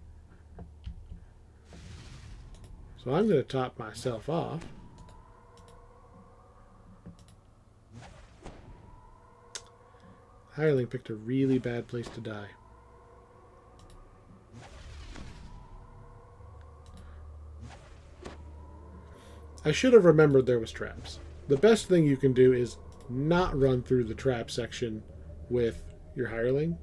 So I'm going to top myself off. Hireling picked a really bad place to die. I should have remembered there was traps. The best thing you can do is not run through the trap section with your hireling.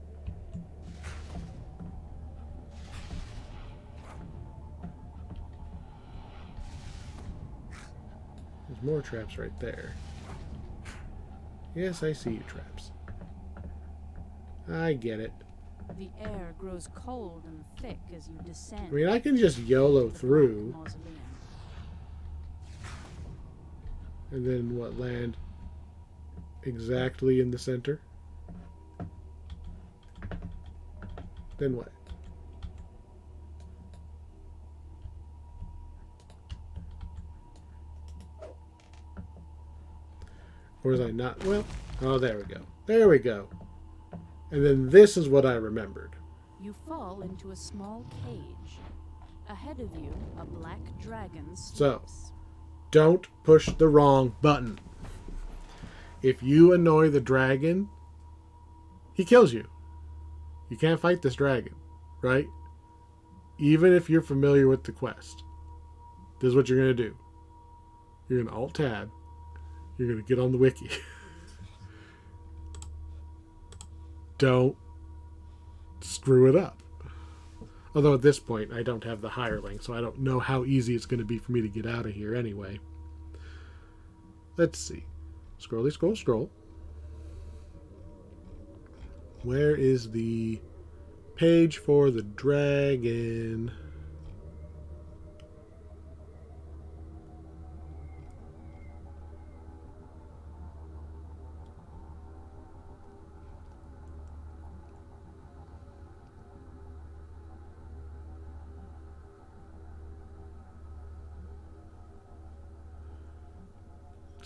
There's more traps right there. Yes, I see you, traps. I get it. The air grows cold and thick as you descend. I mean, I can just YOLO through. And then what, land exactly in the center? Then what? Or was I not? Well, oh, there we go. There we go. And then this is what I remembered. You fall into a small cage. Ahead of you, a black dragon sleeps. So, don't push the wrong button. If you annoy the dragon, he kills you. You can't fight this dragon, right? Even if you're familiar with the quest. This is what you're going to do. You're going to Alt-Tab. You're going to get on the wiki. Don't screw it up. Although at this point, I don't have the hireling, so I don't know how easy it's going to be for me to get out of here anyway. Let's see. Scrolly, scroll, scroll. Where is the page for the dragon?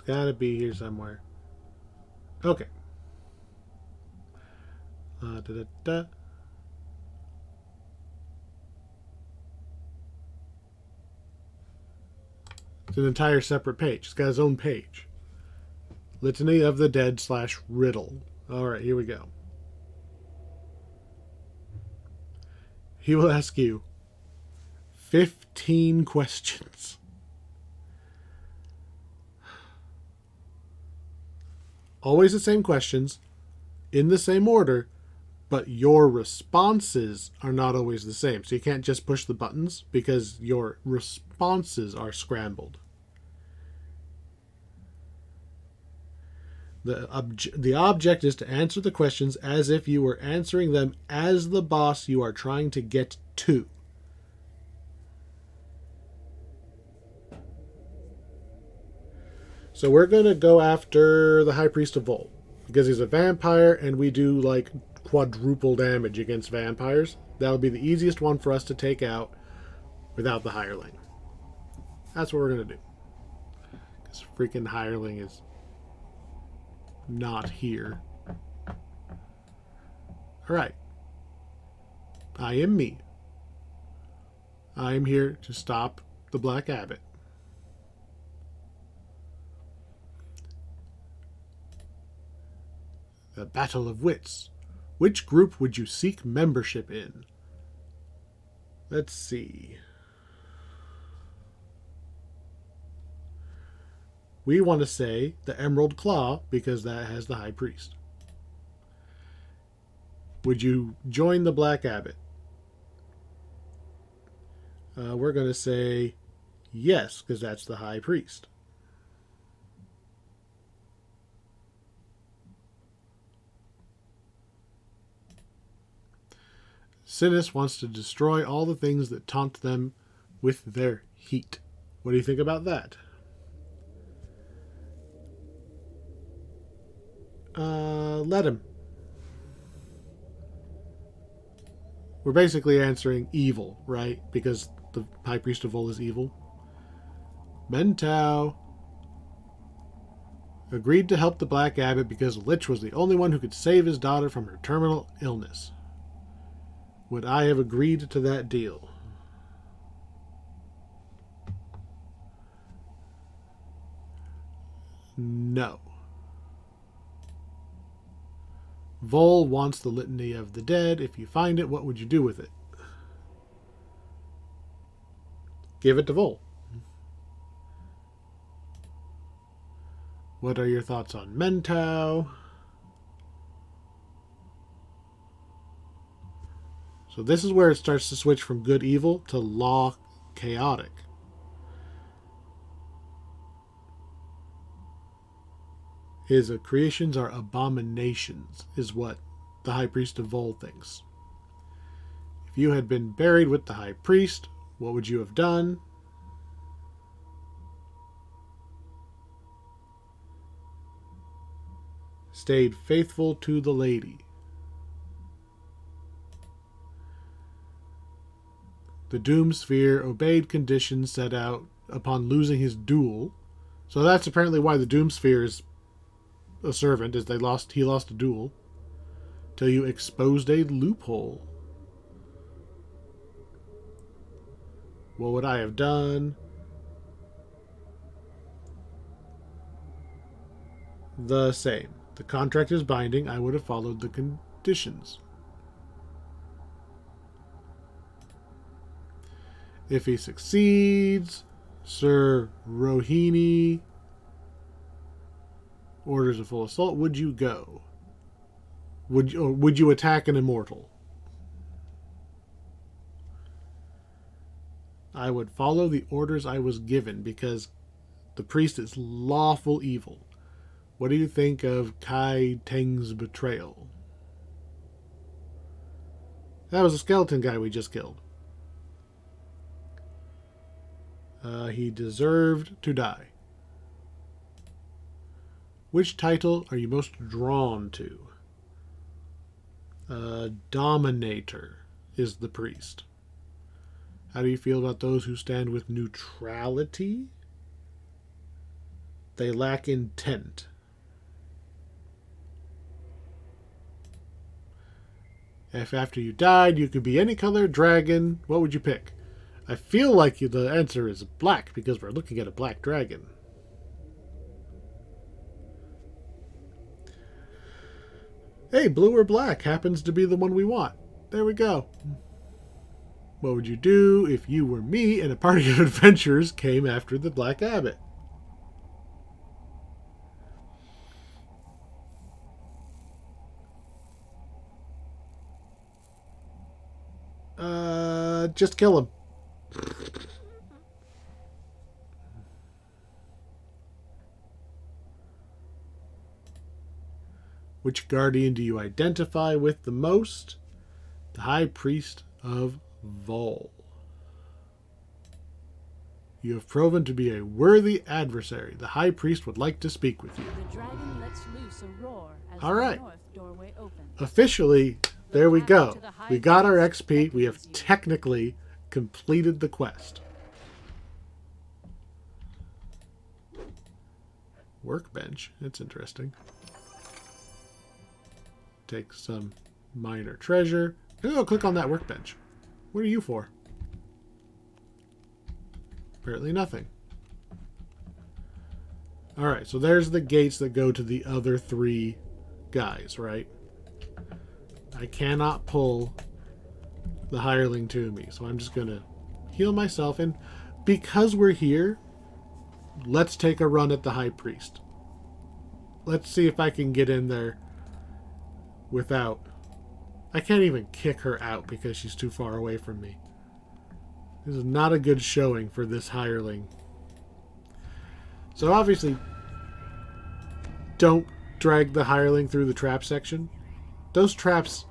Gotta be here somewhere. Okay. It's an entire separate page. It's got its own page. Litany of the Dead / Riddle. Alright, here we go. He will ask you 15 questions. Always the same questions, in the same order, but your responses are not always the same. So you can't just push the buttons because your responses are scrambled. The object is to answer the questions as if you were answering them as the boss you are trying to get to. So we're going to go after the High Priest of Vol, because he's a vampire and we do like quadruple damage against vampires. That'll be the easiest one for us to take out without the hireling. That's what we're going to do. This freaking hireling is not here. Alright. I am me. I am here to stop the Black Abbot. The Battle of Wits. Which group would you seek membership in? Let's see. We want to say the Emerald Claw because that has the High Priest. Would you join the Black Abbot? We're going to say yes because that's the High Priest. Sinis wants to destroy all the things that taunt them with their heat. What do you think about that? Let him. We're basically answering evil, right? Because the High Priest of Vol is evil. Mentau agreed to help the Black Abbot because Lich was the only one who could save his daughter from her terminal illness. Would I have agreed to that deal? No. Vol wants the Litany of the Dead. If you find it, what would you do with it? Give it to Vol. What are your thoughts on Mentau? So this is where it starts to switch from good evil to law chaotic. His creations are abominations, is what the High Priest of Vol thinks. If you had been buried with the High Priest, what would you have done? Stayed faithful to the lady. The Doomsphere obeyed conditions set out upon losing his duel. So that's apparently why the Doomsphere is a servant, is he lost a duel. Till you exposed a loophole. What would I have done? The same. The contract is binding. I would have followed the conditions. If he succeeds, Sir Rohini orders a full assault. Would you go? Would you attack an immortal? I would follow the orders I was given because the priest is lawful evil. What do you think of Kai Teng's betrayal? That was a skeleton guy we just killed. He deserved to die. Which title are you most drawn to? Dominator is the priest. How do you feel about those who stand with neutrality? They lack intent. If after you died you could be any color dragon, what would you pick? I feel like the answer is black because we're looking at a black dragon. Hey, blue or black happens to be the one we want. There we go. What would you do if you were me and a party of adventurers came after the Black Abbot? Just kill him. Which guardian do you identify with the most? The High Priest of Vol. You have proven to be a worthy adversary. The High Priest would like to speak with you. The dragon lets loose a roar as All right. the north doorway opens. Officially, there we go. We got our XP. We have You. technically completed the quest. Workbench. That's interesting. Take some minor treasure. Oh, click on that workbench. What are you for? Apparently nothing. Alright, so there's the gates that go to the other 3 guys, right? I cannot pull the hireling to me, so I'm just going to heal myself. And because we're here, let's take a run at the High Priest. Let's see if I can get in there without... I can't even kick her out because she's too far away from me. This is not a good showing for this hireling. So obviously, don't drag the hireling through the trap section. Those traps,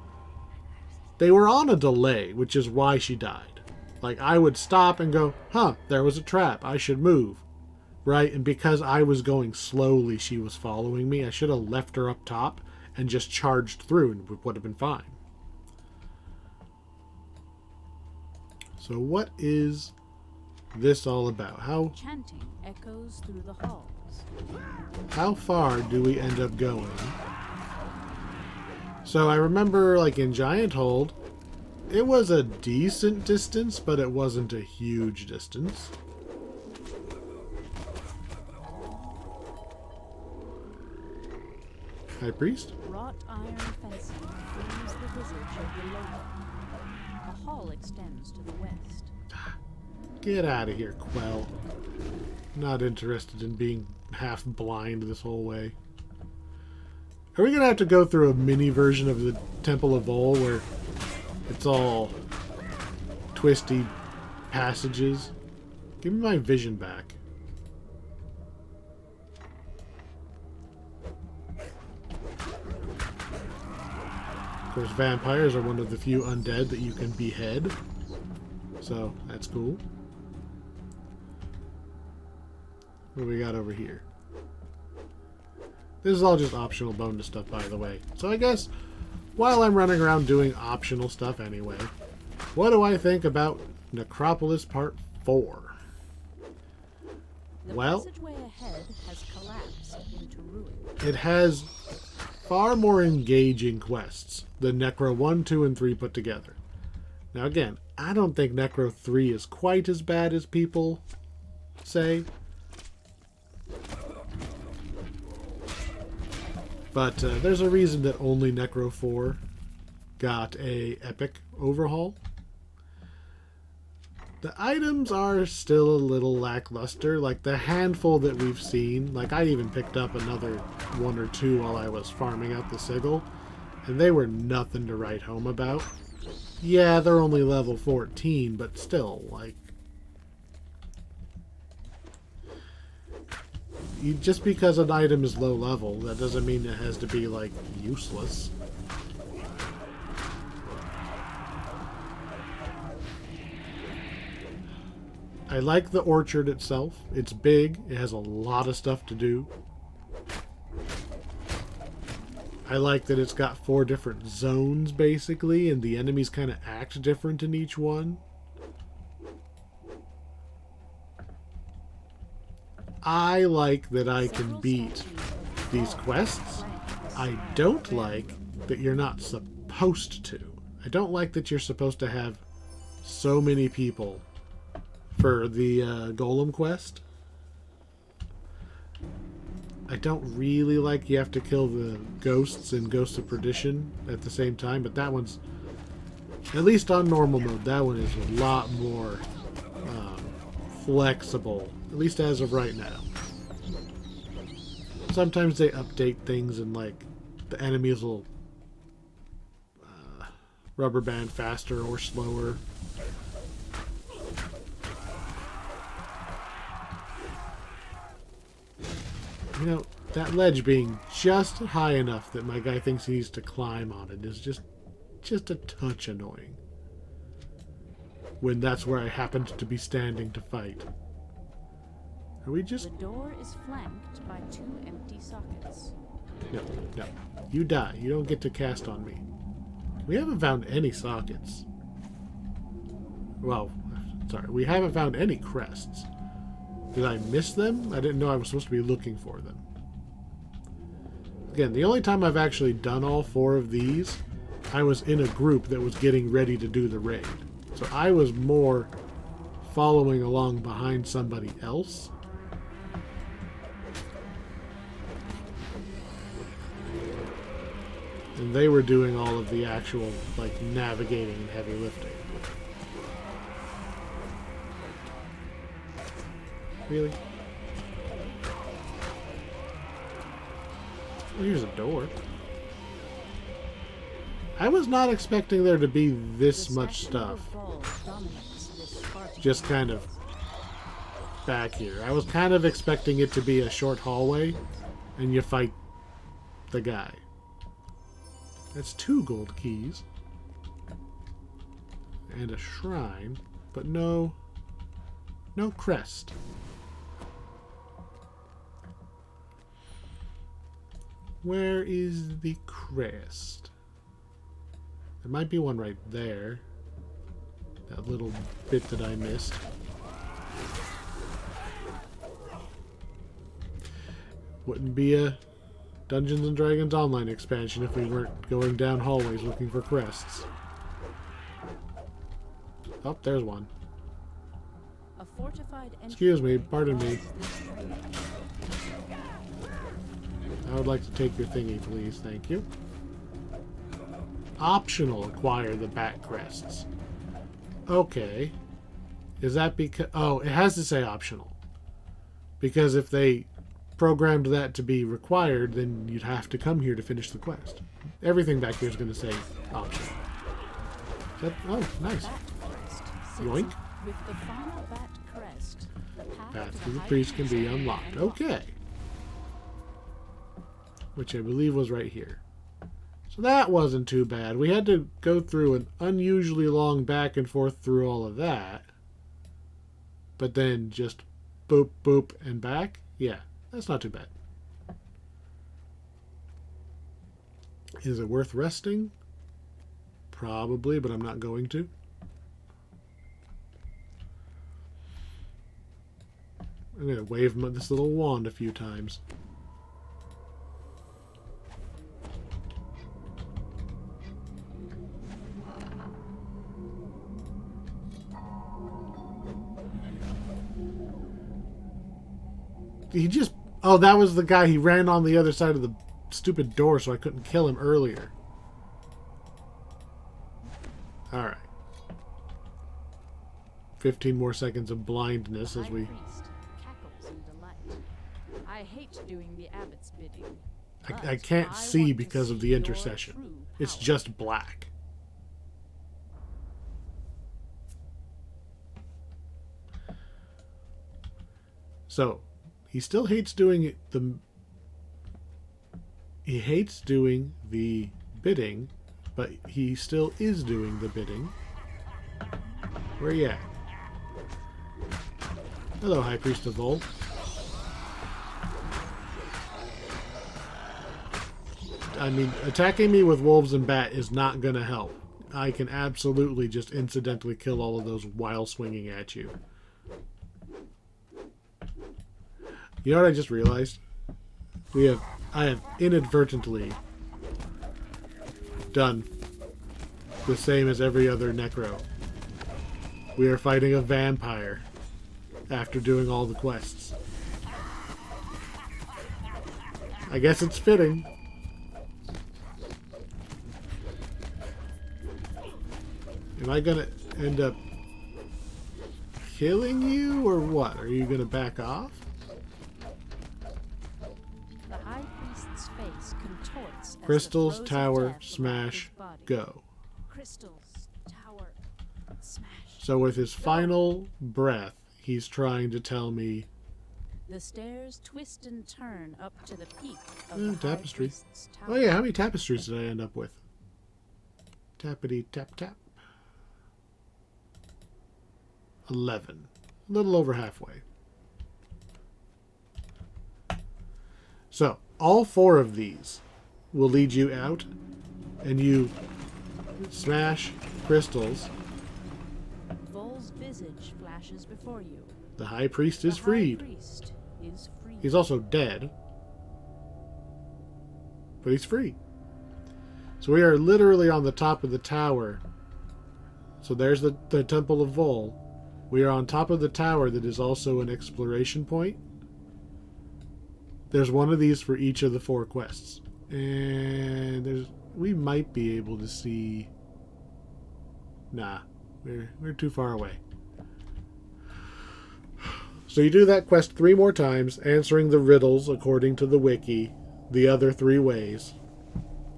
they were on a delay, which is why she died. Like, I would stop and go, huh, there was a trap. I should move. Right? And because I was going slowly, she was following me. I should have left her up top and just charged through and it would have been fine. So what is this all about? Chanting echoes through the halls. How far do we end up going? So I remember, like in Giant Hold, it was a decent distance, but it wasn't a huge distance. High Priest? Wrought iron fencing frames the visage of the lower. The hall extends to the west. Get out of here, Quell. Not interested in being half blind this whole way. Are we going to have to go through a mini version of the Temple of Vol where it's all twisty passages? Give me my vision back. Of course, vampires are one of the few undead that you can behead. So, that's cool. What do we got over here? This is all just optional bonus stuff, by the way. So I guess, while I'm running around doing optional stuff anyway, what do I think about Necropolis Part 4? The Well, passageway ahead has collapsed into ruin. it has far more engaging quests than Necro 1, 2, and 3 put together. Now again, I don't think Necro 3 is quite as bad as people say. But there's a reason that only Necro 4 got a epic overhaul. The items are still a little lackluster. Like the handful that we've seen, like I even picked up another 1 or 2 while I was farming out the sigil, and they were nothing to write home about. Yeah, they're only level 14, but still, like... just because an item is low level, that doesn't mean it has to be, like, useless. I like the orchard itself. It's big. It has a lot of stuff to do. I like that it's got 4 different zones, basically, and the enemies kind of act different in each one. I like that I can beat these quests. I don't like that you're not supposed to. I don't like that you're supposed to have so many people for the Golem quest. I don't really like you have to kill the ghosts in Ghosts of Perdition at the same time, but that one's, at least on normal mode, that one is a lot more flexible, at least as of right now. Sometimes they update things and like the enemies will rubber band faster or slower. You know, that ledge being just high enough that my guy thinks he needs to climb on it is just a touch annoying. When that's where I happened to be standing to fight. Are we just... The door is flanked by 2 empty sockets. No, no. You die. You don't get to cast on me. We haven't found any sockets. Well, sorry. We haven't found any crests. Did I miss them? I didn't know I was supposed to be looking for them. Again, the only time I've actually done all 4 of these, I was in a group that was getting ready to do the raid. So I was more following along behind somebody else. And they were doing all of the actual, like, navigating and heavy lifting. Really? Well, here's a door. I was not expecting there to be this much stuff. Just kind of back here. I was kind of expecting it to be a short hallway, and you fight the guy. That's 2 gold keys. And a shrine, but no crest. Where is the crest? There might be one right there. That little bit that I missed. Wouldn't be a Dungeons and Dragons Online expansion if we weren't going down hallways looking for crests. Oh, there's one. A fortified Excuse me, pardon me. I would like to take your thingy, please. Thank you. Optional, acquire the bat crests. Okay. Is that because... Oh, it has to say optional. Because if they programmed that to be required, then you'd have to come here to finish the quest. Everything back here is going to say optional. Oh, nice. Yoink. With the final bat crest, the Path to the priest can be unlocked. Okay. Which I believe was right here. So that wasn't too bad. We had to go through an unusually long back and forth through all of that. But then just boop, boop, and back. Yeah, that's not too bad. Is it worth resting? Probably, but I'm not going to. I'm going to wave this little wand a few times. He just... Oh, that was the guy. He ran on the other side of the stupid door, so I couldn't kill him earlier. Alright. 15 more seconds of blindness as we... I hate doing the abbot's bidding. I can't see because of the intercession. It's just black. So, he still hates doing he hates doing the bidding, but he still is doing the bidding. Where you at? Hello, High Priest of Vol. I mean, attacking me with wolves and bat is not going to help. I can absolutely just incidentally kill all of those while swinging at you. You know what I just realized? I have inadvertently done the same as every other Necro. We are fighting a vampire after doing all the quests. I guess it's fitting. Am I gonna end up killing you or what? Are you gonna back off? The High Priest's face contorts as Crystals, the throes of tower, death smash, wrap his body. go. Crystals, tower, smash. So with his final breath, he's trying to tell me The stairs twist and turn up to the peak of Oh, the tapestry. High Priest's Oh tower. yeah, how many tapestries did I end up with? Tappity tap tap. 11. A little over halfway. So, all 4 of these will lead you out, and you smash crystals. Vol's visage flashes before you. The High Priest is The freed. High Priest is free. He's also dead, but he's free. So we are literally on the top of the tower. So there's the Temple of Vol. We are on top of the tower that is also an exploration point. There's one of these for each of the 4 quests. And we might be able to see... Nah, we're too far away. So you do that quest 3 more times, answering the riddles according to the wiki, the other 3 ways.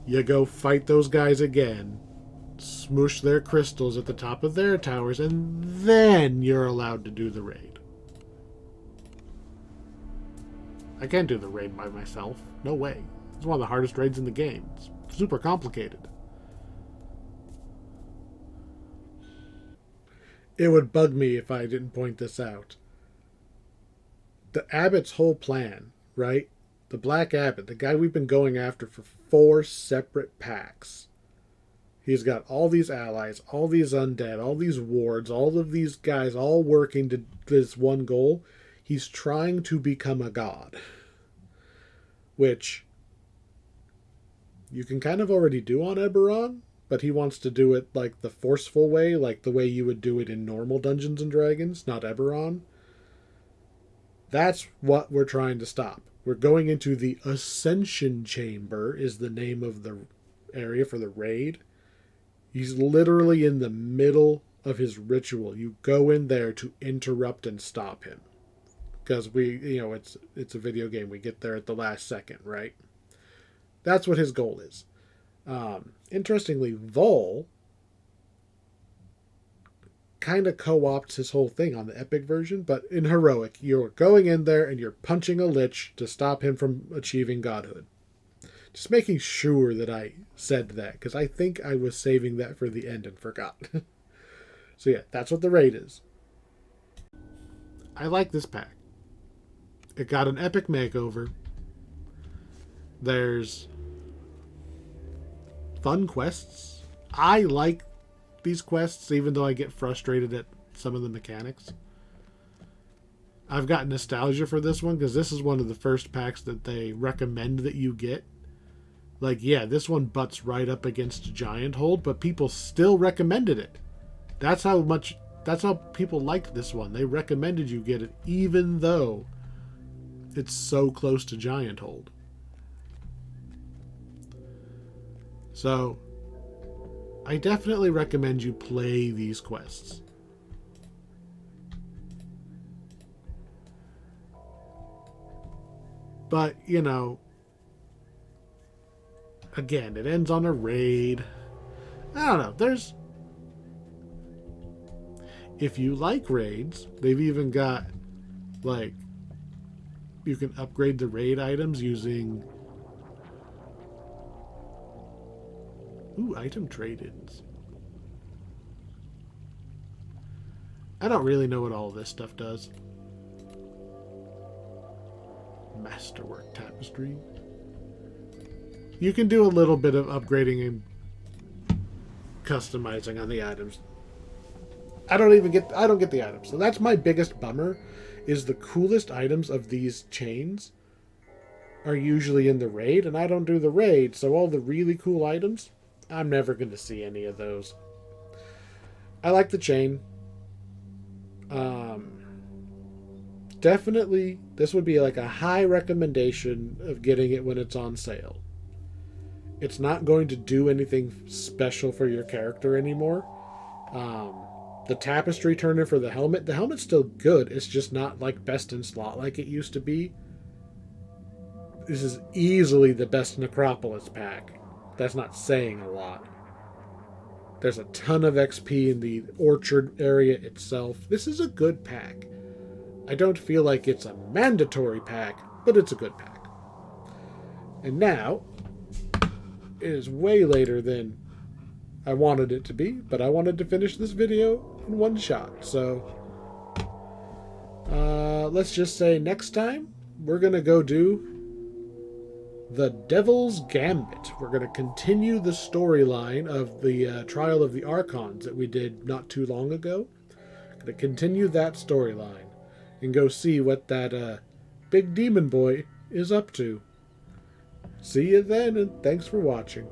You go fight those guys again, smoosh their crystals at the top of their towers, and then you're allowed to do the raid. I can't do the raid by myself. No way. It's one of the hardest raids in the game. It's super complicated. It would bug me if I didn't point this out. The Abbot's whole plan, right? The Black Abbot, the guy we've been going after for 4 separate packs. He's got all these allies, all these undead, all these wards, all of these guys all working to this one goal. He's trying to become a god. Which you can kind of already do on Eberron, but he wants to do it like the forceful way, like the way you would do it in normal Dungeons and Dragons, not Eberron. That's what we're trying to stop. We're going into the Ascension Chamber, is the name of the area for the raid. He's literally in the middle of his ritual. You go in there to interrupt and stop him. Because it's a video game. We get there at the last second, right? That's what his goal is. Interestingly, Vol kind of co-opts his whole thing on the epic version, but in heroic, you're going in there and you're punching a lich to stop him from achieving godhood. Just making sure that I said that, because I think I was saving that for the end and forgot. So yeah, that's what the raid is. I like this pack. It got an epic makeover. There's fun quests. I like these quests, even though I get frustrated at some of the mechanics. I've got nostalgia for this one, because this is one of the first packs that they recommend that you get. Like, yeah, this one butts right up against Giant Hold, but people still recommended it. That's how people liked this one. They recommended you get it, even though it's so close to Giant Hold. So, I definitely recommend you play these quests. But, again, it ends on a raid. I don't know. If you like raids, they've even got, you can upgrade the raid items using... Ooh, item trade-ins. I don't really know what all this stuff does. Masterwork tapestry. You can do a little bit of upgrading and customizing on the items. I don't get the items. So that's my biggest bummer, is the coolest items of these chains are usually in the raid, and I don't do the raid, so all the really cool items, I'm never going to see any of those. I like the chain. Definitely, this would be like a high recommendation of getting it when it's on sale. It's not going to do anything special for your character anymore. The tapestry turner for the helmet's still good. It's just not like best in slot like it used to be. This is easily the best Necropolis pack. That's not saying a lot. There's a ton of XP in the orchard area itself. This is a good pack. I don't feel like it's a mandatory pack, but it's a good pack. And now, it is way later than I wanted it to be, but I wanted to finish this video in one shot. So, let's just say next time, we're going to go do the Devil's Gambit. We're going to continue the storyline of the Trial of the Archons that we did not too long ago. Going to continue that storyline and go see what that big demon boy is up to. See you then, and thanks for watching.